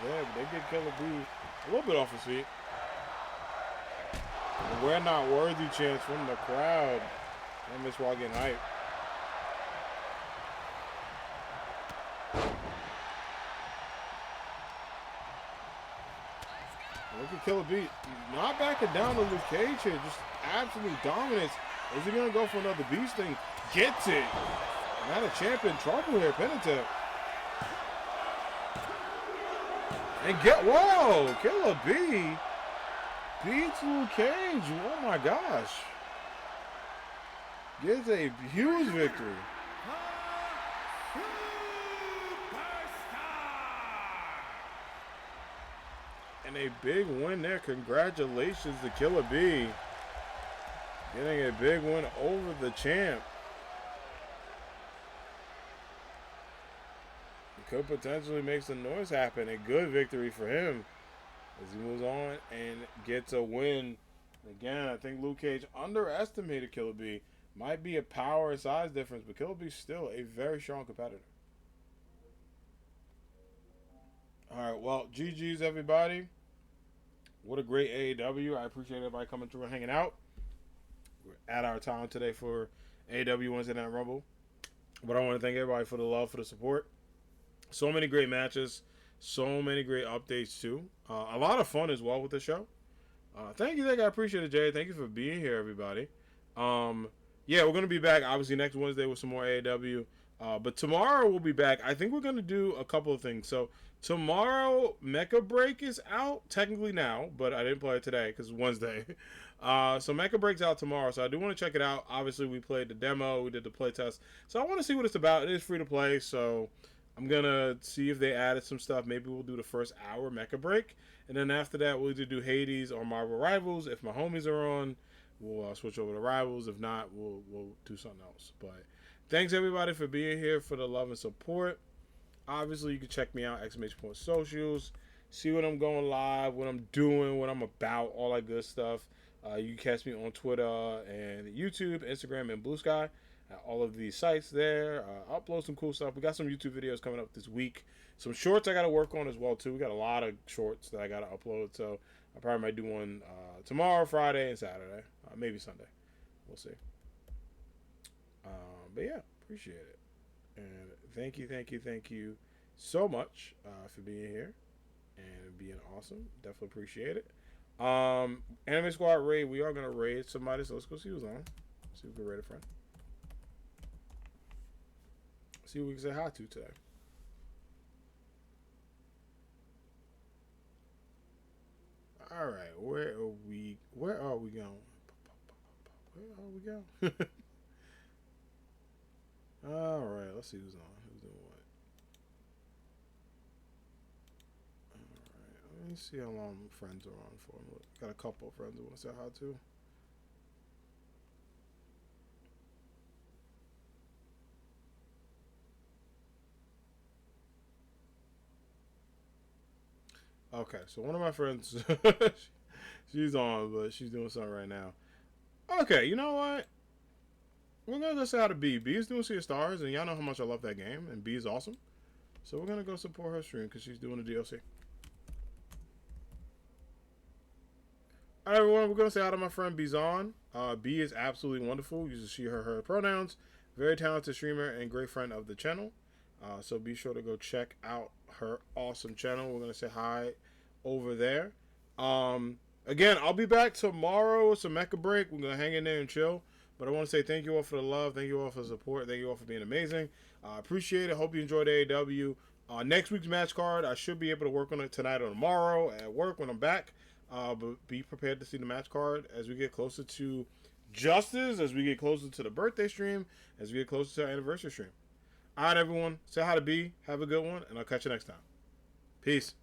Yeah, but they get Killer B a little bit off his feet. The we're not worthy chance from the crowd. I miss while getting hyped. Look at Killer B. Not backing down to Luke Cage here. Just absolute dominance. Is he going to go for another beast thing? Gets it. Not a champ in trouble here. Penitent. And whoa, Killer B beats Luke Cage. Oh my gosh. Gets a huge victory. And a big win there. Congratulations to Killer B. Getting a big win over the champ. Could potentially make some noise happen. A good victory for him as he moves on and gets a win. Again, I think Luke Cage underestimated Killer B. Might be a power and size difference, but Killer B's still a very strong competitor. All right, well, GG's everybody. What a great AAW. I appreciate everybody coming through and hanging out. We're at our time today for AAW Wednesday Night Rumble. But I want to thank everybody for the love, for the support. So many great matches. So many great updates, too. A lot of fun as well with the show. Thank you. I appreciate it, Jay. Thank you for being here, everybody. Yeah, we're going to be back, obviously, next Wednesday with some more AAW. But tomorrow we'll be back. I think we're going to do a couple of things. So tomorrow, Mecha Break is out, technically now, but I didn't play it today because it's Wednesday. So Mecha Break's out tomorrow, so I do want to check it out. Obviously, we played the demo. We did the play test. So I want to see what it's about. It is free to play, so I'm going to see if they added some stuff. Maybe we'll do the first hour Mecha Break. And then after that, we'll either do Hades or Marvel Rivals. If my homies are on, we'll switch over to Rivals. If not, we'll do something else. But thanks, everybody, for being here, for the love and support. Obviously, you can check me out, ! Socials. See what I'm going live, what I'm doing, what I'm about, all that good stuff. You can catch me on Twitter and YouTube, Instagram, and Blue Sky. All of these sites there. Upload some cool stuff. We got some YouTube videos coming up this week. Some shorts I got to work on as well, too. We got a lot of shorts that I got to upload. So I probably might do one tomorrow, Friday, and Saturday. Maybe Sunday. We'll see. But yeah, appreciate it. And thank you so much for being here and being awesome. Definitely appreciate it. Anime Squad raid. We are going to raid somebody, so let's go see who's on. See if we can raid a friend. See what we can say hi to today. All right, where are we going? Where are we going? All right, let's see who's on. Who's doing what? All right, let me see how long friends are on for. Got a couple of friends I want to say hi to. Okay, so one of my friends, she's on, but she's doing something right now. Okay, you know what? We're going to go say hi to B. B is doing Sea of Stars, and y'all know how much I love that game, and B is awesome. So we're going to go support her stream because she's doing the DLC. All right, everyone, we're going to say hi to my friend Bizon. B is absolutely wonderful. Uses she, her pronouns. Very talented streamer and great friend of the channel. So be sure to go check out her awesome channel. We're going to say hi over there. Again, I'll be back tomorrow with some Mecha Break. We're going to hang in there and chill. But I want to say thank you all for the love. Thank you all for the support. Thank you all for being amazing. Appreciate it. Hope you enjoyed AAW. Next week's match card, I should be able to work on it tonight or tomorrow at work when I'm back. But be prepared to see the match card as we get closer to Justice, as we get closer to the birthday stream, as we get closer to our anniversary stream. All right, everyone. Say hi to B. Have a good one, and I'll catch you next time. Peace.